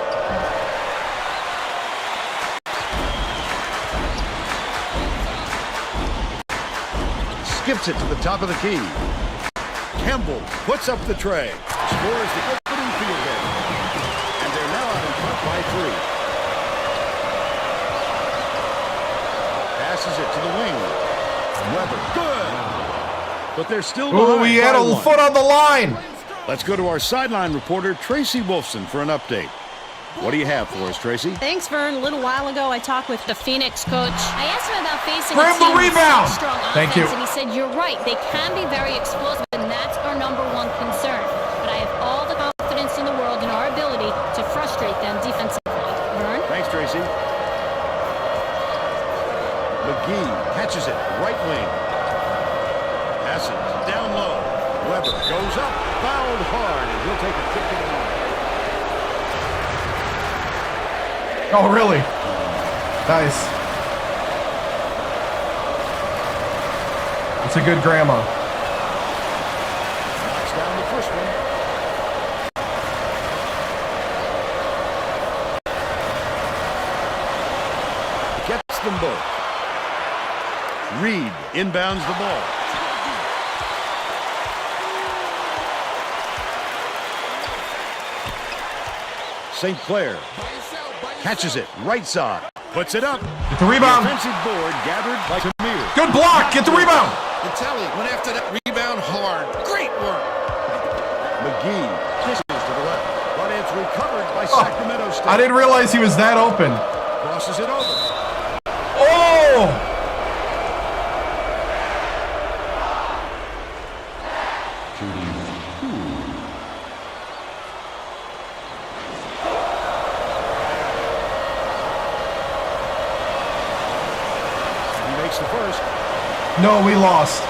Skips it to the top of the key. Campbell puts up the tray. Scores the opening field goal. And they're now out in front by 3. Passes it to the wing. Weber, good. But they're still Ooh, behind we had by a 1. foot on the line. Let's go to our sideline reporter, Tracy Wolfson, for an update. What do you have for us, Tracy? Thanks, Vern. A little while ago, I talked with The Phoenix coach. I asked him about facing Grab a the team with rebound. such strong Thank offense, you. and he said, "You're right. They can be very explosive, and that's our number one concern. But I have all the confidence in the world in our ability to frustrate them defensively." Vern? Thanks, Tracy. McGee catches it, right wing. Passes down low. Weber goes up, fouled hard, and he'll take a kick to the line. Oh, really? Nice. It's a good grandma. Knocks down the first one. Gets them both. Reed inbounds the ball. St. Clair catches it, right side, puts it up. Get the rebound. Offensive board gathered by Tamir. Good block. Get the rebound. Vitelli went after that rebound hard. Great work. McGee kisses to the left, but it's recovered by Sacramento State. I didn't realize he was that open. Crosses it over. Oh! He makes the first. No, we lost.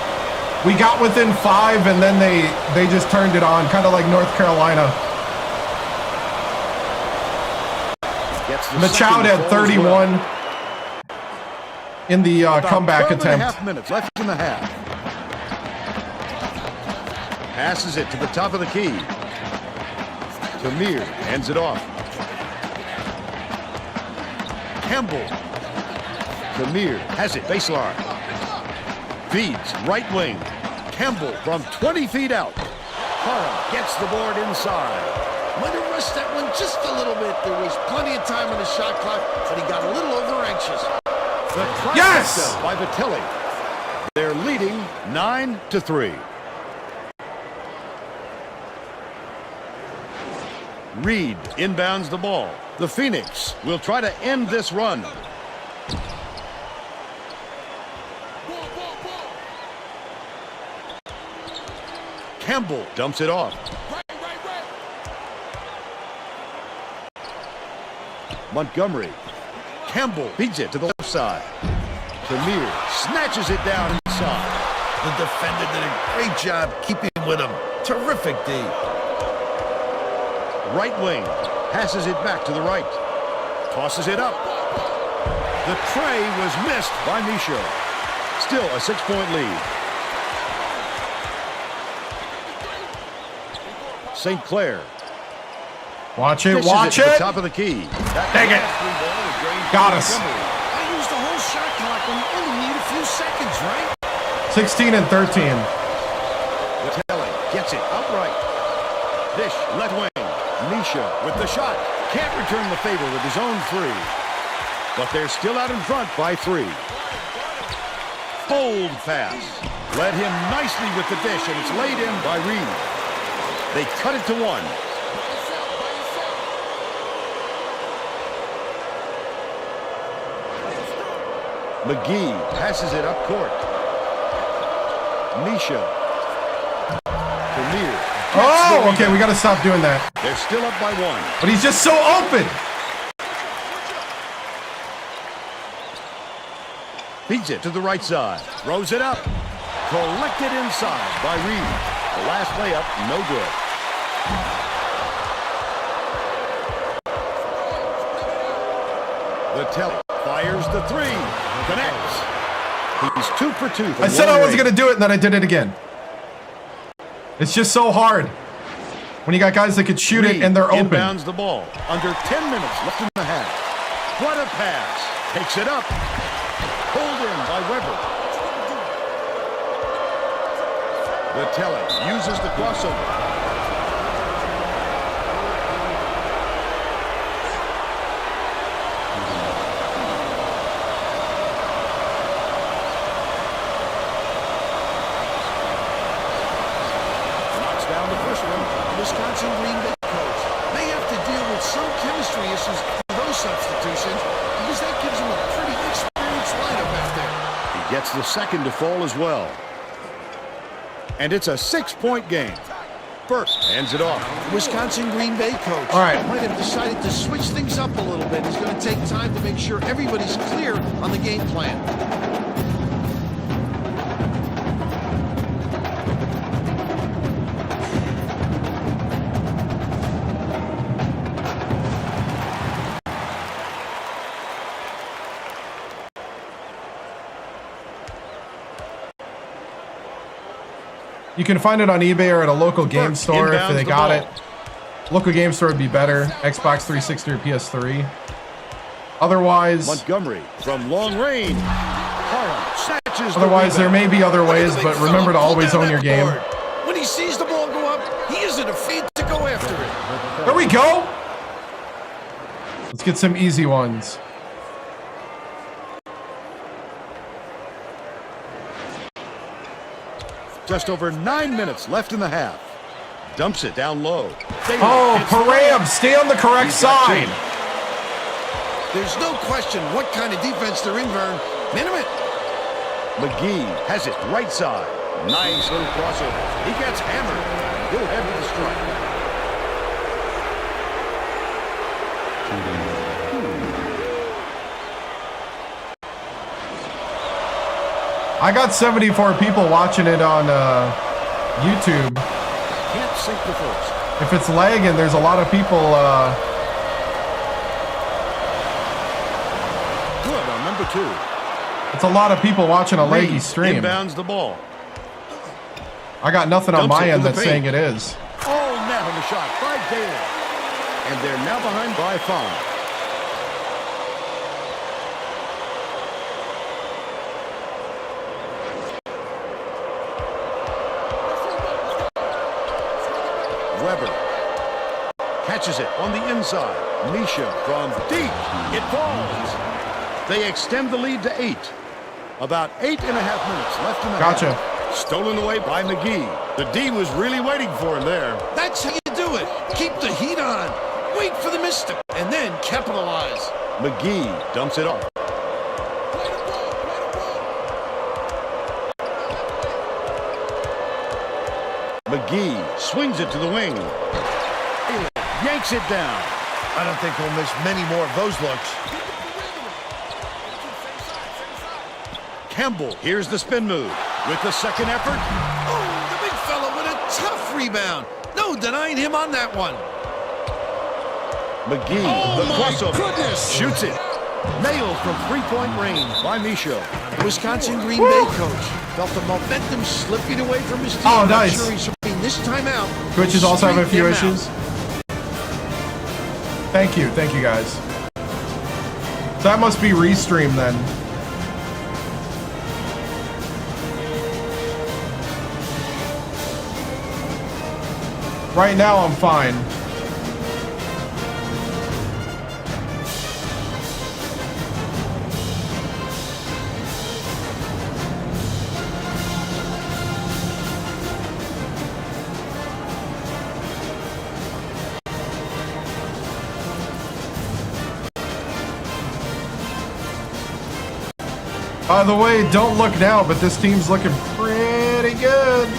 We got within 5, and then they just turned it on, kind of like North Carolina. Gets the Machoud second had goal as 31 well. in the About comeback 12 and a attempt. half minutes left in the half. Passes it to the top of the key. Tamir hands it off. Campbell. Tamir has it, baseline. Feeds, right wing. Campbell from 20 feet out. Parham gets the board inside. Might have rushed that one just a little bit. There was plenty of time on the shot clock, but he got a little over anxious. The Yes! trifecta by Vitelli. They're leading 9-3. Reed inbounds the ball. The Phoenix will try to end this run. Campbell dumps it off. Montgomery. Campbell beats it to the left side. Tamir snatches it down inside. The defender did a great job keeping with him. Terrific D. Right wing. Passes it back to the right. Tosses it up. The tray was missed by Micho. Still a 6-point lead. St. Clair. Watch it, Dishes watch to the it. top of the key. Dang it. Got us. I used the whole shot clock when you only need a few seconds, right? 16 and 13. Telly gets it outright. Dish, left wing. Misha with the shot. Can't return the favor with his own three. But they're still out in front by 3. Bold pass. Led him nicely with the dish, and it's laid in by Reed. They cut it to 1. McGee passes it up court. Misha. Premier. Oh, okay, we got to stop doing that. They're still up by 1. But he's just so open. Feeds it to the right side. Throws it up. Collected inside by Reed. The last layup, no good. The Telly fires the 3. Connects. He's 2 for 2. I said I wasn't going to do it, and then I did it again. It's just so hard when you got guys that could shoot it and they're open. Inbounds the ball. Under 10 minutes left in the half. What a pass. Takes it up. Pulled in by Weber. The Telly uses the crossover. Wisconsin Green Bay coach. They have to deal with some chemistry issues for those substitutions because that gives them a pretty experienced lineup back there. He gets the second to fall as well. And it's a 6-point game. Burke hands it off. Wisconsin Green Bay coach. All right. Might have decided to switch things up a little bit. He's going to take time to make sure everybody's clear on the game plan. You can find it on eBay or at a local game store if they got it. Local game store would be better. Xbox 360 or PS3. Otherwise, Montgomery from long range. Parham snatches otherwise there may be other ways, but remember to always own your game. When he sees the ball go up, he isn't afraid to go after it. There we go. Let's get some easy ones. Just over 9 minutes left in the half. Dumps it down low. Oh, Param, stay on the correct side. There's no question what kind of defense they're in, Vern. Minute. McGee has it right side. Nice little crossover. He gets hammered. He'll head with the strike. I got 74 people watching it on YouTube. Can't sink the first. If it's lagging, there's a lot of people. Good on number 2. It's a lot of people watching a laggy stream. Inbounds the ball. I got nothing on Dumps my it end to the that's paint. saying it is. Oh, net on the shot by Taylor. And they're now behind by 5. Weber catches it on the inside. Misha from deep. It falls. They extend the lead to 8. About 8.5 minutes left in the Gotcha. half. Stolen away by McGee. The D was really waiting for him there. That's how you do it. Keep the heat on. Wait for the misstep and then capitalize. McGee dumps it off. McGee swings it to the wing. Yanks it down. I don't think we'll miss many more of those looks. Campbell, here's the spin move. With the second effort. Oh, the big fella with a tough rebound. No denying him on that one. McGee, the crossover. Shoots it. Nailed from three-point range by Micho. Wisconsin Green Bay coach felt the momentum slipping away from his team. Oh, nice. I'm sure he's hoping this time out. Twitch is also having a few straighten him issues. Thank you guys. So that must be Restream then. Right now I'm fine. By the way, don't look now, but this team's looking pretty good.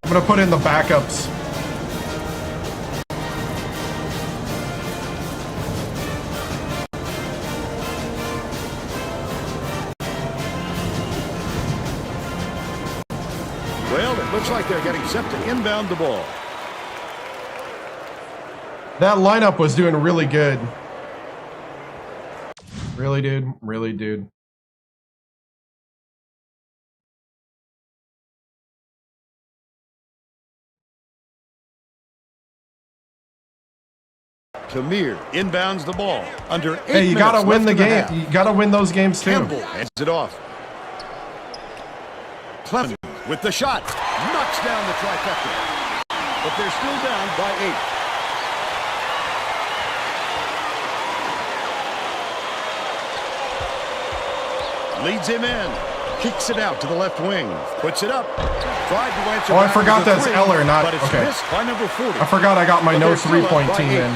I'm gonna put in the backups. Well, it looks like they're getting set to inbound the ball. That lineup was doing really good. Really, dude. Really, dude. Tamir inbounds the ball. Under 8 Hey, you gotta minutes win the left in game. half. You gotta win those games too. Campbell heads it off. Clemens with the shot. Knocks down the trifecta. But they're still down by 8. Leads him in. Kicks it out to the left wing. Puts it up. Tried to answer. Oh, I back forgot with a that's three, Eller, not but it's okay. missed by number 40. I forgot I got my But no they're still up 3-point by team 8. in.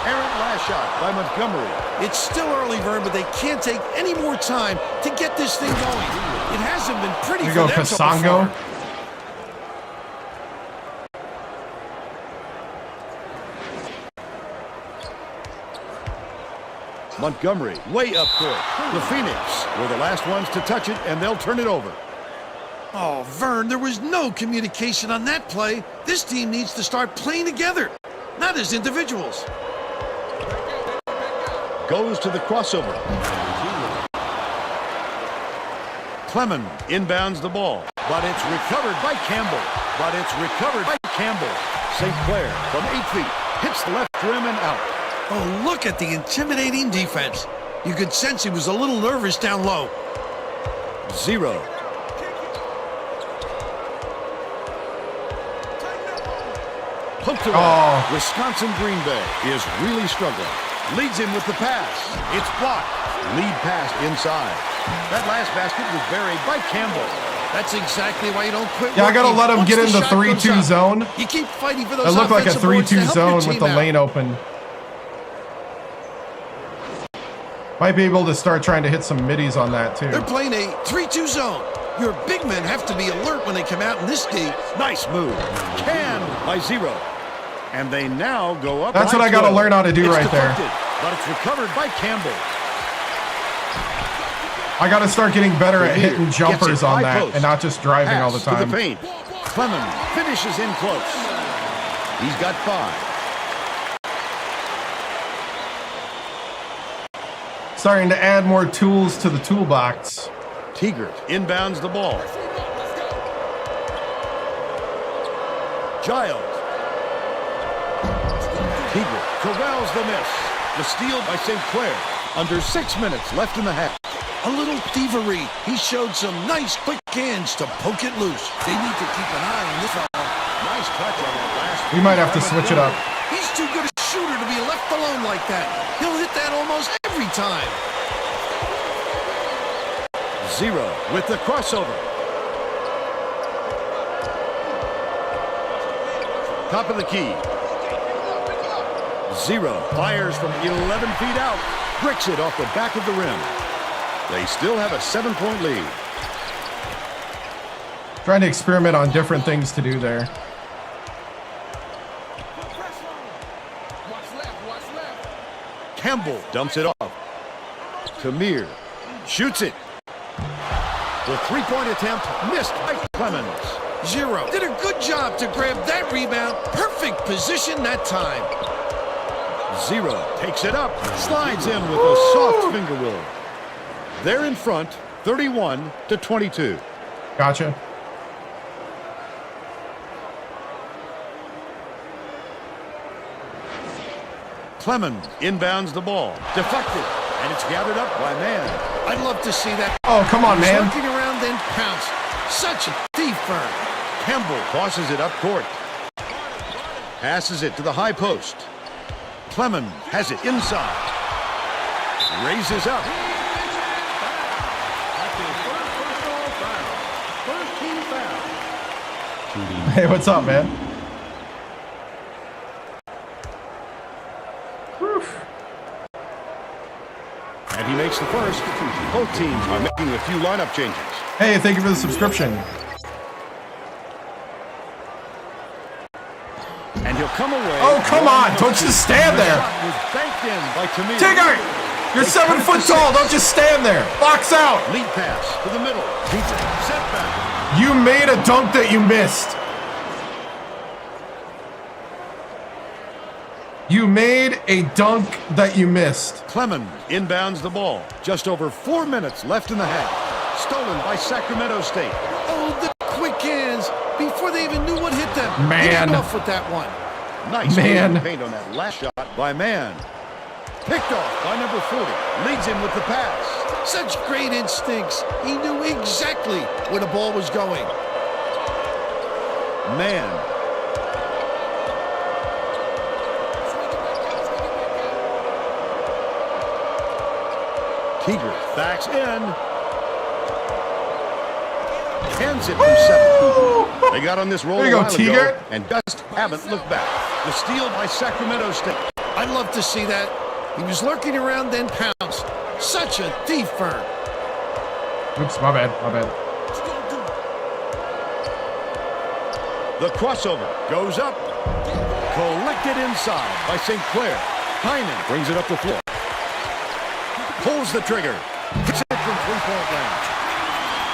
Errant last shot by Montgomery. It's still early, Vern, but they can't take any more time to get this thing going. It hasn't been pretty Here for you go, them so Kasango. far. Montgomery way up court. The Phoenix were the last ones to touch it, and they'll turn it over. Oh, Vern, there was no communication on that play. This team needs to start playing together, not as individuals. Goes to the crossover. Clemens inbounds the ball, but it's recovered by Campbell. St. Clair from 8 feet hits the left rim and out. Oh, look at the intimidating defense. You could sense he was a little nervous down low. 0. Poked around. Oh. Wisconsin Green Bay is really struggling. Leads him with the pass. It's blocked. Lead pass inside. That last basket was buried by Campbell. That's exactly why you don't quit. Yeah, I gotta working. let him Once get in the shot goes 3-2 up, zone. You keep fighting for those. It looked like a offensive boards to 3-2 help your zone with team the out. lane open. Might be able to start trying to hit some middies on that too. They're playing a 3-2 zone. Your big men have to be alert when they come out in this D. Nice move. Canned by 0. And they now go up. That's by what I gotta 12. learn how to do It's right there. deflected, but it's recovered by Campbell. I gotta start getting better at hitting Gets jumpers it on high that post. and not just driving all the Pass to time. the paint. Clemens finishes in close. He's got 5. Starting to add more tools to the toolbox. Tegert inbounds the ball. Giles. Tegert corrals the miss. The steal by St. Clair. Under 6 minutes left in the half. A little thievery. He showed some nice quick hands to poke it loose. They need to keep an eye on this fella. Nice touch on that last. We might have to switch it up. He's too good a shooter to be left alone like that. He'll hit that almost every time. 0 with the crossover. Top of the key. 0 fires from 11 feet out. Bricks it off the back of the rim. They still have a 7-point lead. Trying to experiment on different things to do there. Campbell dumps it off. Tamir shoots it. The three-point attempt missed by Clemens. 0. Did a good job to grab that rebound. Perfect position that time. 0 takes it up, slides in with a soft finger roll. They're in front, 31-22. Gotcha. Clemens inbounds the ball. Deflected, and it's gathered up by Man. I'd love to see that. Oh, come on, He was man. looking around, then pounce. Such a thief burn. Campbell tosses it up court. Passes it to the high post. Clemens has it inside. Raises up. Hey, what's up, man? And he makes the first. Both teams are making a few lineup changes. Hey, thank you for the subscription. And he'll come away. Oh, come on. Don't just stand there. Was banked in by Tamir. Tigger, you're 7 foot tall. Don't just stand there. Box out. Lead pass to the middle. Pizza. Set back. You made a dunk that you missed. You made a dunk that you missed. Clemens inbounds the ball. Just over 4 minutes left in the half. Stolen by Sacramento State. Oh, the quick hands before they even knew what hit them. Man. Get off with that one. Nice Man. paint on that last shot by Man. Picked off by number 40. Leads him with the pass. Such great instincts. He knew exactly where the ball was going. Man. Teager backs in. Hands it from 7. They got on this roll There a you go, while Teager. ago and just haven't looked back. The steal by Sacramento State. I'd love to see that. He was lurking around, then pounced. Such a thief burn. Oops, my bad, my bad. The crossover goes up. Collected inside by St. Clair. Heinen brings it up the floor. Pulls the trigger. Hits it from three-point range.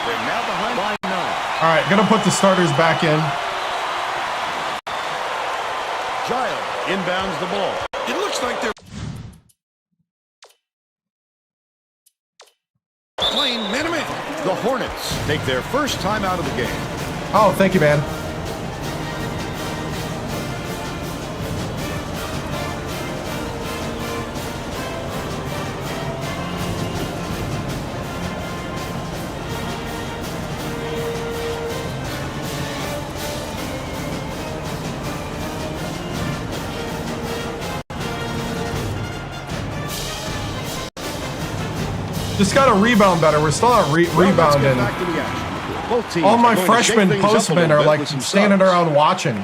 They're now behind by 9. All right, gonna put the starters back in. Giles inbounds the ball. It looks like they're playing man-to-man. The Hornets take their first time out of the game. Oh, thank you, man. Just got to rebound better. We're still not rebounding. All my freshman postmen are like standing around watching.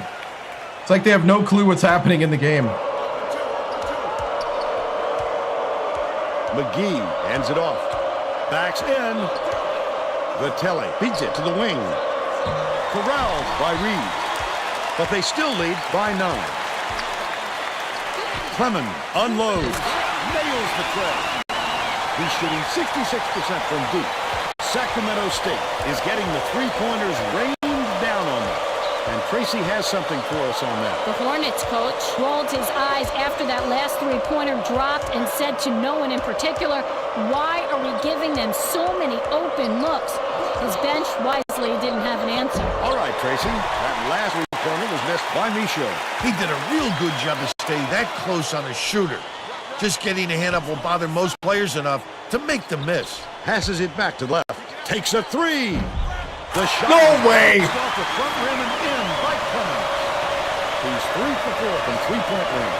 It's like they have no clue what's happening in the game. McGee hands it off. Backs in. Vitelli beats it to the wing. Corralled by Reed. But they still lead by 9. Clemens unloads. Nails the tray. He's shooting 66% from deep. Sacramento State is getting the three-pointers rained down on them. And Tracy has something for us on that. The Hornets coach rolled his eyes after that last three-pointer dropped and said to no one in particular, "Why are we giving them so many open looks?" His bench wisely didn't have an answer. All right, Tracy. That last three-pointer was missed by Michaud. He did a real good job to stay that close on a shooter. Just getting a hand up will bother most players enough to make them miss. Passes it back to the left. Takes a 3. The shot. No way! Off the front rim and in by Clemens. He's 3 for 4 from three-point range.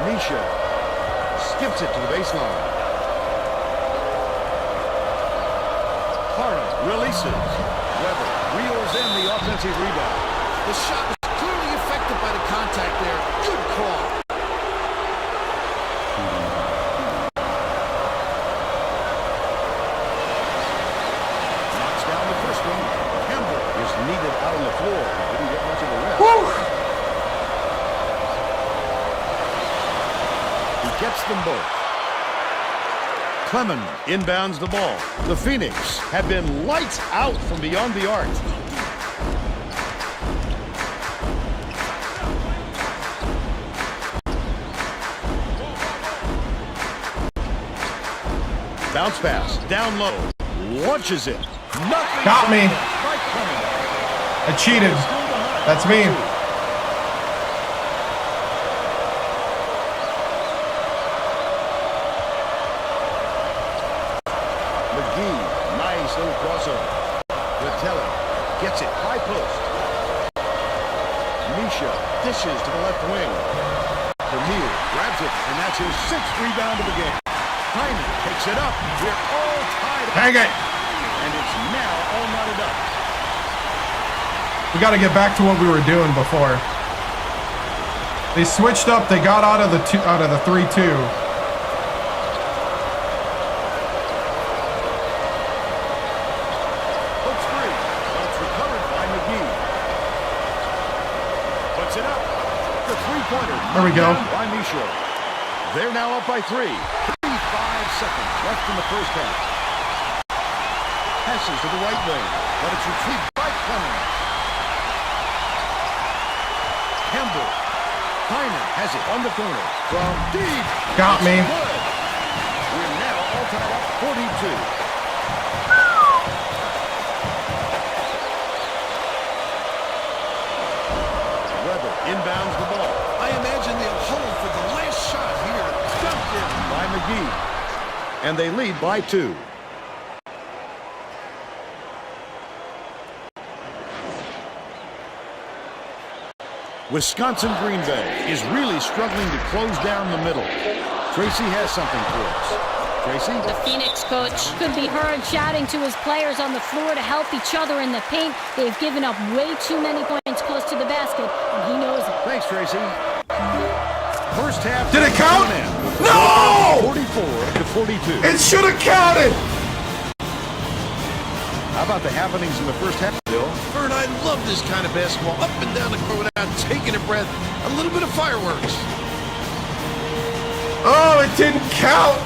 Misha skips it to the baseline. Releases. Weber reels in the offensive rebound. The shot was clearly affected by the contact there. Good call. Knocks down the first one. Campbell is needed out on the floor. He didn't get much of a rest. Gets them both. Clemens inbounds the ball. The Phoenix have been lights out from beyond the arc. Bounce pass, down low, launches it. Nothing. Got me. By Clemens. I cheated. That's me. McGee, nice little crossover. Vitelli gets it, high post. Misha dishes to the left wing. Vermeer grabs it, and that's his 6th rebound of the game. Hyman picks it up. We're all tied up. Hang it. And it's now all knotted up. We got to get back to what we were doing before. They switched up. They got out of the 3-2. Hooks free, but it's recovered by McGee. Puts it up. The three-pointer. There we go. By Misha. They're now up by 3. 35 seconds left in the first half. Passes to the right wing, but it's retrieved by Clemens. Campbell. Hyman has it on the corner. From deep. Got me. Good. We're now all tied up 42. Weber inbounds the ball. I imagine they'll hold for the last shot here. Dumped in. By McGee. And they lead by 2. Wisconsin Green Bay is really struggling to close down the middle. Tracy has something for us. Tracy? The Phoenix coach could be heard shouting to his players on the floor to help each other in the paint. They've given up way too many points close to the basket, and he knows it. Thanks, Tracy. First half. Did it count? No! 44 to 42. It should have counted. How about the happenings in the first half, Bill? Vern, I love this kind of basketball. Up and down the court without taking a breath. A little bit of fireworks. Oh, it didn't count.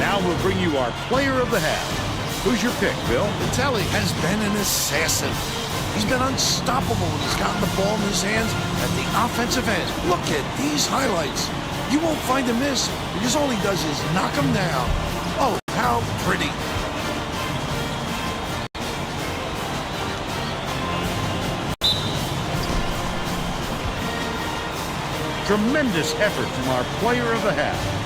Now we'll bring you our player of the half. Who's your pick, Bill? Vitelli has been an assassin. He's been unstoppable when he's gotten the ball in his hands at the offensive end. Look at these highlights. You won't find a miss because all he does is knock them down. Oh, how pretty. Tremendous effort from our player of the half.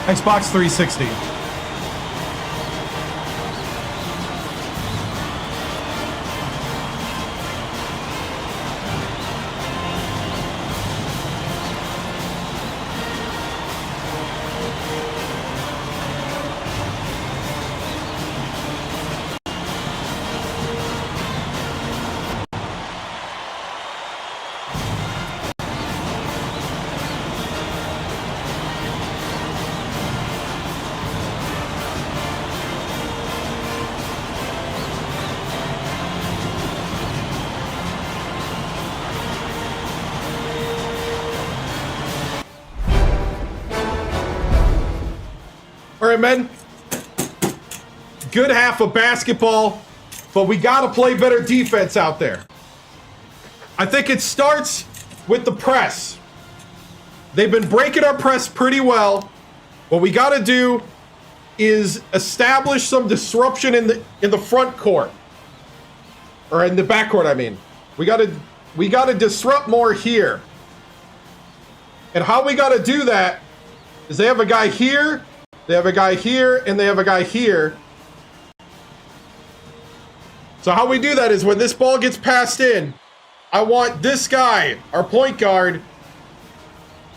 Xbox 360. All right, men. Good half of basketball, but we got to play better defense out there. I think it starts with the press. They've been breaking our press pretty well. What we got to do is establish some disruption in the front court, or in the back court. I mean, we got to disrupt more here. And how we got to do that is they have a guy here. They have a guy here, and they have a guy here. So how we do that is when this ball gets passed in, I want this guy, our point guard,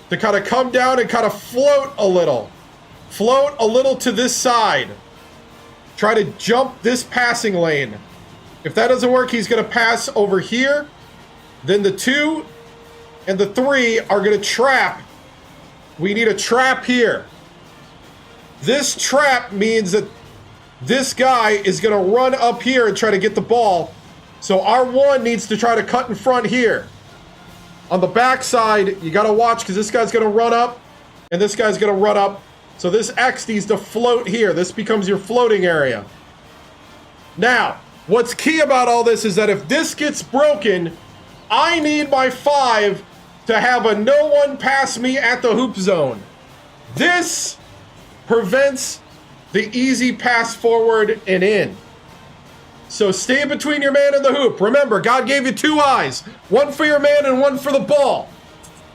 to kind of come down and kind of float a little. Float a little to this side. Try to jump this passing lane. If that doesn't work, he's going to pass over here. Then the 2 and the 3 are going to trap. We need a trap here. This trap means that this guy is going to run up here and try to get the ball. So our 1 needs to try to cut in front here. On the backside, you got to watch because this guy's going to run up and this guy's going to run up. So this X needs to float here. This becomes your floating area. Now, what's key about all this is that if this gets broken, I need my 5 to have a no one pass me at the hoop zone. This prevents the easy pass forward and in. So stay between your man and the hoop. Remember, God gave you 2 eyes. 1 for your man and 1 for the ball.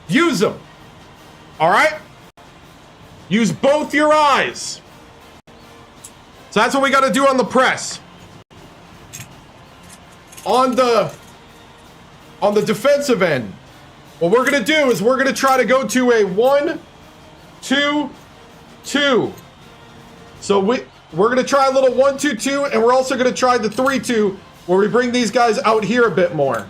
Use them. All right? Use both your eyes. So that's what we got to do on the press. On the defensive end, what we're going to do is we're going to try to go to a 1, 2, 2. So we're going to try a little 1, 2, 2, and we're also going to try the 3, 2, where we bring these guys out here a bit more.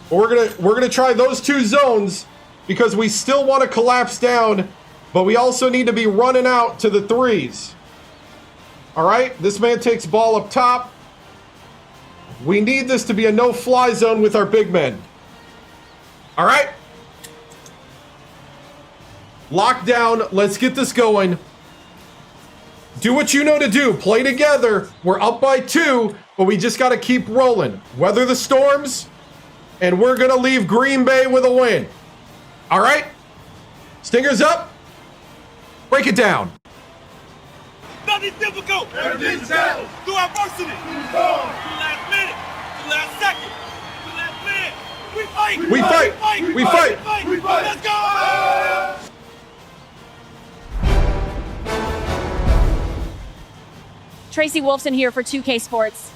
But we're going to try those 2 zones because we still want to collapse down, but we also need to be running out to the 3s. All right, this man takes ball up top. We need this to be a no-fly zone with our big men. All right? Lock down. Let's get this going. Do what you know to do. Play together. We're up by 2, but we just got to keep rolling. Weather the storms, and we're going to leave Green Bay with a win. All right? Stingers up. Break it down. Nothing's difficult. Everything's settled. Through adversity. Through the last minute. The last second. The last minute. We fight. We fight. We fight. We fight. Let's go. Tracy Wolfson here for 2K Sports.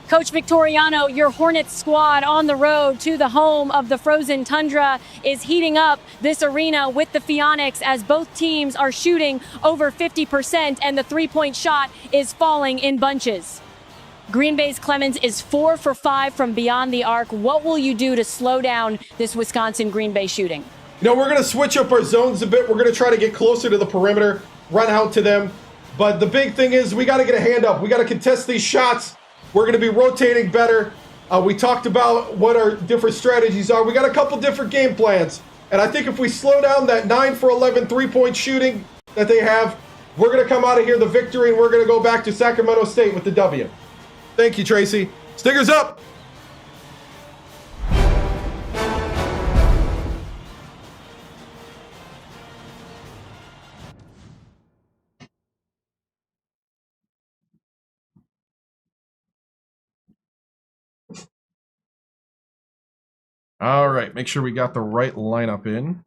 Coach Victoriano, your Hornets squad on the road to the home of the frozen tundra is heating up this arena with the Phoenix as both teams are shooting over 50% and the three-point shot is falling in bunches. Green Bay's Clemens is 4 for 5 from beyond the arc. What will you do to slow down this Wisconsin Green Bay shooting? You know, we're going to switch up our zones a bit. We're going to try to get closer to the perimeter, run out to them. But the big thing is we got to get a hand up. We got to contest these shots. We're going to be rotating better. We talked about what our different strategies are. We got a couple different game plans. And I think if we slow down that 9 for 11 three-point shooting that they have, we're going to come out of here the victory, and we're going to go back to Sacramento State with the W. Thank you, Tracy. Stingers up. All right, make sure we got the right lineup in.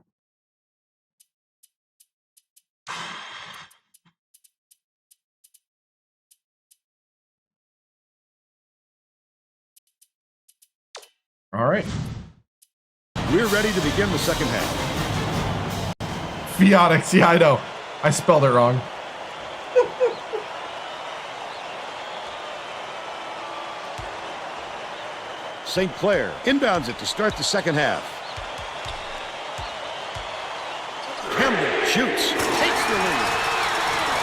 All right. We're ready to begin the second half. Fiatix, yeah, I know. I spelled it wrong. St. Clair inbounds it to start the second half. Campbell shoots, takes the lead.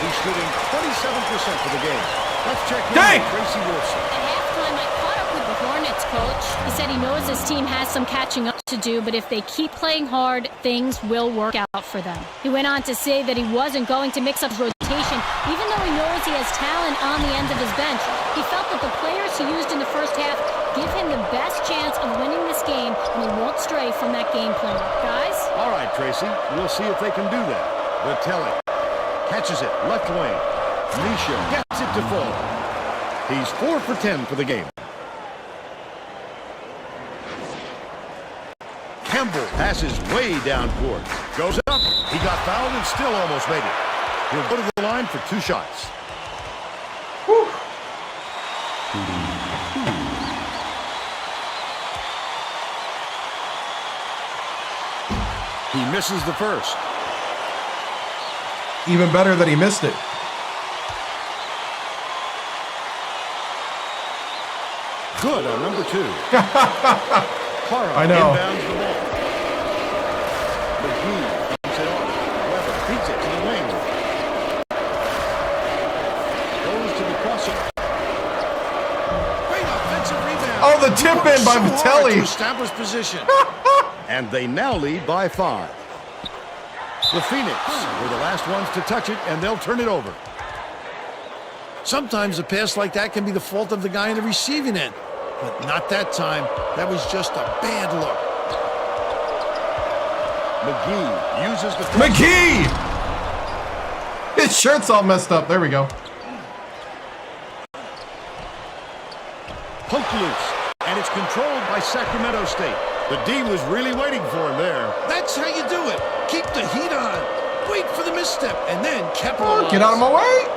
He's shooting 27% for the game. Let's check in with Tracy Wilson. At halftime, I caught up with the Hornets coach. He said he knows his team has some catching up to do, but if they keep playing hard, things will work out for them. He went on to say that he wasn't going to mix up his rotation, even though he knows he has talent on the end of his bench. He felt that the players he used in the first half give him the best chance of winning this game, and he won't stray from that game plan. Guys? All right, Tracy. We'll see if they can do that. Vitelli catches it, left wing. Misha gets it to fall. He's 4 for 10 for the game. Campbell passes way down court. Goes up. He got fouled and still almost made it. He'll go to the line for 2 shots. Whew. He misses the first. Even better that he missed it. Good on number 2. I know. Inbounds the ball. McGee keeps it off. Weber beats it to the wing. Goes to the crosser. Great offensive rebound. Oh, the tip in by So hard to Vitelli. establish position. And they now lead by 5. The Phoenix were the last ones to touch it, and they'll turn it over. Sometimes a pass like that can be the fault of the guy in the receiving end. But not that time. That was just a bad look. McGee uses the... McGee! His shirt's all messed up. There we go. Poke loose, and it's controlled by Sacramento State. The D was really waiting for him there. That's how you do it. Keep the heat on. Wait for the misstep, and then capitalize. Oh, get out of my way.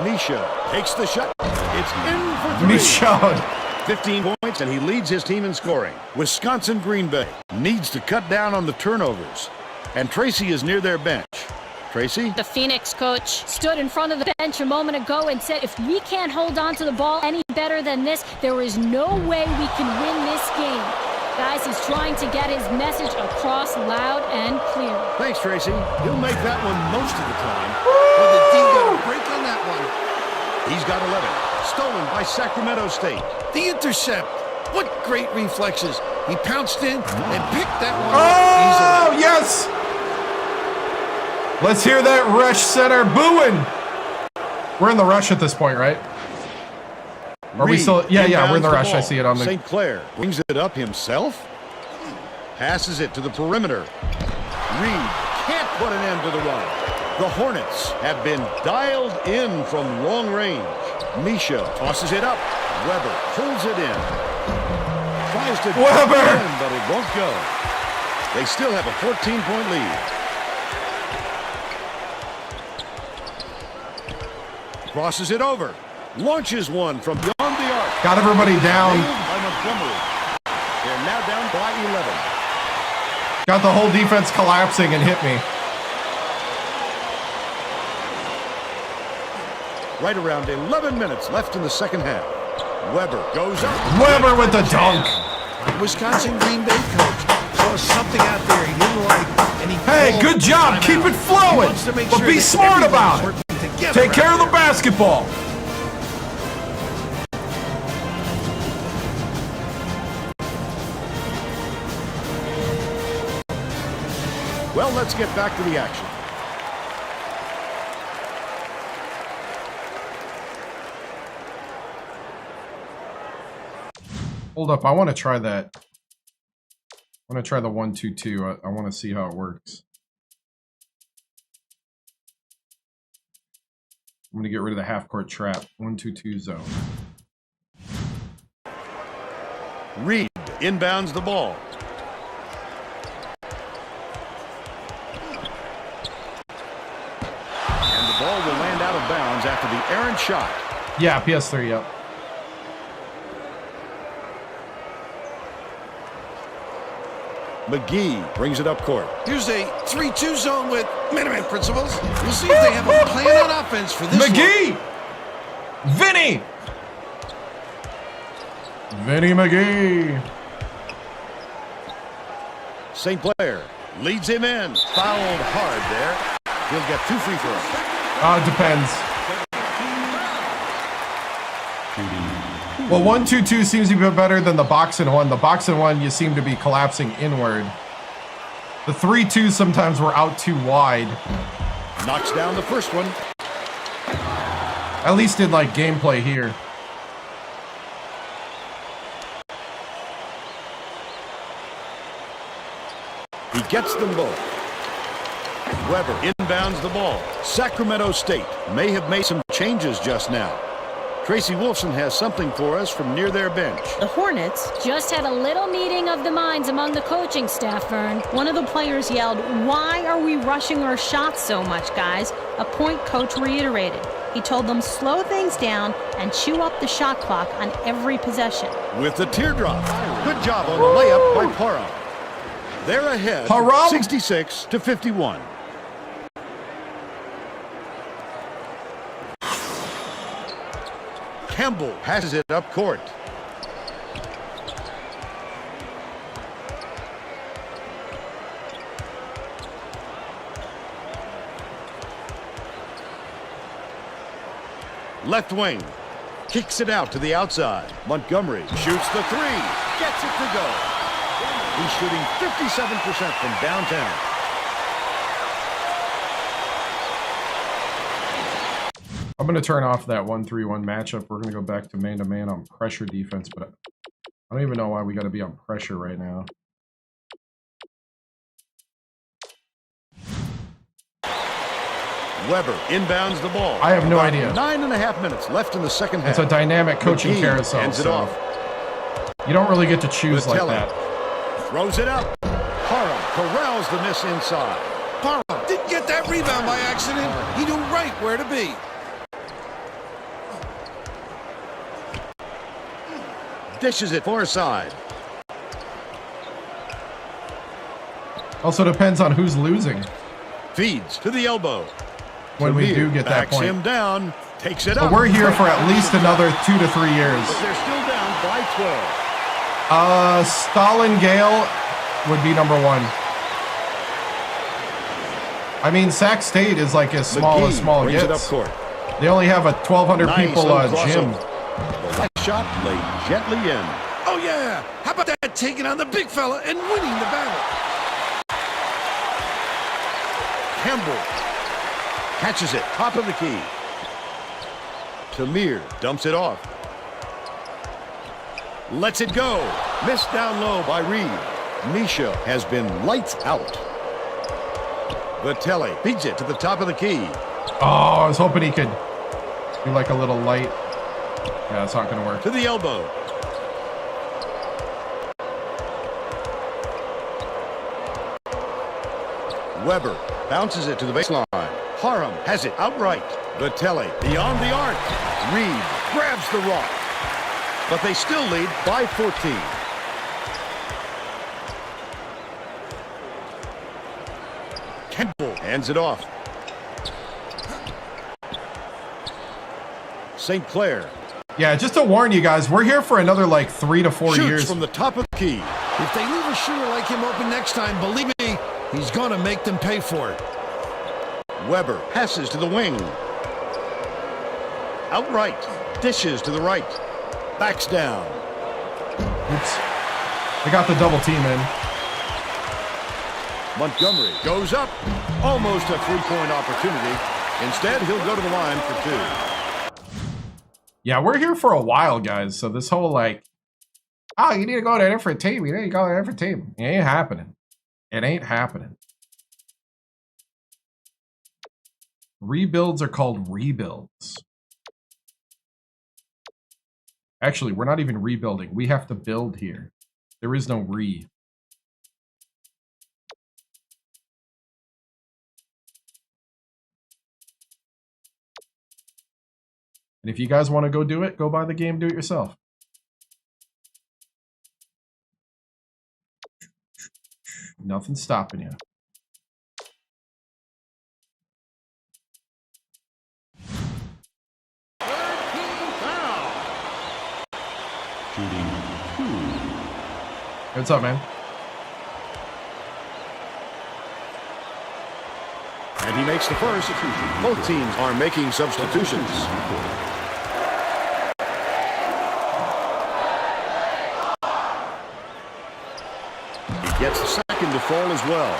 Misha takes the shot. It's in for 3. Misha. 15 points, and he leads his team in scoring. Wisconsin Green Bay needs to cut down on the turnovers. And Tracy is near their bench. Tracy? The Phoenix coach stood in front of the bench a moment ago and said, if we can't hold on to the ball any better than this, there is no way we can win this game. Guys, he's trying to get his message across loud and clear. Thanks, Tracy. He'll make that one most of the time. Well, the D got a break on that one. He's got 11. Stolen by Sacramento State. The intercept. What great reflexes. He pounced in and picked that one Oh, up easily. yes. Let's hear that rush center booing. We're in the rush at this point, right? Are we still? Yeah, we're in the rush. I see it on the... St. Clair brings it up himself. Passes it to the perimeter. Reed can't put an end to the run. The Hornets have been dialed in from long range. Misha tosses it up. Weber pulls it in. Tries to Weber! it in, but it won't go. They still have a 14-point lead. Crosses it over. Launches one from beyond the arc. Got everybody down. By Montgomery. They're now down by 11. Got the whole defense collapsing and hit me. Right around 11 minutes left in the second half. Weber goes up. Weber with the dunk. Wisconsin Green Bay coach saw something out there he didn't like, and he Hey, called good job. timeout. Keep it He flowing. wants to make But sure be that smart about everyone's it. working together Take care out of the there. basketball. Well, let's get back to the action. Hold up. I want to try that. I want to try the 1-2-2. I want to see how it works. I'm going to get rid of the half-court trap. 1-2-2 zone. Reed inbounds the ball. And the ball will land out of bounds after the errant shot. Yeah, PS3, yep. McGee brings it up court. Here's a 3-2 zone with minimum principles. We'll see if they have a plan on offense for this McGee! one. Vinny McGee. St. Clair leads him in. Fouled hard there. He'll get 2 free throws. It depends. Well, 1-2-2 seems to be better than the box and one. The box and one, you seem to be collapsing inward. The 3-2 sometimes were out too wide. Knocks down the first one. At least in like gameplay here. He gets them both. Weber inbounds the ball. Sacramento State may have made some changes just now. Tracy Wolfson has something for us from near their bench. The Hornets Just had a little meeting of the minds among the coaching staff, Vern. One of the players yelled, "Why are we rushing our shots so much, guys?" A point coach reiterated. He told them slow things down and chew up the shot clock on every possession. With the teardrop. Good job on the layup by Parham. They're ahead, Parham! 66-51. Campbell passes it up court. Left wing. Kicks it out to the outside. Montgomery shoots the 3. Gets it to go. He's shooting 57% from downtown. I'm going to turn off that 1-3-1 matchup. We're going to go back to man-to-man on pressure defense, but I don't even know why we got to be on pressure right now. Weber inbounds the ball. I have no About idea. 9.5 minutes left in the second half. It's a dynamic coaching McGee carousel, ends it so off. you don't really get to choose like Vitelli that. throws it up. Parham corrals the miss inside. Parham didn't get that rebound by accident. He knew right where to be. Dishes it far side. Also depends on who's losing Feeds to the elbow. when we Vermeer do get that backs point. him down. Takes it But up. we're here for at least another 2 to 3 years. But they're still down by 12. Stalin Gale would be number 1. I mean, Sac State is like as small McGee as small brings it up gets. court. They only have a 1,200 Nice people little gym. crossover. The left shot laid gently in. Oh, yeah. How about that? Taking on the big fella and winning the battle. Campbell catches it, top of the key. Tamir dumps it off. Lets it go. Missed down low by Reed. Misha has been lights out. Vitelli feeds it to the top of the key. Oh, I was hoping he could do like a little light. Yeah, it's not going to work. To the elbow. Weber bounces it to the baseline. Parham has it outright. Vitelli beyond the arc. Reed grabs the rock. But they still lead by 14. Campbell hands it off. St. Clair Yeah, just to warn you guys, we're here for another like 3 to 4 shoots years. from the top of the key. If they leave a shooter like him open next time, believe me, he's going to make them pay for it. Weber passes to the wing. Outright. Dishes to the right. Backs down. Oops. They got the double team in. Montgomery goes up. Almost a three-point opportunity. Instead, he'll go to the line for 2. Yeah, we're here for a while, guys. So this whole like, oh, you need to go to a different team. You need to go to a different team. It ain't happening. It ain't happening. Rebuilds are called rebuilds. Actually, we're not even rebuilding. We have to build here. There is no re. And if you guys want to go do it, go buy the game, do it yourself. Nothing's stopping you. What's up, man? And he makes the first. Both teams are making substitutions. He gets the second to fall as well.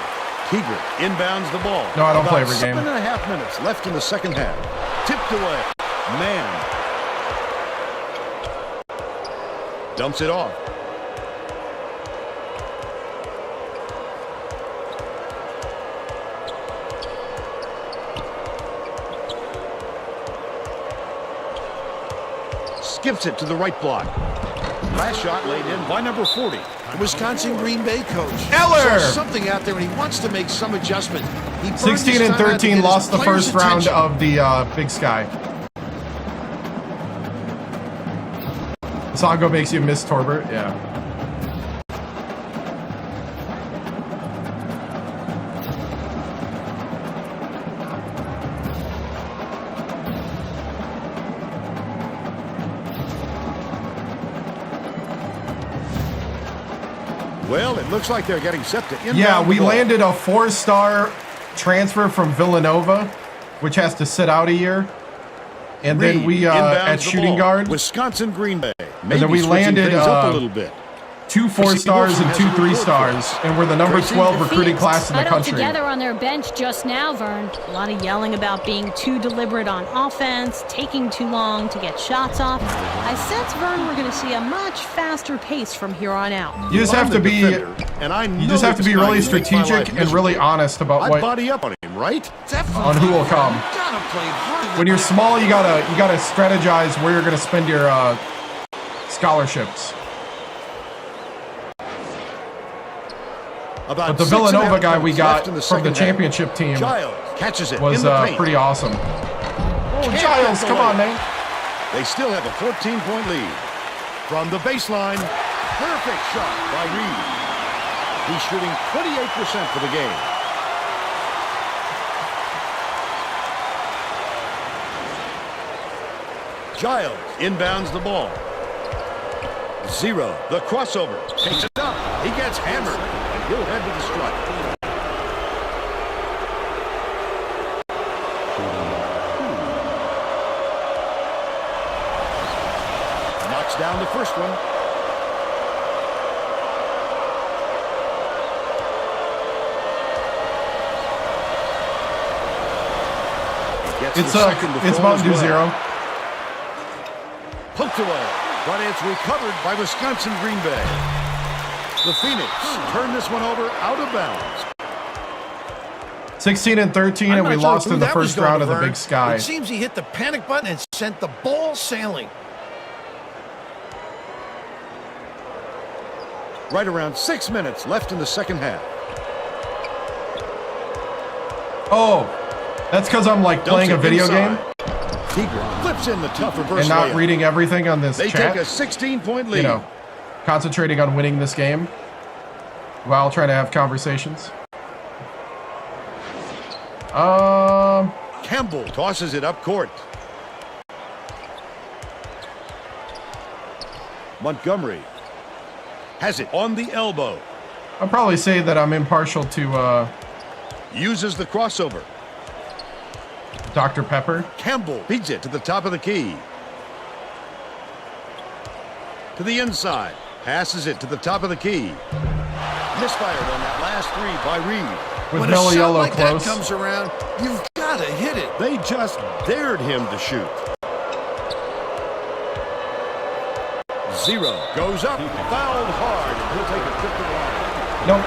Keeger inbounds the ball. No, I don't play every game. 7.5 minutes left in the second half. Tipped away. Man. Dumps it off. Skips it to the right block. Last shot laid in by number 40. The Wisconsin Green Bay coach. Eller! Saw something out there and he wants to make some adjustment. He burned 16 his and time out to 13 get his lost the players' first round attention. of the Big Sky. Songo makes you miss Torbert. Yeah. Well, it looks like they're getting set to inbound. Yeah, we the ball. landed a 4-star transfer from Villanova, which has to sit out a year. And then Reed we inbounds at the shooting ball. guard, Wisconsin Green Bay. and then we Maybe switching landed things up a little bit. 2 4-stars and 2 3-stars, and we're the number 12 recruiting class in the Huddled country. together on their bench just now, Vern. A lot of yelling about being too deliberate on offense, taking too long to get shots off. I sense, Vern, we're going to see a much faster pace from here on out. You just have to be, And I you just have to be really strategic and really honest about I'd what body up on him, right? on who will come. Gotta play hard. When you're small, you gotta strategize where you're gonna spend your scholarships. About But the 6.5 Villanova guy we minutes got left in the from the second half. championship team Giles catches it was in the paint. pretty awesome. Oh, Can't Giles, get come the on, lead. man. They still have a 14-point lead. From the baseline, perfect shot by Reed. He's shooting 28% for the game. Giles inbounds the ball. 0, the crossover. Takes it up. He gets hammered, and he'll head to the strike. Knocks down the first one. Gets It's the second to it's fall Mountain as Dew well. Zero. Poked away, but it's recovered by Wisconsin Green Bay. The Phoenix turn this one over out of bounds. 16 and 13, I'm and we not sure lost who in the that was first going round to of the Vern. Big Sky. It seems he hit the panic button and sent the ball sailing. Right around 6 minutes left in the second half. Oh, that's because I'm like playing a Dumps it video inside. game Keeger flips in the tough reverse and not layup. reading everything on this They chat. take a 16-point lead. You know, concentrating on winning this game while trying to have conversations. Campbell tosses it up court. Montgomery has it on the elbow. I'll probably say that I'm impartial to Uses the crossover. Dr. Pepper. Campbell beats it to the top of the key. To the inside. Passes it to the top of the key. Misfired on that last three by Reed. With When a shot Meliello like close. that comes around, you've got to hit it. They just dared him to shoot. 0 goes up, fouled hard, and he'll take a trip to the line. Nope.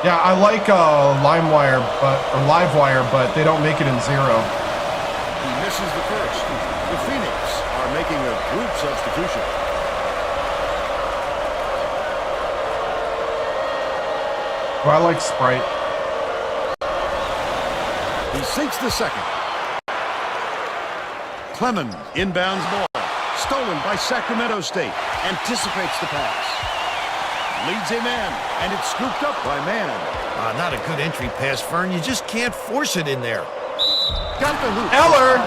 Yeah, I like LimeWire, or Livewire, but they don't make it in 0. He misses the first. The Phoenix are making a group substitution. Well, I like Sprite. He sinks the second. Clemens inbounds ball. stolen by Sacramento State. Anticipates the pass. Leads him in, and it's scooped up by Mann. Not a good entry pass, Fern. You just can't force it in there. Got the hoop. Eller!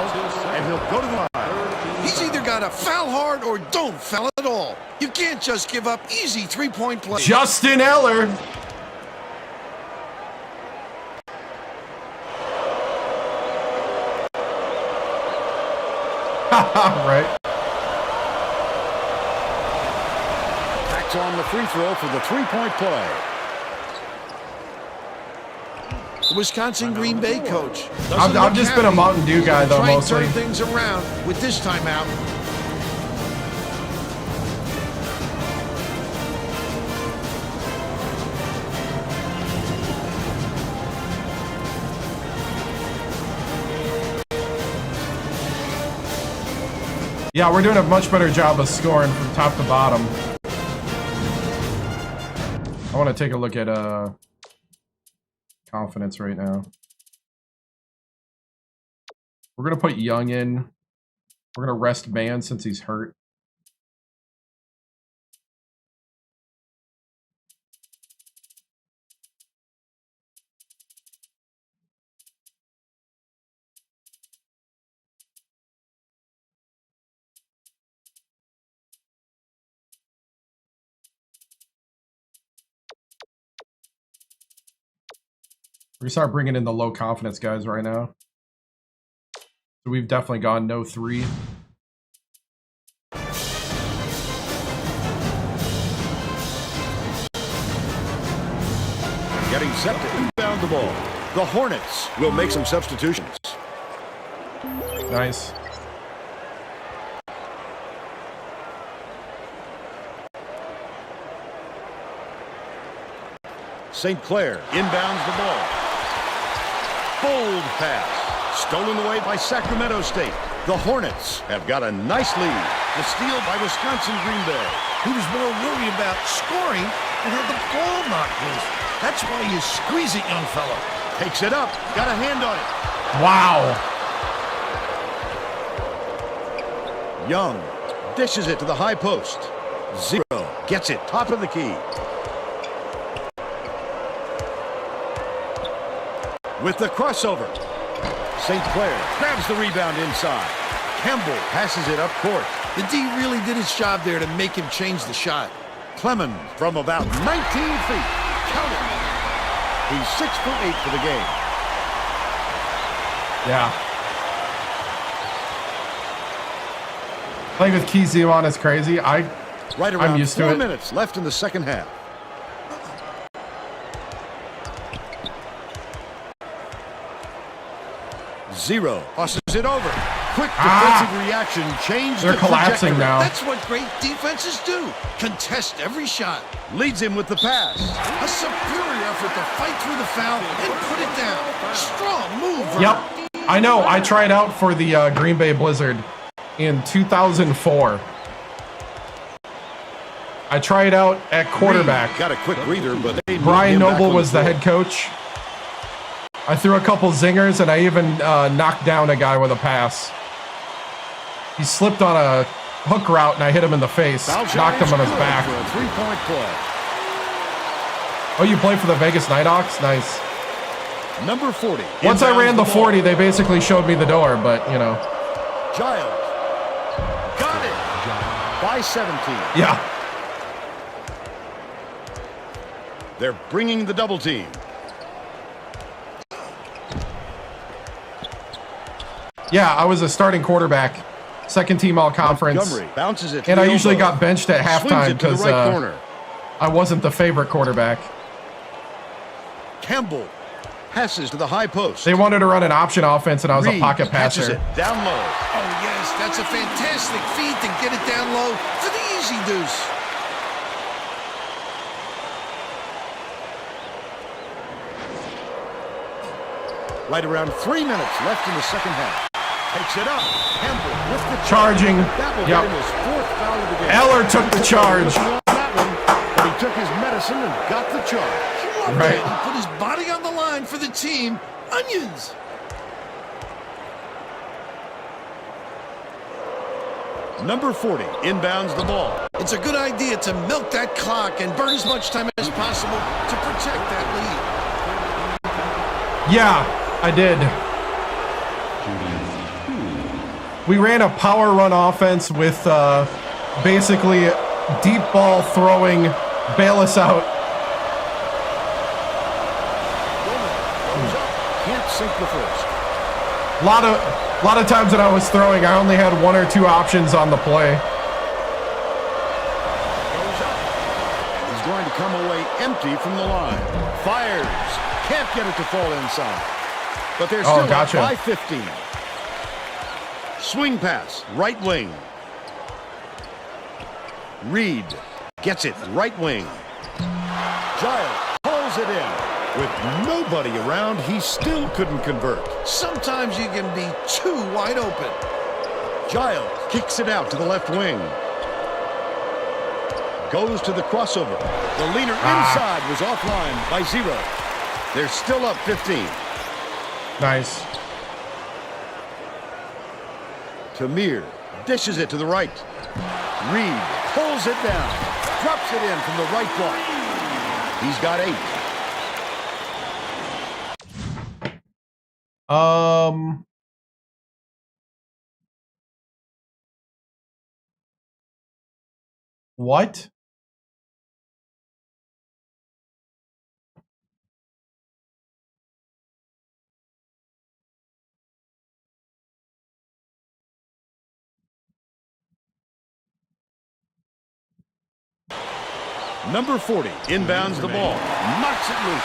And he'll go to the line. He's either got to foul hard or don't foul at all. You can't just give up easy three-point plays. Justin Eller. Right. Backs on the free throw for the three-point play. The Wisconsin Green Bay coach. I've just been a Mountain Dew guy, though, Try and mostly. turn things around with this timeout. Yeah, we're doing a much better job of scoring from top to bottom. I want to take a look at confidence right now. We're going to put Young in. We're going to rest Mann since he's hurt. We start bringing in the low confidence guys right now. So we've definitely gone no three. Getting set to inbound the ball. The Hornets will make some substitutions. Nice. St. Clair inbounds the ball. Bold pass. Stolen away by Sacramento State. The Hornets have got a nice lead. The steal by Wisconsin Green Bay. He was more worried about scoring and had the ball knocked loose. That's why you squeeze it, young fella. Takes it up. Got a hand on it. Wow. Young dishes it to the high post. Zero gets it. Top of the key. With the crossover. St. Clair grabs the rebound inside. Campbell passes it up court. The D really did his job there to make him change the shot. Clemens from about 19 feet. Count it. He's 6'8" for the game. Yeah. Playing with Key Zewan is crazy. Right around I'm used to 4 it. minutes left in the second half. Zero tosses it over. Quick defensive reaction. Change They're the collapsing trajectory. now. That's what great defenses do. Contest every shot. Leads him with the pass. A superior effort to fight through the foul and put it down. Strong move. Vern. Yep. I know. I tried out for the Green Bay Blizzard in 2004. I tried out at quarterback. Got a quick breather, but they Brian moved him back Noble on was the floor. head coach. I threw a couple zingers, and I even knocked down a guy with a pass. He slipped on a hook route, and I hit him in the face. Foul shot Knocked him is on his good back. for a three-point play. Oh, you play for the Vegas Nighthawks? Nice. Number 40. Once I Inbounds ran the ball. 40, they basically showed me the door, but, you know. Giles. Got it. By 17. Yeah. They're bringing the double team. Yeah, I was a starting quarterback. Second team all-conference. Montgomery bounces it to And the I usually elbow. got benched at Swings halftime it to the because right corner. I wasn't the favorite quarterback. Campbell passes to the high post. They wanted to run an option offense, and I was a Reed pocket catches passer. it down low. Oh, yes. That's a fantastic feed to get it down low for the easy deuce. Right around 3 minutes left in the second half. Takes it up. Campbell with the Charging. That will Yep. get him his fourth foul of the game. Eller took the charge. On that one, but he took his medicine and got the charge. Loved Right. it. He put his body on the line for the team. Onions. Number 40 inbounds the ball. It's a good idea to milk that clock and burn as much time as possible to protect that lead. Yeah, I did. We ran a power run offense with basically deep ball throwing, bail us out. Can't sink the first. A lot of times that I was throwing, I only had 1 or 2 options on the play. He's going to come away empty from the line. Fires. Can't get it to fall inside. But they're still up by 15. Swing pass, right wing. Reed gets it, right wing. Giles pulls it in. With nobody around, he still couldn't convert. Sometimes you can be too wide open. Giles kicks it out to the left wing. Goes to the crossover. The leaner inside was offline by 0. They're still up 15. Nice. Tamir dishes it to the right. Reed pulls it down. Drops it in from the right block. He's got 8. What? Number 40 inbounds the ball. Knocks it loose.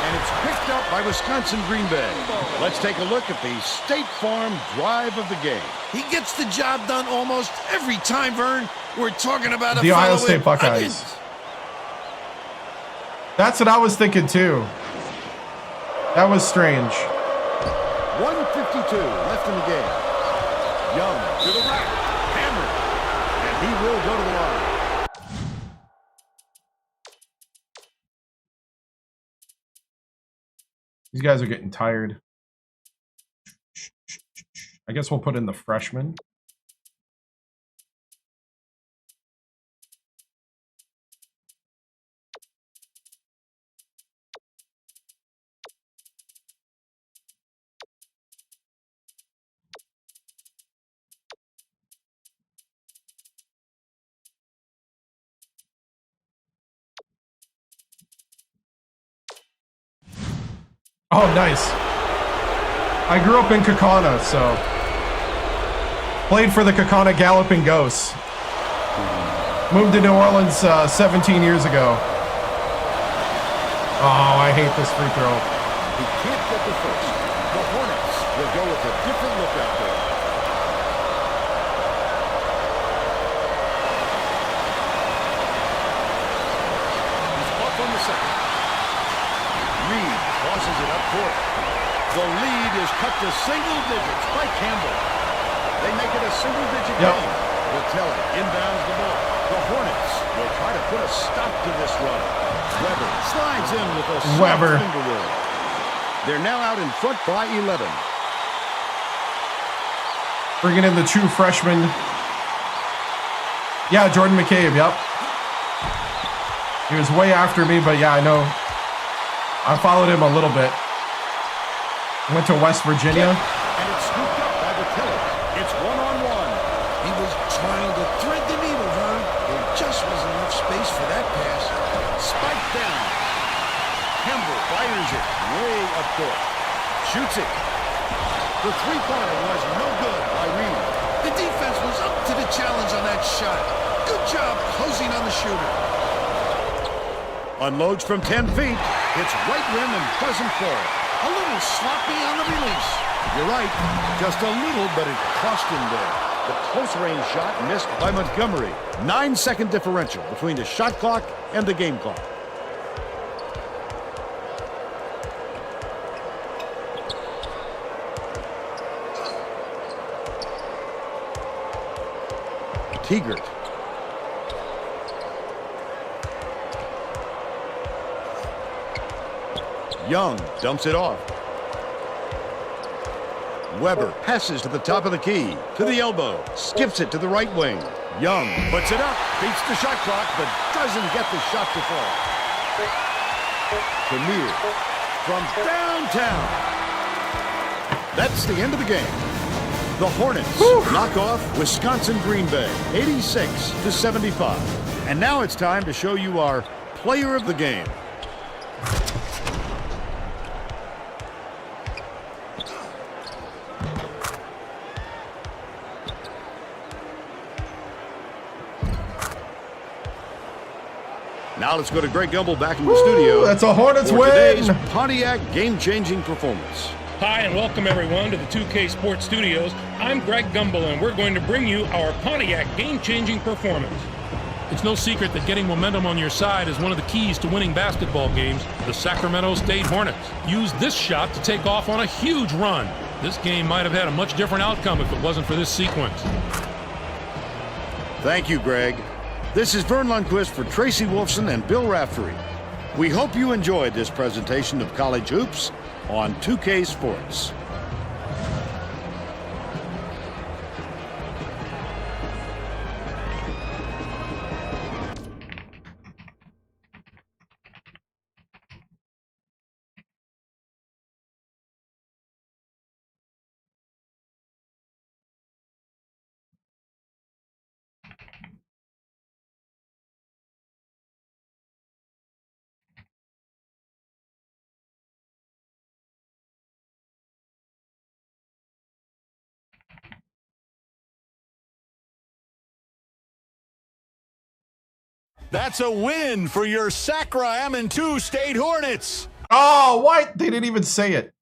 And it's picked up by Wisconsin Green Bay. Let's take a look at the State Farm drive of the game. He gets the job done almost every time, Vern. We're talking about the Ohio State Buckeyes. That's what I was thinking too. That was strange. 1:52 left in the game. Young to the right. Hammered. And he will go to the line. These guys are getting tired. I guess we'll put in the freshman. Oh, nice. I grew up in Kaukauna, so played for the Kaukauna Galloping Ghosts. Moved to New Orleans 17 years ago. Oh, I hate this free throw. He can't get the first. The Hornets will go with a different look out there. He's off on the second. Reed tosses it up court. The lead is cut to single digits by Campbell. They make it a single-digit game. Vitelli inbounds the ball. The Hornets will try to put a stop to this run. Weber slides in with a soft finger roll. They're now out in front by 11. Bringing in the true freshman. Yeah, Jordan McCabe, yep. He was way after me, but yeah, I know. I followed him a little bit. Went to West Virginia. And it's scooped up by Vitelli. It's one-on-one. He was trying to thread the needle, Vern. There just wasn't enough space for that pass. Spike down. Campbell fires it way up court. Shoots it. The three-pointer was no good by Reed. The defense was up to the challenge on that shot. Good job closing on the shooter. Unloads from 10 feet. Hits right rim and doesn't fall. A little sloppy on the release. You're right. Just a little, but it cost him there. The close-range shot missed by Montgomery. 9-second differential between the shot clock and the game clock. Tegert. Young dumps it off. Weber passes to the top of the key, to the elbow, skips it to the right wing. Young puts it up, beats the shot clock, but doesn't get the shot to fall. Premier from downtown. That's the end of the game. The Hornets knock off Wisconsin-Green Bay, 86-75. And now it's time to show you our player of the game. Now let's go to Greg Gumbel back in the studio. That's a Hornets for win. Today's Pontiac game-changing performance. Hi, and welcome everyone to the 2K Sports Studios. I'm Greg Gumbel, and we're going to bring you our Pontiac game-changing performance. It's no secret that getting momentum on your side is one of the keys to winning basketball games. The Sacramento State Hornets used this shot to take off on a huge run. This game might have had a much different outcome if it wasn't for this sequence. Thank you, Greg. This is Vern Lundquist for Tracy Wolfson and Bill Raftery. We hope you enjoyed this presentation of college hoops on 2K Sports. That's a win for your Sacramento State Hornets. Oh, what? They didn't even say it.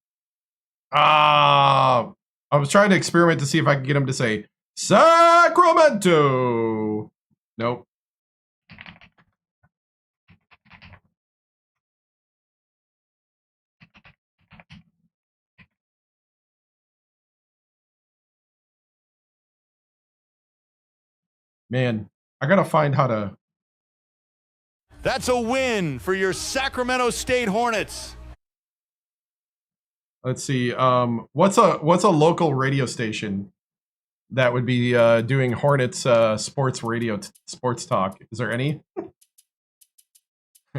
I was trying to experiment to see if I could get him to say Sacramento. Nope. Man, I gotta find how to. That's a win for your Sacramento State Hornets. Let's see. What's a local radio station that would be doing Hornets sports radio sports talk? Is there any?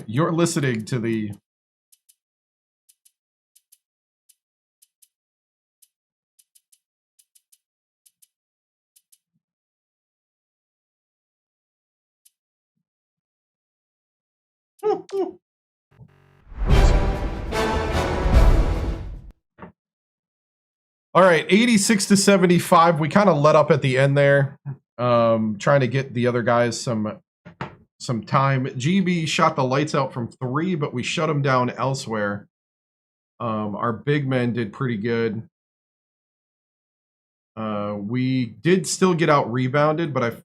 You're listening to the. All right, 86-75. We kind of let up at the end there, trying to get the other guys some time. GB shot the lights out from 3, but we shut them down elsewhere. Our big men did pretty good. We did still get out rebounded, but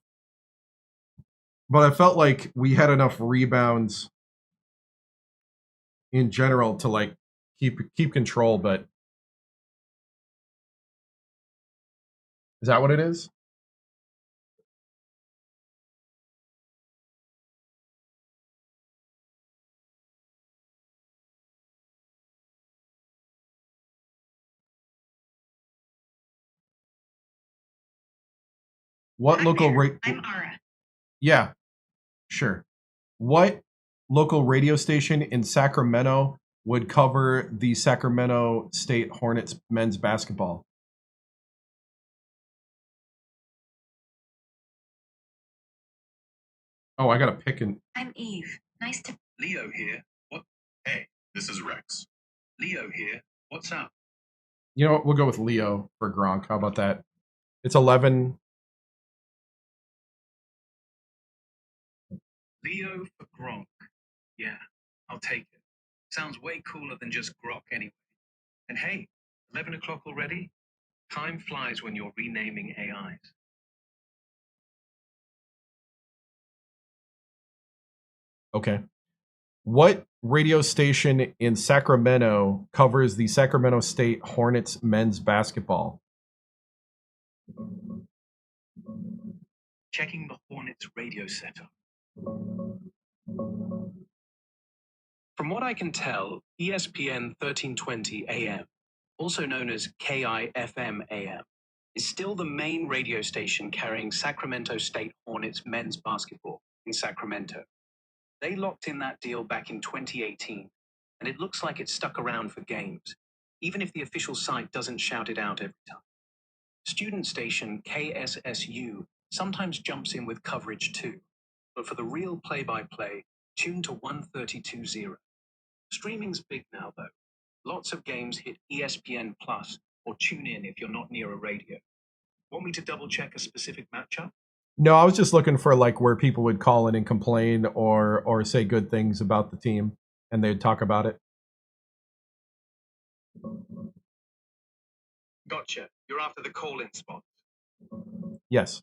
I felt like we had enough rebounds in general to like keep control. But is that what it is? What local rate? I'm Ara. Yeah, sure. What local radio station in Sacramento would cover the Sacramento State Hornets men's basketball? Oh, I gotta pick an. I'm Eve. Nice to. Leo here. What? Hey, this is Rex. Leo here. What's up? You know what? We'll go with Leo for Gronk. How about that? It's 11. Leo for Gronk. Yeah, I'll take it. Sounds way cooler than just Grok anyway. And hey, 11 o'clock already? Time flies when you're renaming AIs. Okay. What radio station in Sacramento covers the Sacramento State Hornets men's basketball? Checking the Hornets radio setup. From what I can tell, ESPN 1320 AM. also known as KIFM-AM, is still the main radio station carrying Sacramento State Hornets men's basketball in Sacramento. They locked in that deal back in 2018, and it looks like it's stuck around for games, even if the official site doesn't shout it out every time. Student station KSSU sometimes jumps in with coverage too, but for the real play-by-play, tune to 132.0. Streaming's big now, though. Lots of games hit ESPN Plus, or tune in if you're not near a radio. Want me to double-check a specific matchup? No, I was just looking for like where people would call in and complain or say good things about the team, and they'd talk about it. Gotcha. You're after the call-in spot. Yes.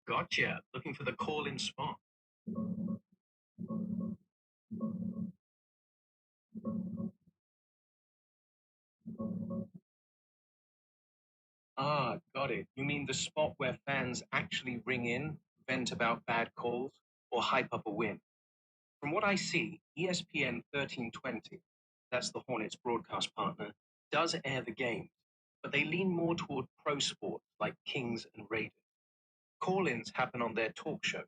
Gotcha. Looking for the call-in spot. Ah, got it. You mean the spot where fans actually ring in, vent about bad calls, or hype up a win? From what I see, ESPN 1320, that's the Hornets broadcast partner, does air the games, but they lean more toward pro sports like Kings and Raiders. Call-ins happen on their talk shows,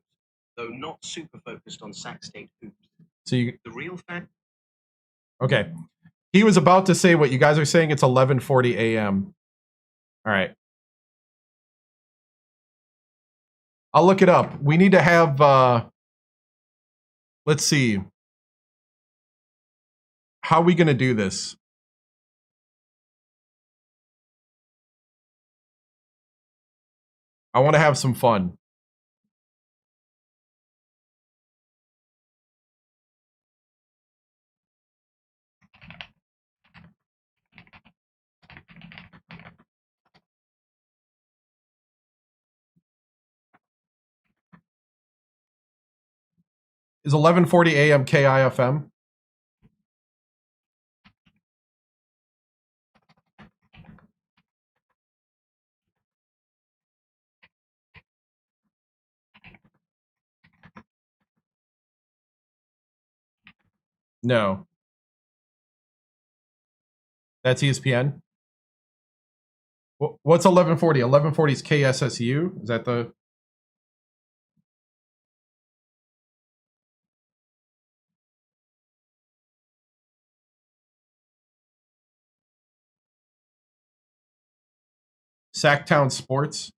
though not super focused on Sac State hoops. So you The real fact? Okay. He was about to say what you guys are saying. It's 11:40 a.m. All right. I'll look it up. We need to have let's see. How are we going to do this? I want to have some fun. Is 11:40 a.m. KIFM? No. That's ESPN? What's 11:40? 11:40 is KSSU? Is that the... Sacktown Sports?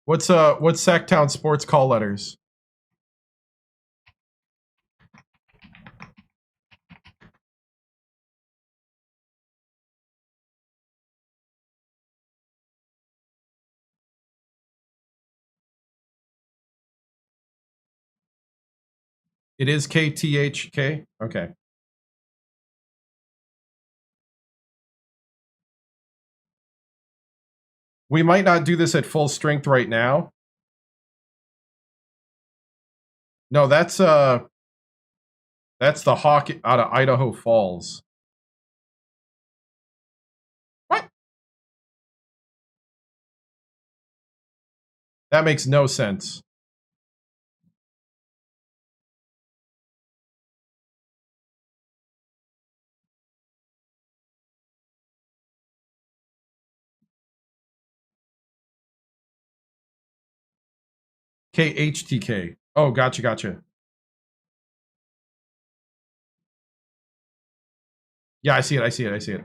What's Sacktown Sports call letters? It is KTHK? Okay. We might not do this at full strength right now. No, that's the Hawk out of Idaho Falls. What? That makes no sense. KHTK. Oh, gotcha. Yeah, I see it.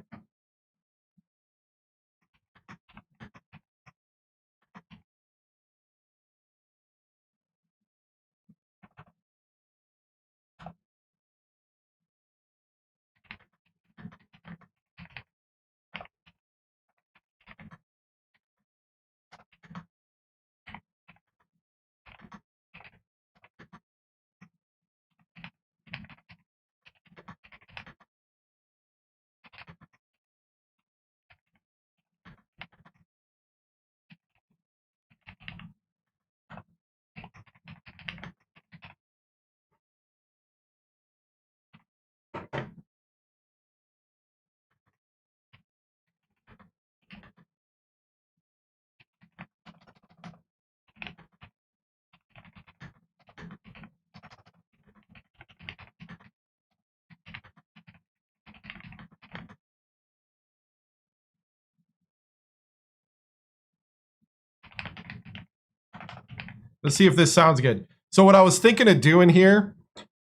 Let's see if this sounds good. So what I was thinking of doing here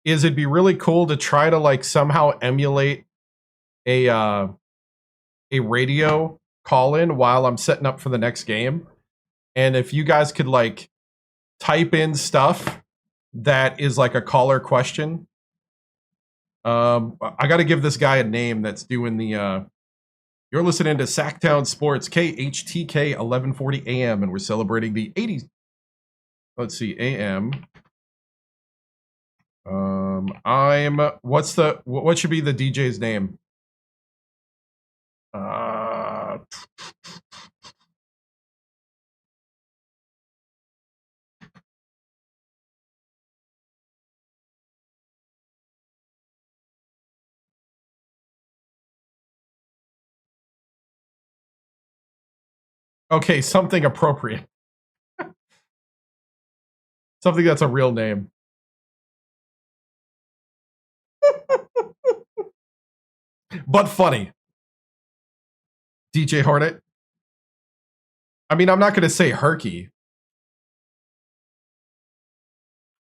is it'd be really cool to try to like somehow emulate a radio call-in while I'm setting up for the next game. And if you guys could like type in stuff that is like a caller question. I got to give this guy a name that's doing the you're listening to Sacktown Sports KHTK 1140 AM, and we're celebrating the 80s. Let's see, AM. What should be the DJ's name? Okay, something appropriate. Something that's a real name. But funny. DJ Hornet. I mean, I'm not going to say Herky.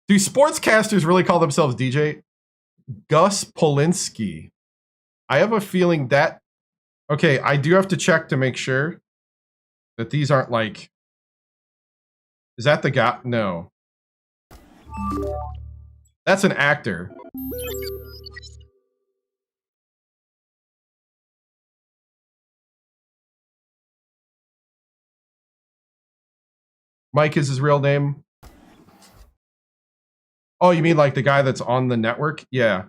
Do sportscasters really call themselves DJ? Gus Polinsky. I have a feeling that... Okay, I do have to check to make sure that these aren't like... Is that the guy? No. That's an actor. Mike is his real name. Oh, you mean like the guy that's on the network? Yeah.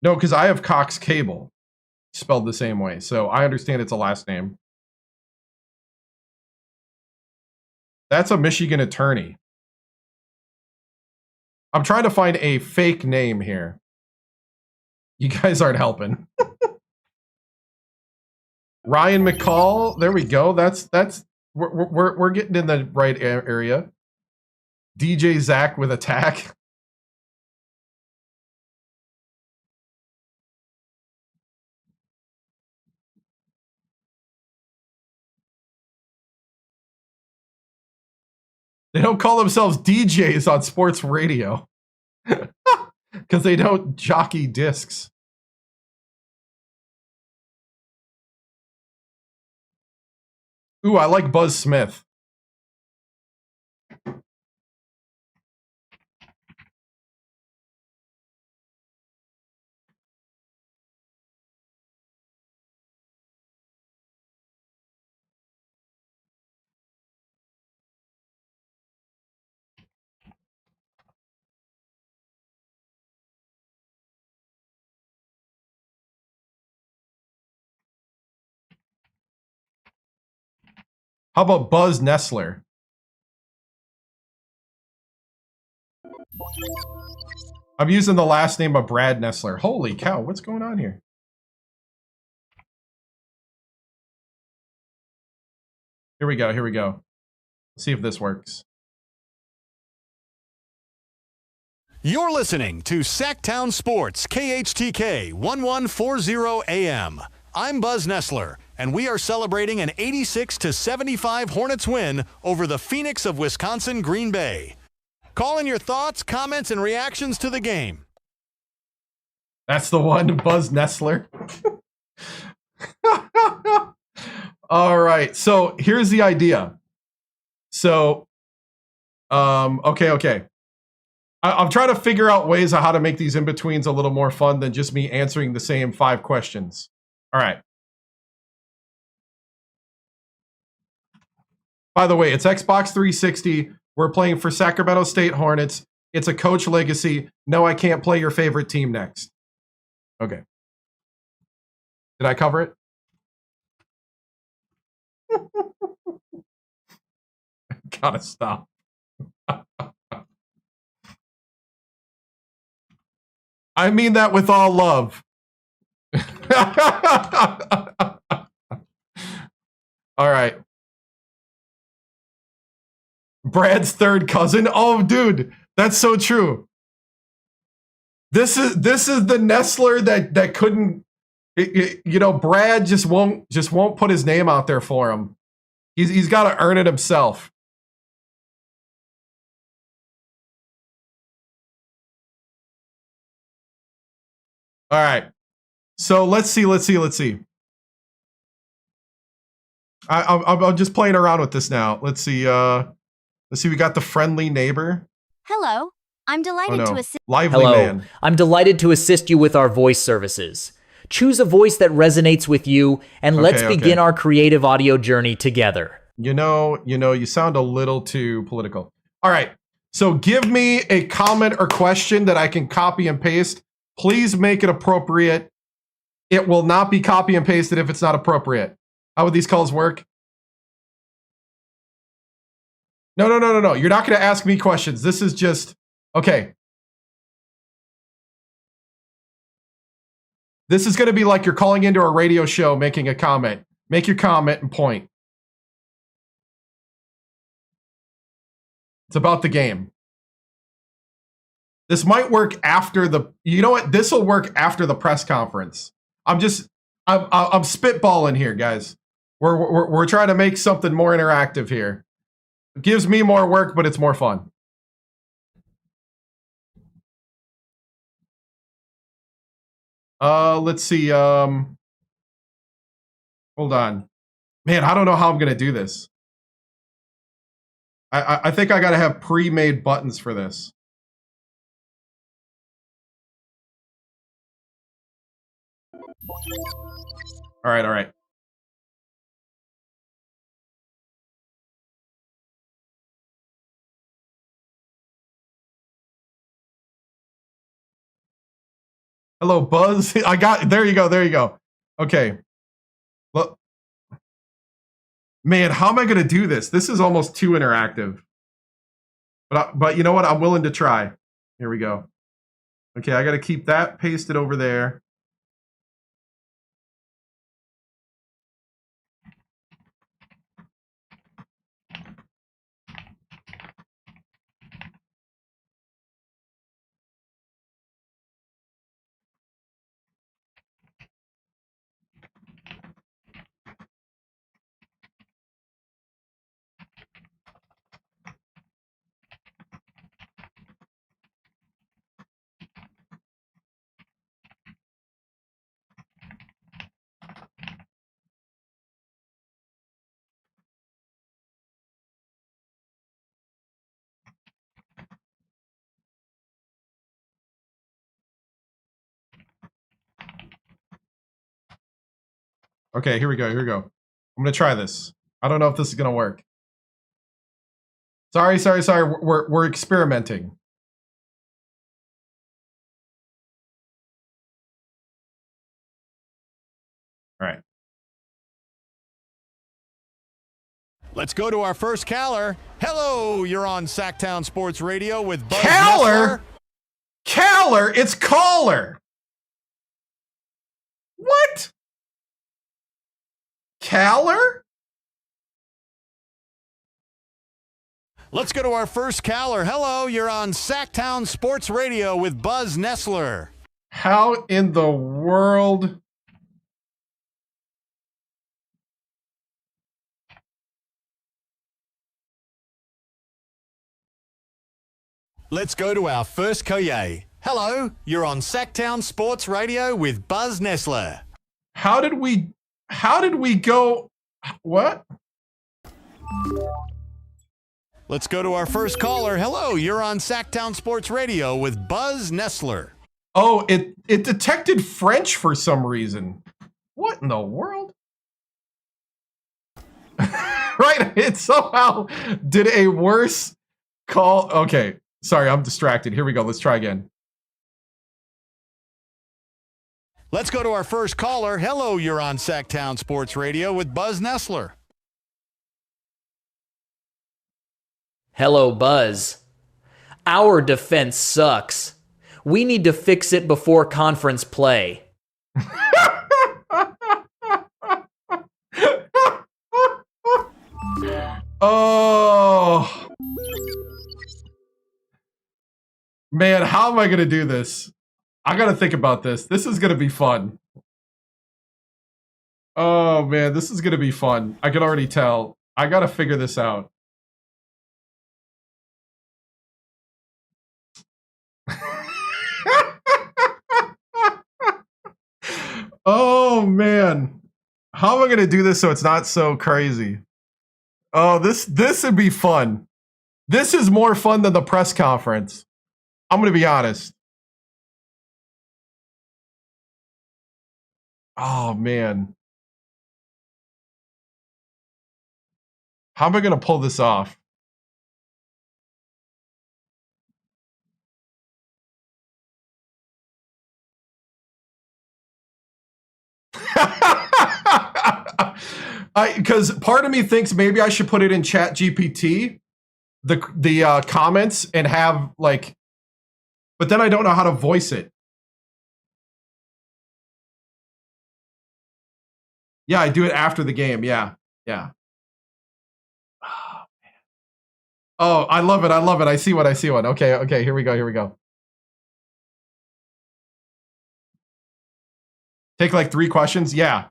No, because I have Cox Cable spelled the same way. So I understand it's a last name. That's a Michigan attorney. I'm trying to find a fake name here. You guys aren't helping. Ryan McCall. There we go. We're getting in the right area. DJ Zach with attack. They don't call themselves DJs on sports radio because they don't jockey discs. Ooh, I like Buzz Smith. How about Buzz Nessler? I'm using the last name of Brad Nessler. Holy cow, what's going on here? Here we go, here we go. Let's see if this works. You're listening to Sacktown Sports, KHTK 1140 AM. I'm Buzz Nessler, and we are celebrating an 86-75 Hornets win over the Phoenix of Wisconsin Green Bay. Call in your thoughts, comments, and reactions to the game. That's the one, Buzz Nessler. All right, so here's the idea. So, okay. I'm trying to figure out ways of how to make these in-betweens a little more fun than just me answering the same 5 questions. All right. By the way, it's Xbox 360. We're playing for Sacramento State Hornets. It's a coach legacy. No, I can't play your favorite team next. Okay. Did I cover it? Gotta stop. I mean that with all love. All right. Brad's third cousin. Oh, dude, that's so true. This is the Nessler that couldn't. You know, Brad just won't put his name out there for him. He's got to earn it himself. All right. So let's see. I'm just playing around with this now. Let's see. We got the friendly neighbor. Hello. I'm delighted to assist. Lively man. I'm delighted to assist you with our voice services. Choose a voice that resonates with you, and let's begin our creative audio journey together. You sound a little too political. All right. So give me a comment or question that I can copy and paste. Please make it appropriate. It will not be copy and pasted if it's not appropriate. How would these calls work? No. You're not going to ask me questions. This is just, okay. This is going to be like you're calling into a radio show making a comment. Make your comment and point. It's about the game. This might work after you know what? This will work after the press conference. I'm spitballing here, guys. We're trying to make something more interactive here. It gives me more work, but it's more fun. Let's see. Hold on. Man, I don't know how I'm gonna do this. I think I gotta have pre-made buttons for this. All right. Hello, Buzz. There you go. Okay. Well, man, how am I going to do this? This is almost too interactive. But you know what? I'm willing to try. Here we go. Okay, I got to keep that pasted over there. Okay, here we go. I'm going to try this. I don't know if this is going to work. Sorry. We're experimenting. All right. Let's go to our first caller. Hello, you're on Sacktown Sports Radio with Buzz Caller? Caller? It's caller. What? Caller? Let's go to our first caller. Hello, you're on Sacktown Sports Radio with Buzz Nessler. How in the world? Let's go to our first Koye. Hello, you're on Sacktown Sports Radio with Buzz Nessler. How did we go? What? Let's go to our first caller. Hello, you're on Sacktown Sports Radio with Buzz Nessler. Oh, it detected French for some reason. What in the world? Right, it somehow did a worse call. Okay, sorry, I'm distracted. Here we go. Let's try again. Let's go to our first caller. Hello, you're on Sacktown Sports Radio with Buzz Nessler. Hello, Buzz. Our defense sucks. We need to fix it before conference play. Oh. Man, how am I going to do this? I got to think about this. This is going to be fun. Oh, man, this is going to be fun. I can already tell. I got to figure this out. Oh, man. How am I going to do this so it's not so crazy? Oh, this would be fun. This is more fun than the press conference. I'm going to be honest. Oh, man. How am I going to pull this off? Because part of me thinks maybe I should put it in Chat GPT, the comments, and have like, but then I don't know how to voice it. Yeah, I do it after the game. Yeah. Oh, man. Oh, I love it. I see one. Okay, here we go. Take like 3 questions. Yeah.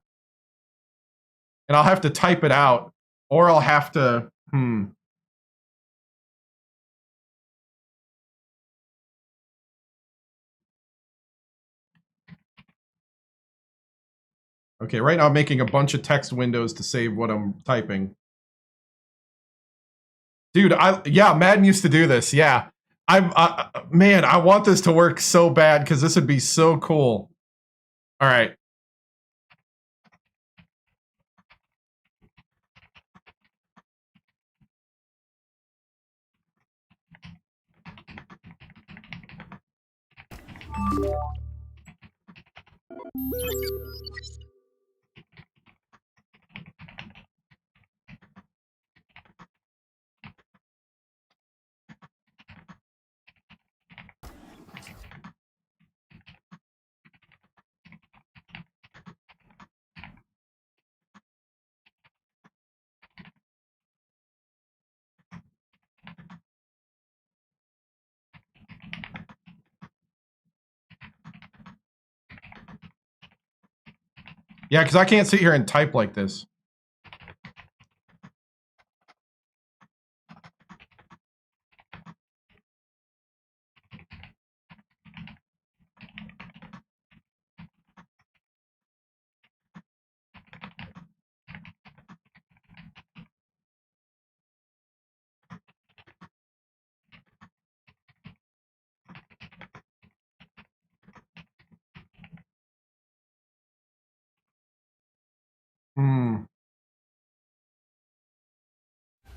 And I'll have to type it out, or I'll have to, Okay, right now I'm making a bunch of text windows to save what I'm typing. Dude, Madden used to do this. Yeah. Man, I want this to work so bad because this would be so cool. All right. Yeah, because I can't sit here and type like this.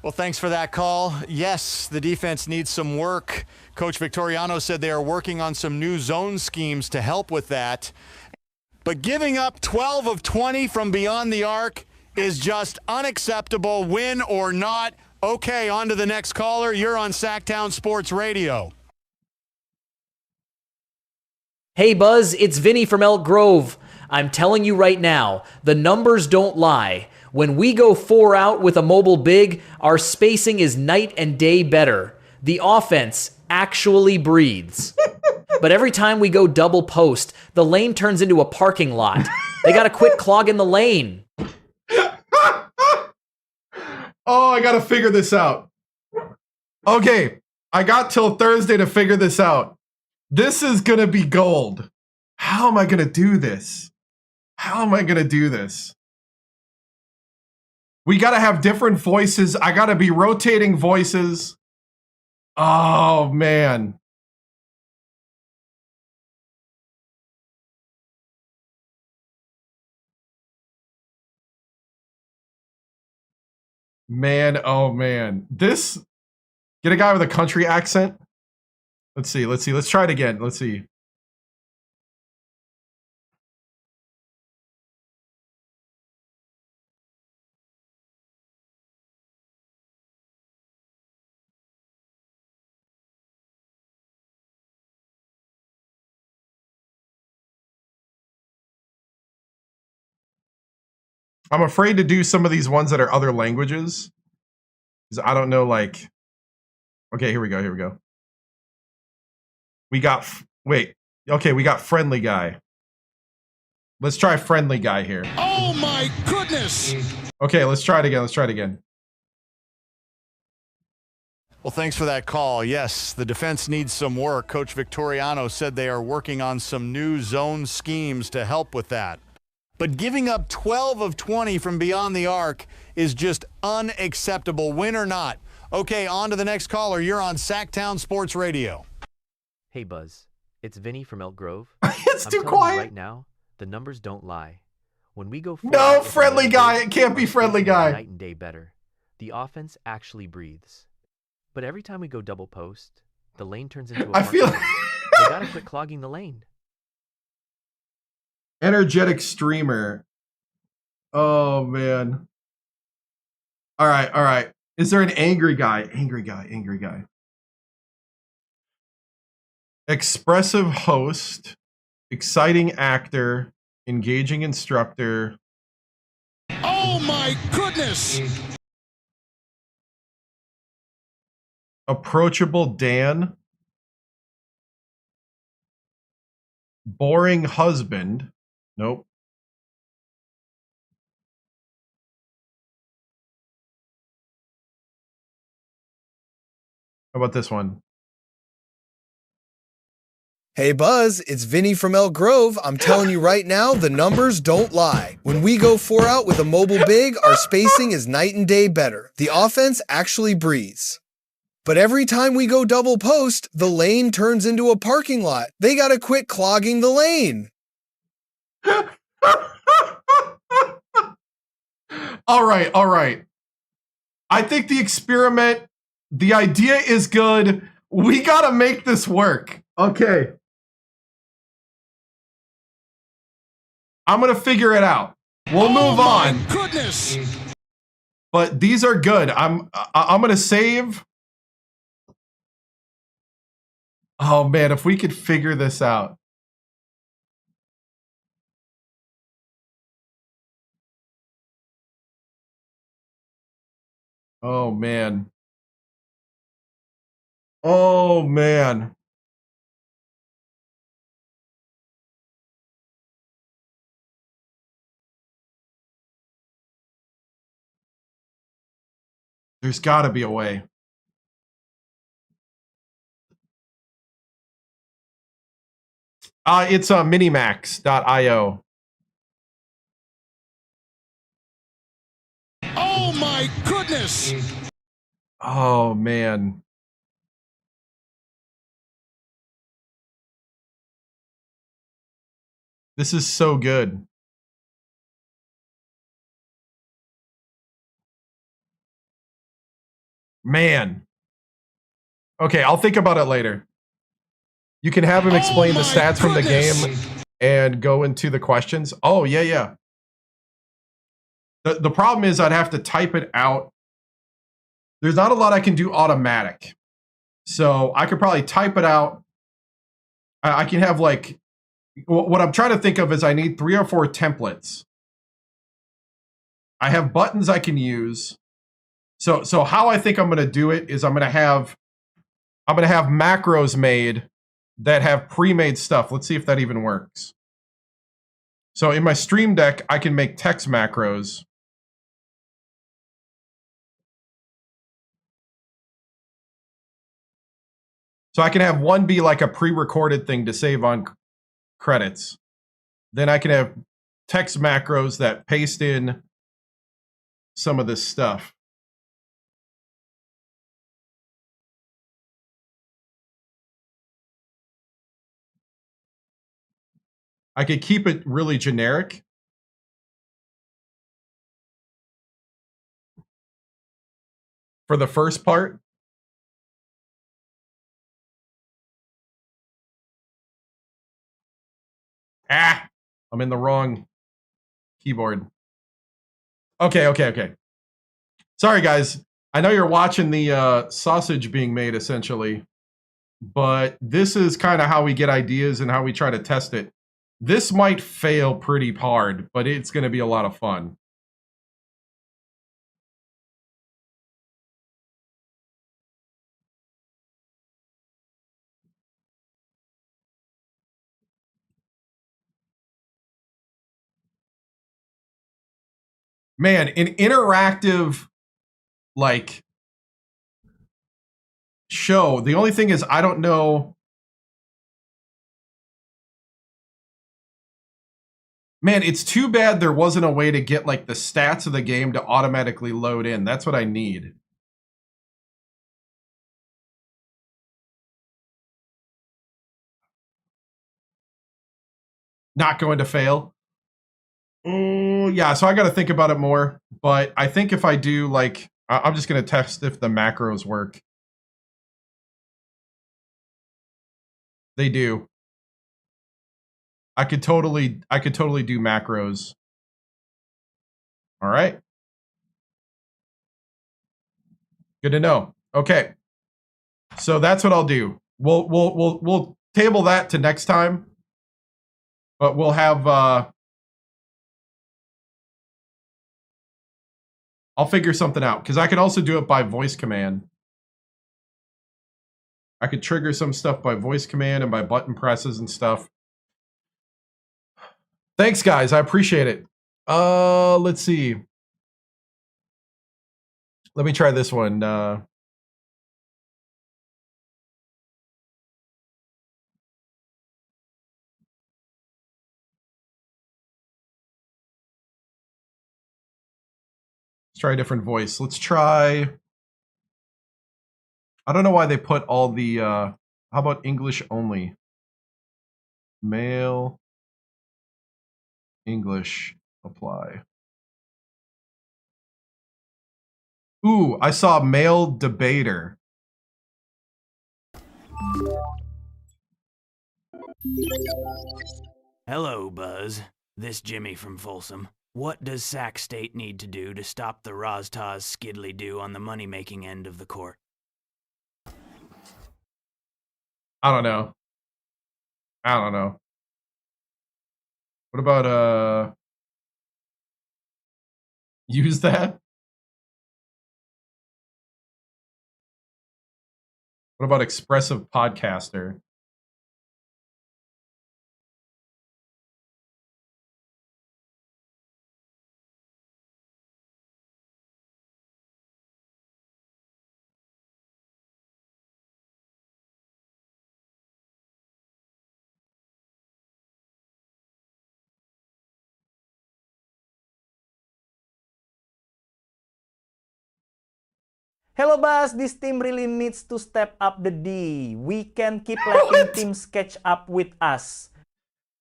Well, thanks for that call. Yes, the defense needs some work. Coach Victoriano said they are working on some new zone schemes to help with that. But giving up 12 of 20 from beyond the arc is just unacceptable, win or not. Okay, on to the next caller. You're on Sacktown Sports Radio. Hey, Buzz, it's Vinny from Elk Grove. I'm telling you right now, the numbers don't lie. When we go 4 out with a mobile big, our spacing is night and day better. The offense actually breathes. But every time we go double post, the lane turns into a parking lot. They gotta quit clogging the lane. Oh, I gotta figure this out. Okay, I got till Thursday to figure this out. This is gonna be gold. How am I gonna do this? We got to have different voices. I got to be rotating voices. Oh, man. Man, oh, man. Get a guy with a country accent. Let's see. Let's try it again. Let's see. I'm afraid to do some of these ones that are other languages. Because I don't know, like... Okay, here we go. We got... Wait. Okay, we got friendly guy. Let's try friendly guy here. Oh, my goodness! Okay, let's try it again. Well, thanks for that call. Yes, the defense needs some work. Coach Victoriano said they are working on some new zone schemes to help with that. but giving up 12 of 20 from beyond the arc is just unacceptable, win or not. Okay, on to the next caller. You're on Sacktown Sports Radio. Hey, Buzz. It's Vinny from Elk Grove. It's too telling you quiet. right now, the numbers don't lie. When we go No, friendly guy. It can't be friendly guy. Night and day better. The offense actually breathes. But every time we go double post, the lane turns into a I feel parking lot. They gotta quit clogging the lane. Energetic streamer. Oh man. All right. Is there an angry guy? Angry guy. Expressive host, exciting actor, engaging instructor. Oh my goodness! Approachable Dan. Boring husband. Nope. How about this one? Hey Buzz, it's Vinny from Elk Grove. I'm telling you right now, the numbers don't lie. When we go 4 out with a mobile big, our spacing is night and day better. The offense actually breathes. But every time we go double post, the lane turns into a parking lot. They gotta quit clogging the lane. All right. I think the idea is good. We gotta make this work. Okay. I'm gonna figure it out. We'll move on. Goodness! But these are good. I'm gonna save. Oh man, if we could figure this out. Oh man. There's got to be a way. It's minimax.io. Oh my goodness! Oh man. This is so good. Man. Okay, I'll think about it later. You can have him explain the stats from the game and go into the questions. Oh, yeah. The problem is I'd have to type it out. There's not a lot I can do automatic. So I could probably type it out. I can have like, what I'm trying to think of is I need 3 or 4 templates. I have buttons I can use. So how I think I'm going to do it is I'm going to have macros made that have pre-made stuff. Let's see if that even works. So in my Stream Deck, I can make text macros. So I can have one be like a pre-recorded thing to save on credits. Then I can have text macros that paste in some of this stuff. I could keep it really generic. For the first part. I'm in the wrong keyboard. Okay. Sorry, guys. I know you're watching the sausage being made, essentially. But this is kind of how we get ideas and how we try to test it. This might fail pretty hard, but it's going to be a lot of fun. Man, an interactive, like, show. The only thing is I don't know. Man, it's too bad there wasn't a way to get like the stats of the game to automatically load in. That's what I need. Not going to fail. Yeah, so I got to think about it more. But I think if I do, like, I'm just going to test if the macros work. They do. I could totally do macros. All right. Good to know. Okay. So that's what I'll do. We'll table that to next time. But we'll have I'll figure something out because I could also do it by voice command. I could trigger some stuff by voice command and by button presses and stuff. Thanks, guys. I appreciate it. Let's see. Let me try this one. Let's try a different voice. Let's try. I don't know why they put all the. How about English only? Male. English. Apply. Ooh, I saw male debater. Hello, Buzz. This Jimmy from Folsom. What does Sac State need to do to stop the Roztaz skiddly-do on the money-making end of the court? I don't know. What about use that? What about expressive podcaster? Hello, Bas. This team really needs to step up the D. We can keep letting teams catch up with us.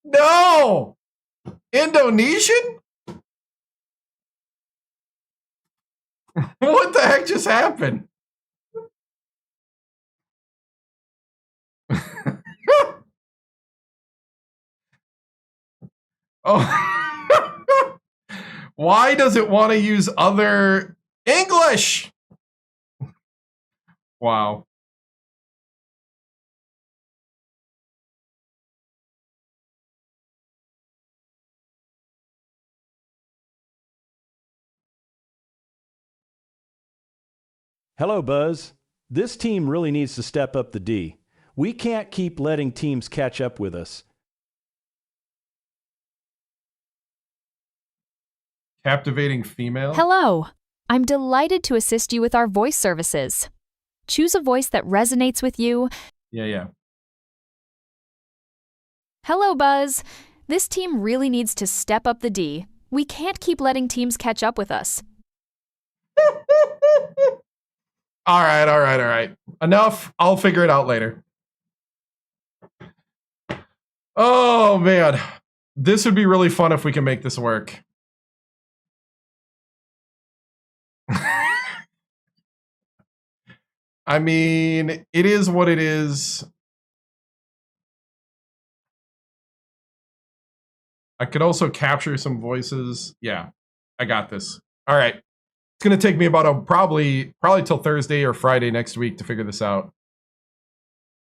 No! Indonesian? What the heck just happened? Oh. Why does it want to use other English? Wow. Hello, Buzz. This team really needs to step up the D. We can't keep letting teams catch up with us. Captivating female? Hello. I'm delighted to assist you with our voice services. Choose a voice that resonates with you. Yeah. Hello, Buzz. This team really needs to step up the D. We can't keep letting teams catch up with us. All right. Enough. I'll figure it out later. Oh, man. This would be really fun if we can make this work. I mean, it is what it is. I could also capture some voices. Yeah, I got this. All right. It's going to take me about probably till Thursday or Friday next week to figure this out.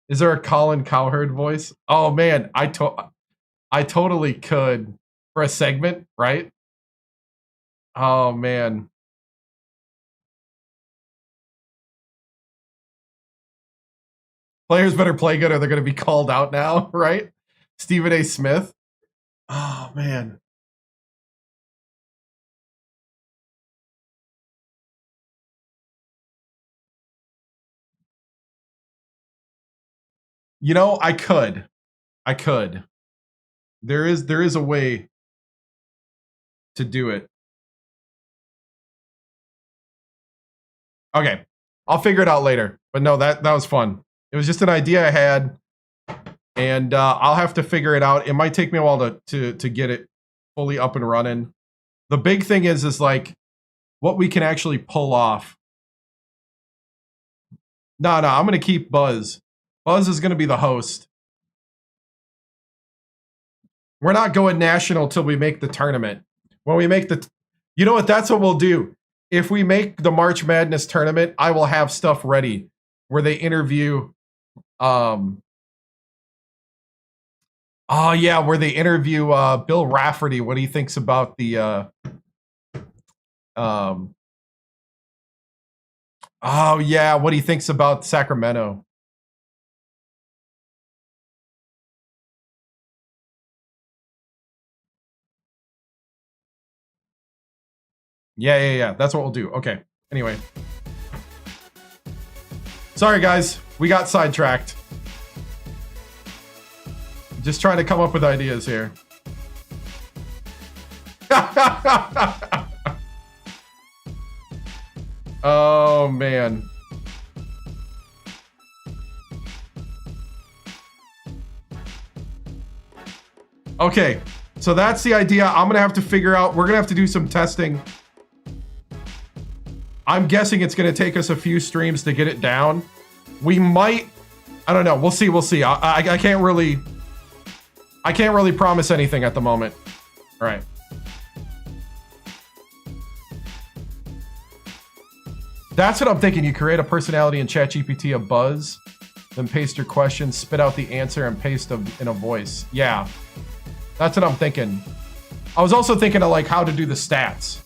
Is there a Colin Cowherd voice? Oh, man. I totally could for a segment, right? Oh, man. Players better play good or they're going to be called out now, right? Stephen A. Smith. Oh, man. You know, I could. There is a way. to do it. Okay, I'll figure it out later. But no, that was fun. It was just an idea I had, and I'll have to figure it out. It might take me a while to get it fully up and running. The big thing is like what we can actually pull off. No, I'm going to keep Buzz. Buzz is going to be the host. We're not going national till we make the tournament. When we make the... You know what? That's what we'll do. If we make the March Madness tournament, I will have stuff ready where they interview... where they interview Bill Rafferty, what he thinks about the... what he thinks about Sacramento. Yeah. That's what we'll do. Okay. Anyway. Sorry, guys. We got sidetracked. Just trying to come up with ideas here. Oh, man. Okay. So that's the idea. I'm going to have to figure out. We're going to have to do some testing. I'm guessing it's going to take us a few streams to get it down. We might, I don't know. We'll see. I can't really promise anything at the moment. All right. That's what I'm thinking. You create a personality in ChatGPT, a Buzz, then paste your question, spit out the answer, and paste in a voice. Yeah. That's what I'm thinking. I was also thinking of like how to do the stats.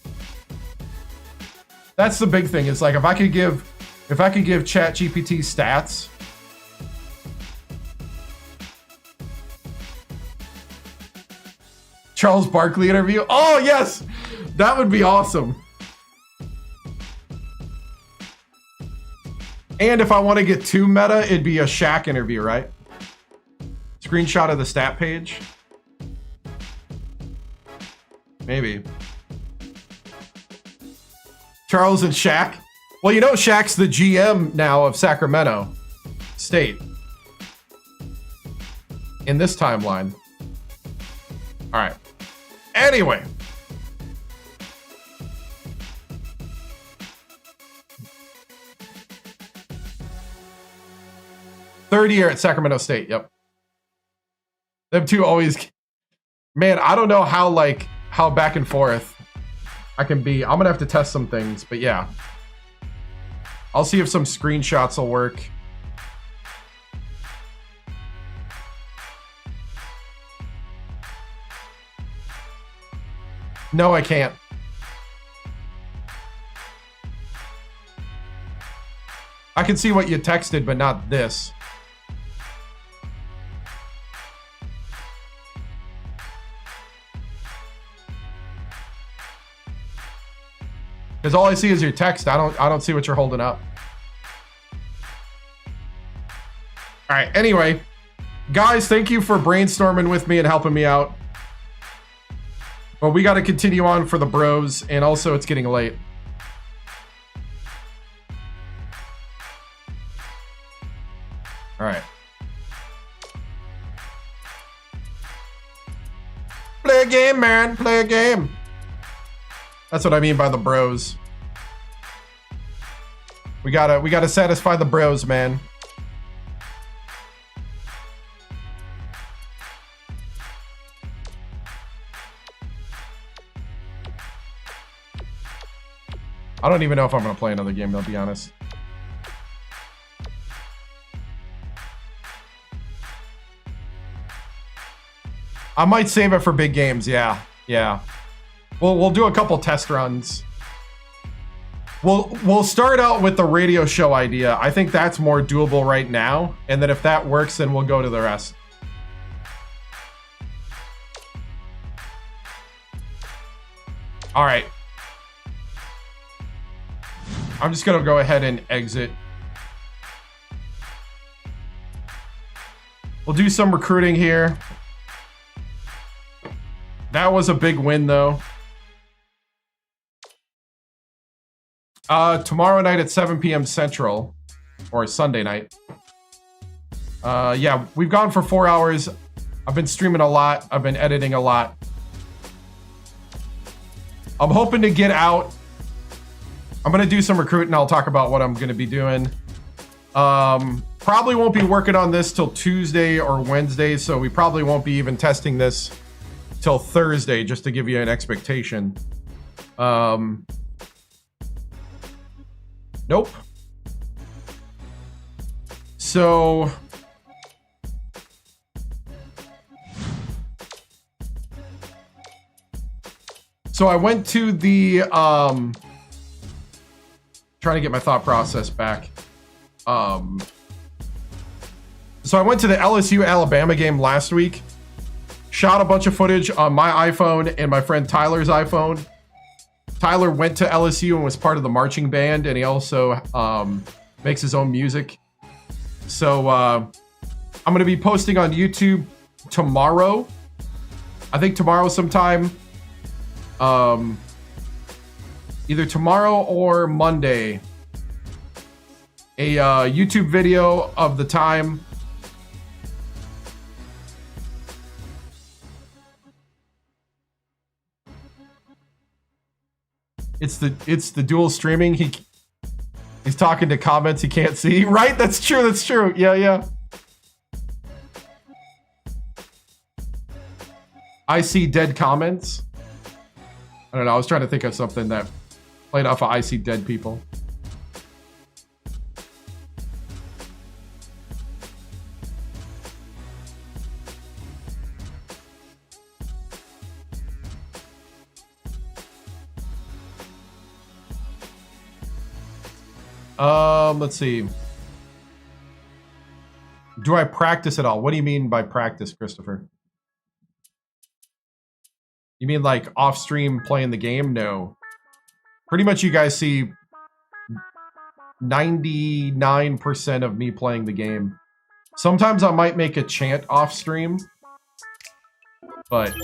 That's the big thing. It's like if I could give ChatGPT stats. Charles Barkley interview. Oh yes, that would be awesome. And if I want to get too meta, it'd be a Shaq interview, right? Screenshot of the stat page. Maybe. Charles and Shaq. Well, you know Shaq's the GM now of Sacramento State. In this timeline. All right. Anyway. Third year at Sacramento State. Yep. Them two always... Man, I don't know how back and forth I can be. I'm gonna have to test some things, but yeah. I'll see if some screenshots will work. No, I can't. I can see what you texted, but not this. Because all I see is your text. I don't see what you're holding up. All right. Anyway, guys, thank you for brainstorming with me and helping me out. But we got to continue on for the bros, and also it's getting late. All right. Play a game, man. Play a game. That's what I mean by the bros. We gotta satisfy the bros, man. I don't even know if I'm gonna play another game, I'll be honest. I might save it for big games, yeah. We'll do a couple test runs. We'll start out with the radio show idea. I think that's more doable right now. And then if that works, then we'll go to the rest. All right. I'm just gonna go ahead and exit. We'll do some recruiting here. That was a big win though. Tomorrow night at 7 p.m. Central, or Sunday night. Yeah, we've gone for 4 hours. I've been streaming a lot. I've been editing a lot. I'm hoping to get out. I'm going to do some recruiting. I'll talk about what I'm going to be doing. Probably won't be working on this till Tuesday or Wednesday, so we probably won't be even testing this till Thursday, just to give you an expectation. Nope. So I went to the trying to get my thought process back. So I went to the LSU Alabama game last week. Shot a bunch of footage on my iPhone and my friend Tyler's iPhone. Tyler went to LSU and was part of the marching band, and he also makes his own music. So I'm going to be posting on YouTube tomorrow. I think tomorrow sometime. Either tomorrow or Monday. A YouTube video of the time. It's the dual streaming. He's talking to comments he can't see. Right? That's true. That's true. Yeah. I see dead comments. I don't know. I was trying to think of something that played off of I see dead people. Let's see. Do I practice at all? What do you mean by practice, Christopher? You mean like off stream playing the game? No. Pretty much you guys see 99% of me playing the game. Sometimes I might make a chant off stream, but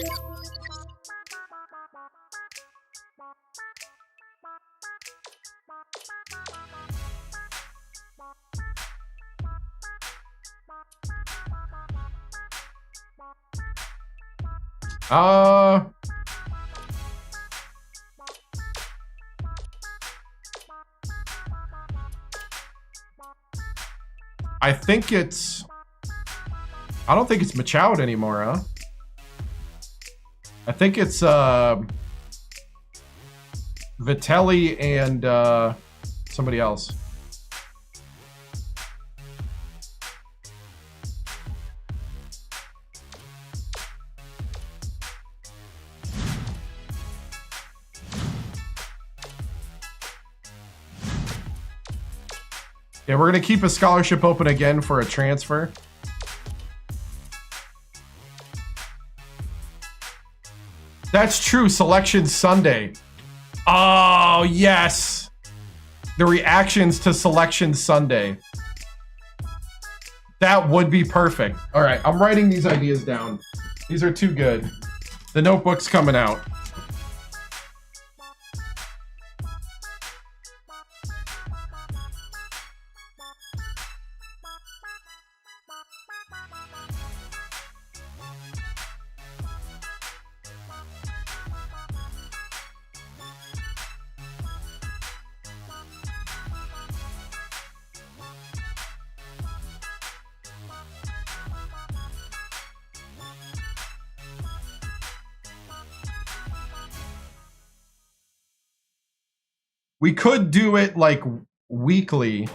I think it's... I don't think it's Machoud anymore, huh? I think it's Vitelli and somebody else. Yeah, we're going to keep a scholarship open again for a transfer. That's true. Selection Sunday. Oh, yes. The reactions to Selection Sunday. That would be perfect. All right, I'm writing these ideas down. These are too good. The notebook's coming out. We could do it like weekly.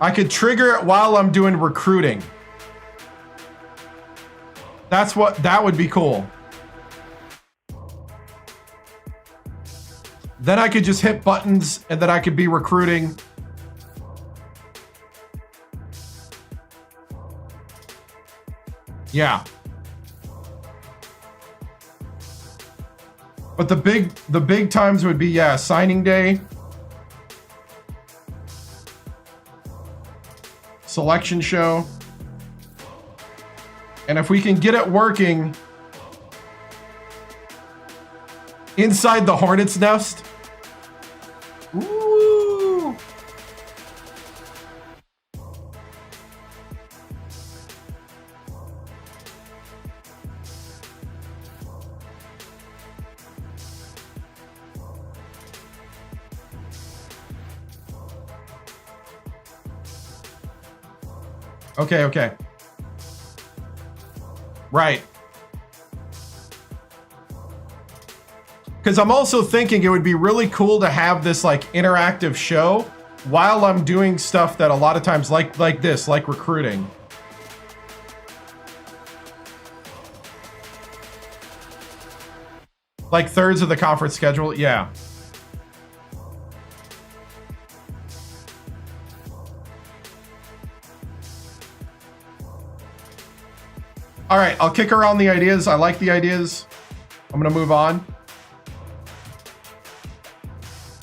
I could trigger it while I'm doing recruiting. That would be cool. Then I could just hit buttons and then I could be recruiting. Yeah. But the big times would be, yeah, signing day, selection show, and if we can get it working, Inside the Hornets nest. Ooh. Okay, okay. Right. Because I'm also thinking it would be really cool to have this like interactive show while I'm doing stuff that a lot of times like this, like recruiting. Like thirds of the conference schedule, yeah. All right, I'll kick around the ideas. I like the ideas. I'm gonna move on.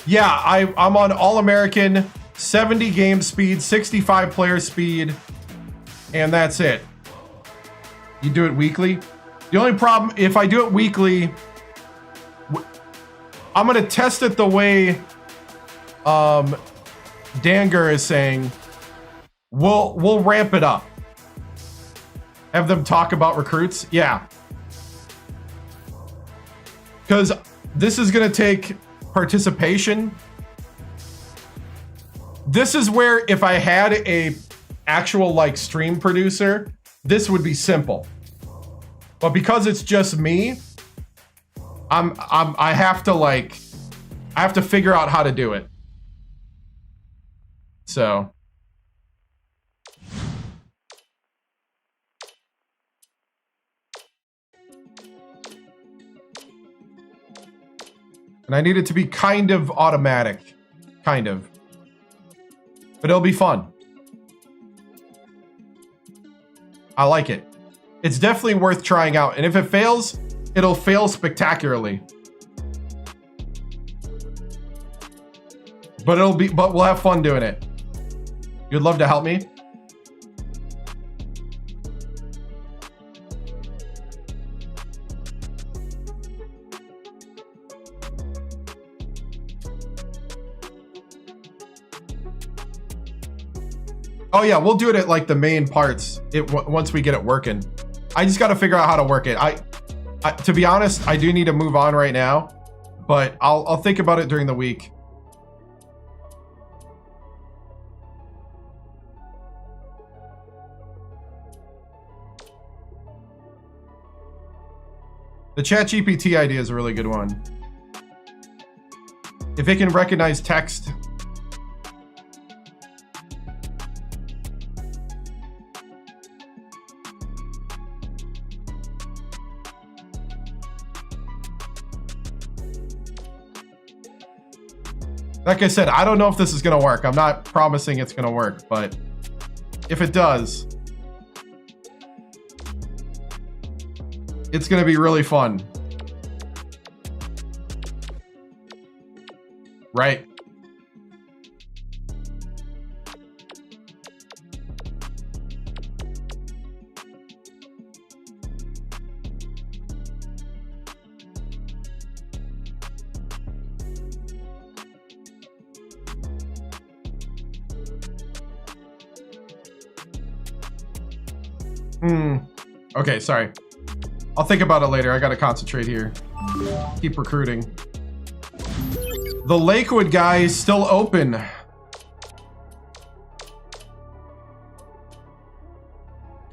Yeah, I'm on All-American, 70 game speed, 65 player speed, and that's it. You do it weekly. The only problem, if I do it weekly, I'm gonna test it the way Danger is saying. We'll ramp it up. Have them talk about recruits? Yeah. Because this is gonna take participation. This is where if I had a actual like stream producer, this would be simple. But because it's just me, I have to figure out how to do it. So and I need it to be kind of automatic. Kind of. But it'll be fun. I like it. It's definitely worth trying out. And if it fails, it'll fail spectacularly. But we'll have fun doing it. You'd love to help me? Oh yeah, we'll do it at like the main parts once we get it working. I just got to figure out how to work it. I to be honest, I do need to move on right now, but I'll think about it during the week. The ChatGPT idea is a really good one. If it can recognize text. Like I said, I don't know if this is going to work. I'm not promising it's going to work, but if it does, it's going to be really fun. Right? Okay, sorry. I'll think about it later. I gotta concentrate here. Keep recruiting. The Lakewood guy is still open.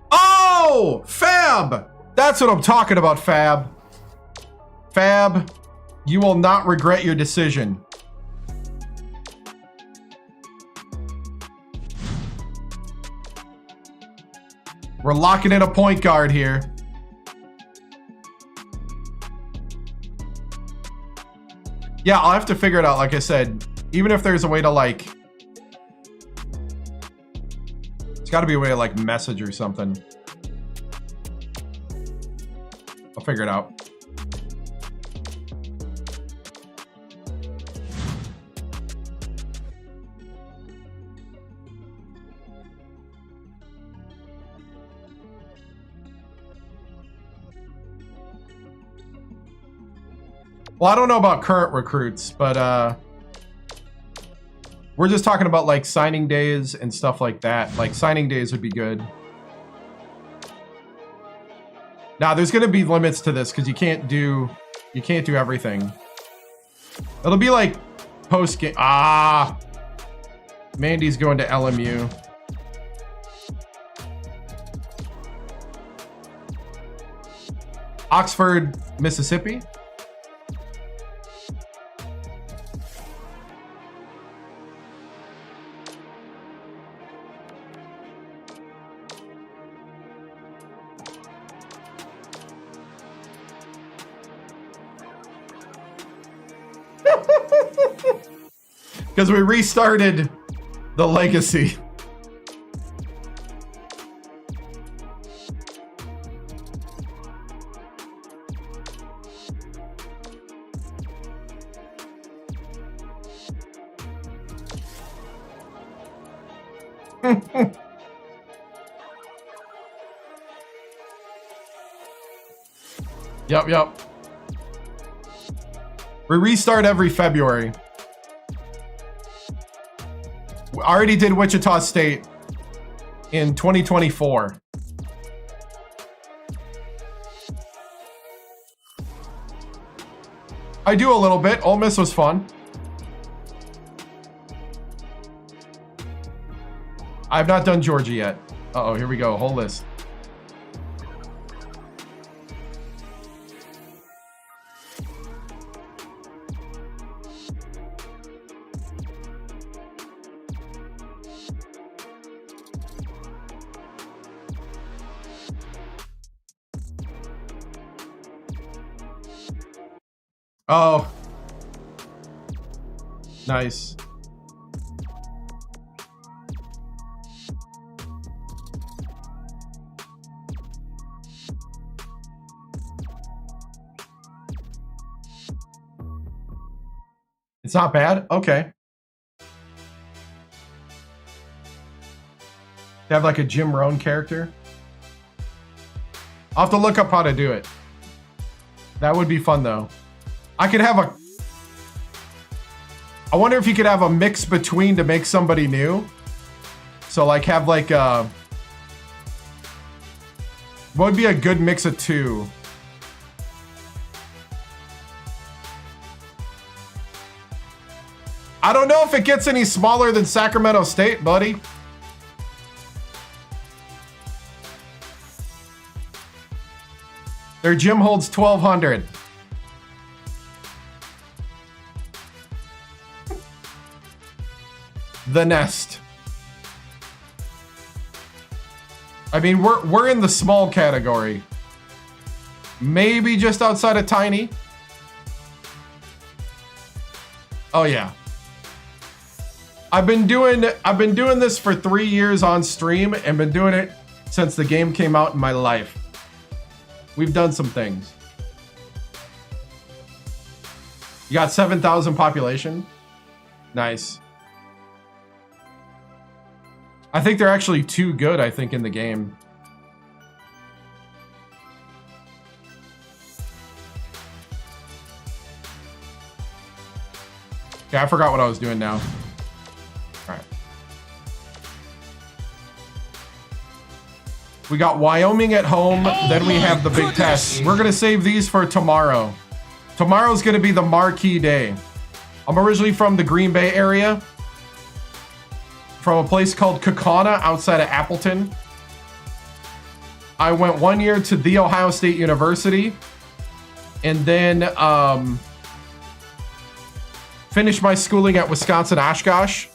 Oh! Fab! That's what I'm talking about, Fab. Fab, you will not regret your decision. We're locking in a point guard here. Yeah, I'll have to figure it out. Like I said, even if there's a way to like, it's got to be a way to like message or something. I'll figure it out. Well, I don't know about current recruits, but we're just talking about like signing days and stuff like that. Like signing days would be good. Now, there's going to be limits to this because you can't do everything. It'll be like post game. Ah, Mandy's going to LMU. Oxford, Mississippi. Because we restarted the legacy. Yep. We restart every February. We already did Wichita State in 2024. I do a little bit. Ole Miss was fun. I've not done Georgia yet. Uh-oh, here we go. Whole list. Oh. Nice. It's not bad? Okay. They have like a Jim Rohn character. I'll have to look up how to do it. That would be fun though. I could have a... I wonder if you could have a mix between to make somebody new. So like have like a... What would be a good mix of two? I don't know if it gets any smaller than Sacramento State, buddy. Their gym holds 1,200. The Nest. I mean, we're in the small category. Maybe just outside of tiny. Oh yeah. I've been doing this for 3 years on stream and been doing it since the game came out in my life. We've done some things. You got 7,000 population. Nice. I think they're actually too good, I think, in the game. Okay, I forgot what I was doing now. Alright. We got Wyoming at home, then we have the big test. We're gonna save these for tomorrow. Tomorrow's gonna be the marquee day. I'm originally from the Green Bay area. From a place called Kaukauna outside of Appleton. I went 1 year to The Ohio State University and then finished my schooling at Wisconsin Oshkosh,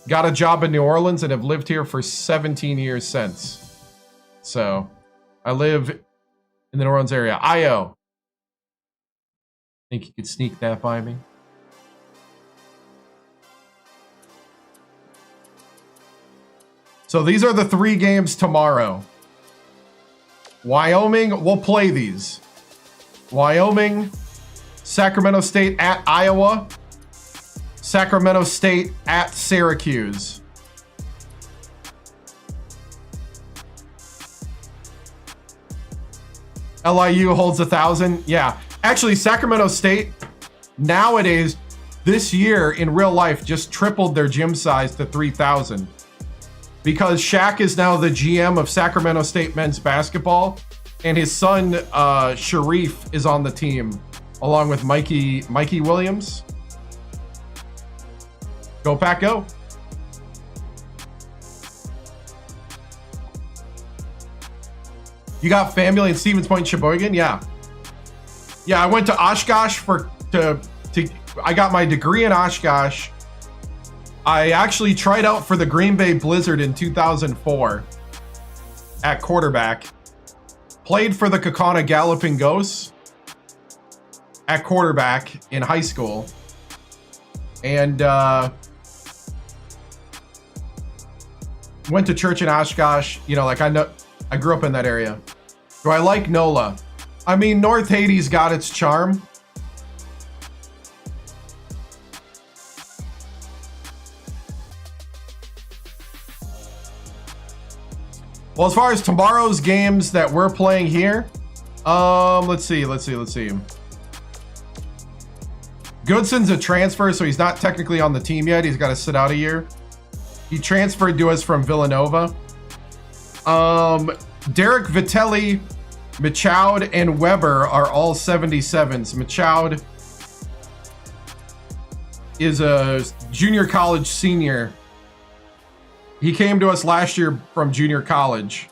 got a job in New Orleans, and have lived here for 17 years since. So I live in the New Orleans area. IO. Think you could sneak that by me? So these are the 3 games tomorrow. Wyoming, we'll play these. Wyoming, Sacramento State at Iowa, Sacramento State at Syracuse. LIU holds 1,000. Yeah, actually Sacramento State nowadays, this year in real life, just tripled their gym size to 3,000 because Shaq is now the GM of Sacramento State men's basketball, and his son Sharif is on the team along with Mikey Williams. Go Pack, go! You got family in Stevens Point, Sheboygan? Yeah. Yeah, I went to Oshkosh I got my degree in Oshkosh. I actually tried out for the Green Bay Blizzard in 2004 at quarterback. Played for the Kaukauna Galloping Ghosts at quarterback in high school. And went to church in Oshkosh. You know, like I grew up in that area. Do I like NOLA? I mean, North Haiti's got its charm. Well, as far as tomorrow's games that we're playing here, let's see. Goodson's a transfer, so he's not technically on the team yet. He's got to sit out a year. He transferred to us from Villanova. Derek Vitelli, Michoud, and Weber are all 77s. Michoud is a junior college senior. He came to us last year from junior college.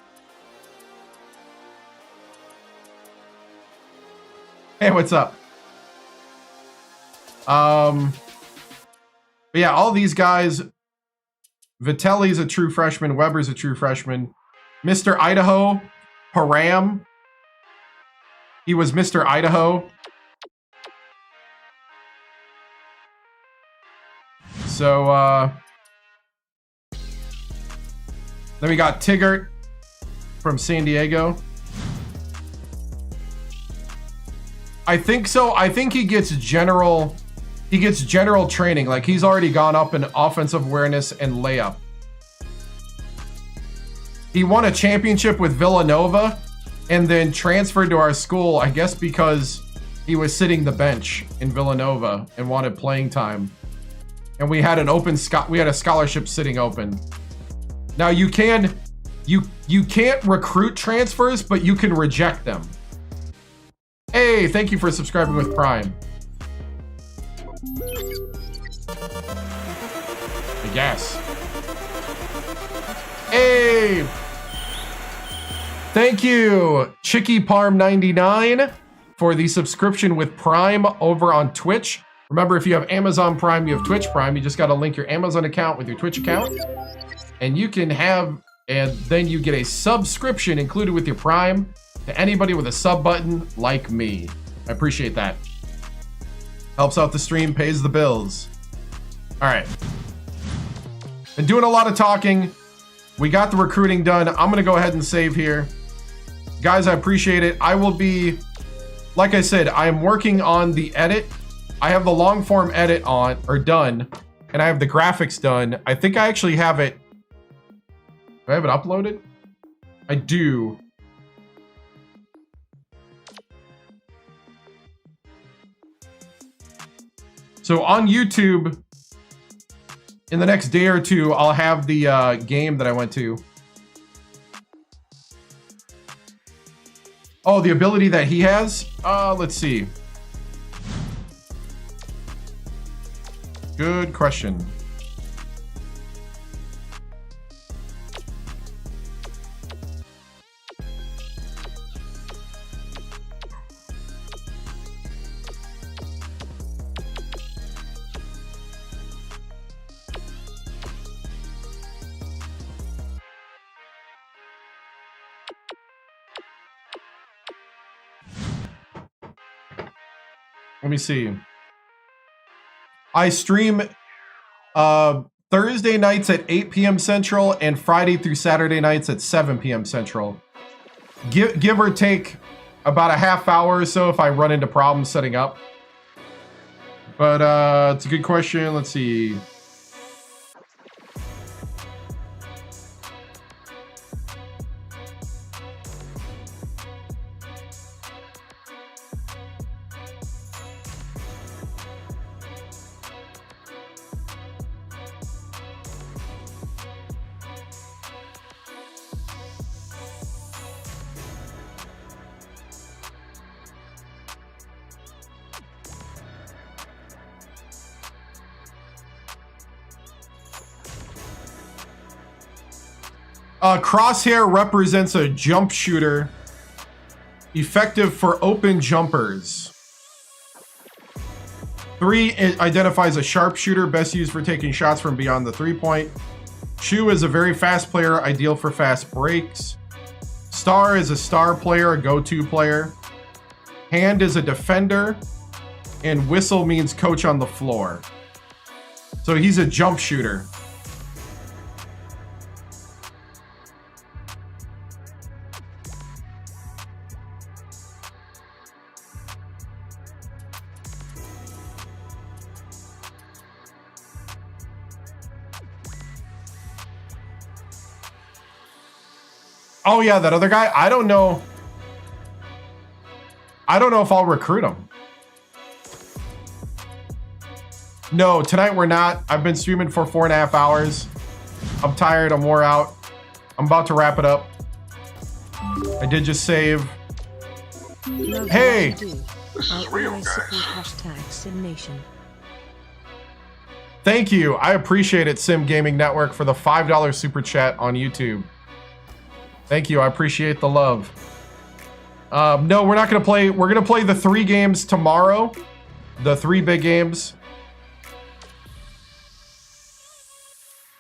Hey, what's up? But yeah, all these guys. Vitelli's a true freshman. Weber's a true freshman. Mr. Idaho, Param. He was Mr. Idaho. So, then we got Tigert from San Diego. I think so. I think he gets general training. Like, he's already gone up in offensive awareness and layup. He won a championship with Villanova and then transferred to our school, I guess because he was sitting the bench in Villanova and wanted playing time. And we had a scholarship sitting open. Now you can't recruit transfers, but you can reject them. Hey, thank you for subscribing with Prime. I guess. Hey! Thank you, Chicky Parm 99, for the subscription with Prime over on Twitch. Remember, if you have Amazon Prime, you have Twitch Prime. You just got to link your Amazon account with your Twitch account. And you can have, and then you get a subscription included with your Prime to anybody with a sub button like me. I appreciate that. Helps out the stream, pays the bills. All right. Been doing a lot of talking. We got the recruiting done. I'm going to go ahead and save here. Guys, I appreciate it. I will be, like I said, I am working on the edit. I have the long form edit done, and I have the graphics done. I think I actually have it. Do I have it uploaded? I do. So on YouTube, in the next day or two, I'll have the game that I went to. Oh, the ability that he has? Let's see. Good question. Let me see. I stream Thursday nights at 8 p.m. Central and Friday through Saturday nights at 7 p.m. Central. Give or take about a half hour or so if I run into problems setting up. But it's a good question. Let's see. Crosshair represents a jump shooter, effective for open jumpers. 3, it identifies a sharpshooter, best used for taking shots from beyond the 3-point. Shoe is a very fast player, ideal for fast breaks. Star is a star player, a go-to player. Hand is a defender. And whistle means coach on the floor. So he's a jump shooter. Oh yeah, that other guy. I don't know if I'll recruit him. No, tonight we're not. I've been streaming for 4.5 hours. I'm tired. I'm wore out. I'm about to wrap it up. I did just save. Hey! This is real, guys. Thank you. I appreciate it, Sim Gaming Network, for the $5 super chat on YouTube. Thank you. I appreciate the love. No, we're not going to play. We're going to play the 3 games tomorrow. The 3 big games.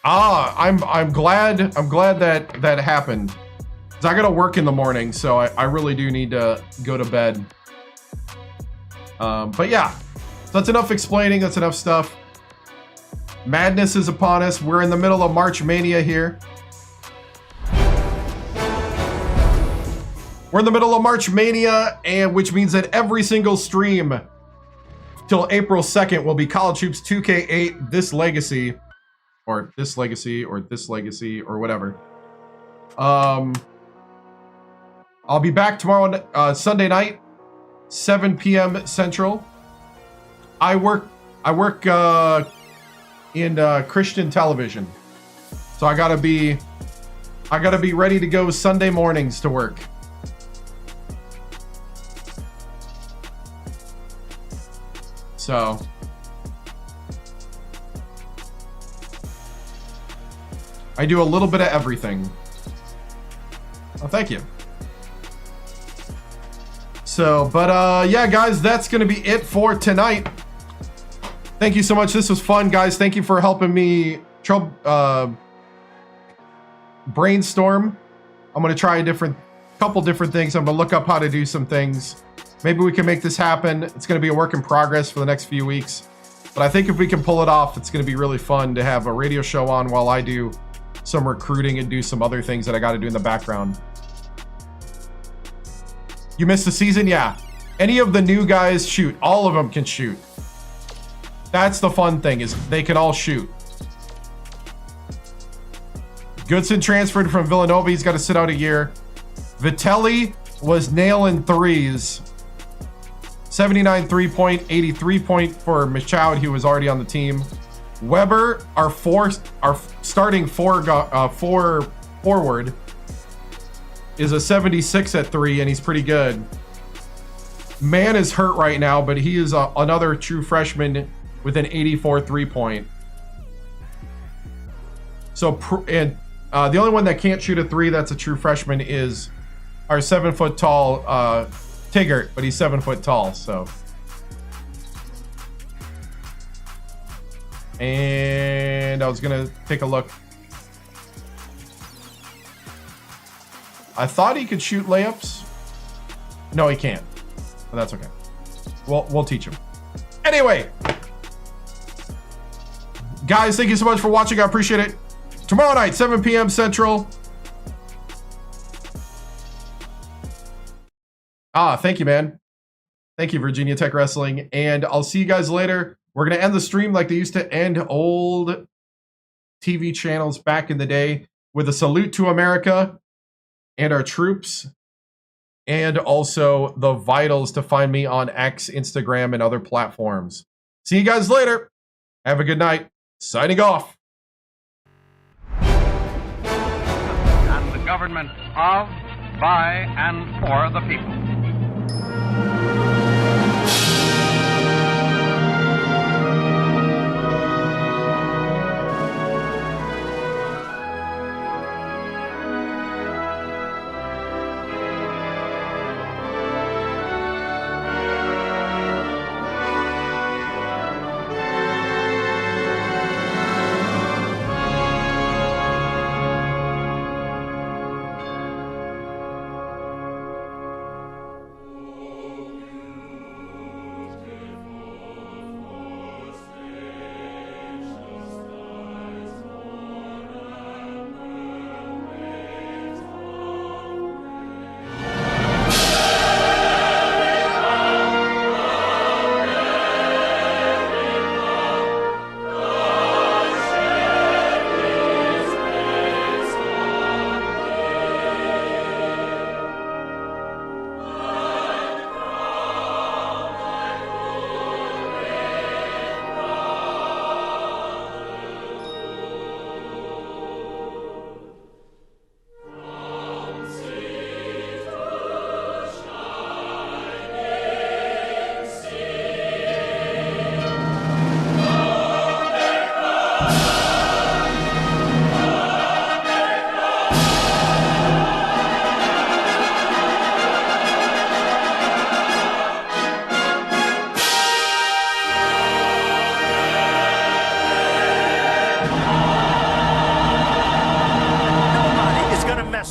I'm glad that happened. 'Cause I got to work in the morning, so I really do need to go to bed. But yeah, so that's enough explaining. That's enough stuff. Madness is upon us. We're in the middle of March Mania here. We're in the middle of March Mania, and which means that every single stream till April 2nd will be College Hoops 2K8 This Legacy, or This Legacy, or This Legacy, or whatever. I'll be back tomorrow, Sunday night, 7 p.m. Central. I work in Christian television, so I gotta be ready to go Sunday mornings to work. So I do a little bit of everything. Oh, thank you. So, but yeah, guys, that's gonna be it for tonight. Thank you so much. This was fun, guys. Thank you for helping me brainstorm. I'm gonna try a couple different things. I'm gonna look up how to do some things. Maybe we can make this happen. It's going to be a work in progress for the next few weeks. But I think if we can pull it off, it's going to be really fun to have a radio show on while I do some recruiting and do some other things that I got to do in the background. You missed the season? Yeah. Any of the new guys shoot. All of them can shoot. That's the fun thing, is they can all shoot. Goodson transferred from Villanova. He's got to sit out a year. Vitelli was nailing threes. 79 3-point, 83 point for Michoud, who was already on the team. Weber, our starting forward, is a 76 at 3, and he's pretty good. Mann is hurt right now, but he is another true freshman with an 84 3-point. So, the only one that can't shoot a 3 that's a true freshman is our 7-foot tall Tigert, but he's 7 foot tall, so. And I was gonna take a look. I thought he could shoot layups. No, he can't. But that's okay. We'll teach him. Anyway, guys, thank you so much for watching. I appreciate it. Tomorrow night, 7 p.m. Central. Thank you, man. Thank you, Virginia Tech Wrestling. And I'll see you guys later. We're going to end the stream like they used to end old TV channels back in the day, with a salute to America and our troops, and also the vitals to find me on X, Instagram, and other platforms. See you guys later. Have a good night. Signing off. And the government of, by, and for the people.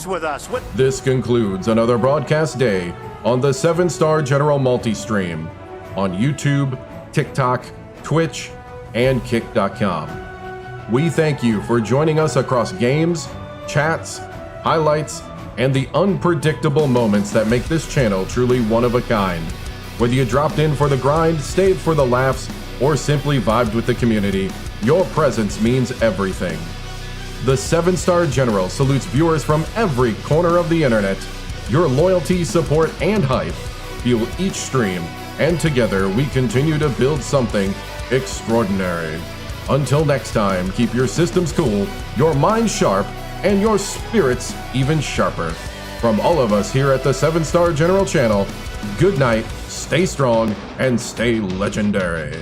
mess with us. This concludes another broadcast day on the 7-Star General Multi-Stream on YouTube, TikTok, Twitch, and Kick.com. We thank you for joining us across games, chats, highlights, and the unpredictable moments that make this channel truly one of a kind. Whether you dropped in for the grind, stayed for the laughs, or simply vibed with the community, your presence means everything. The 7-Star General salutes viewers from every corner of the internet. Your loyalty, support, and hype fuel each stream, and together we continue to build something extraordinary. Until next time, keep your systems cool, your minds sharp, and your spirits even sharper. From all of us here at the 7-Star General channel, good night, stay strong, and stay legendary.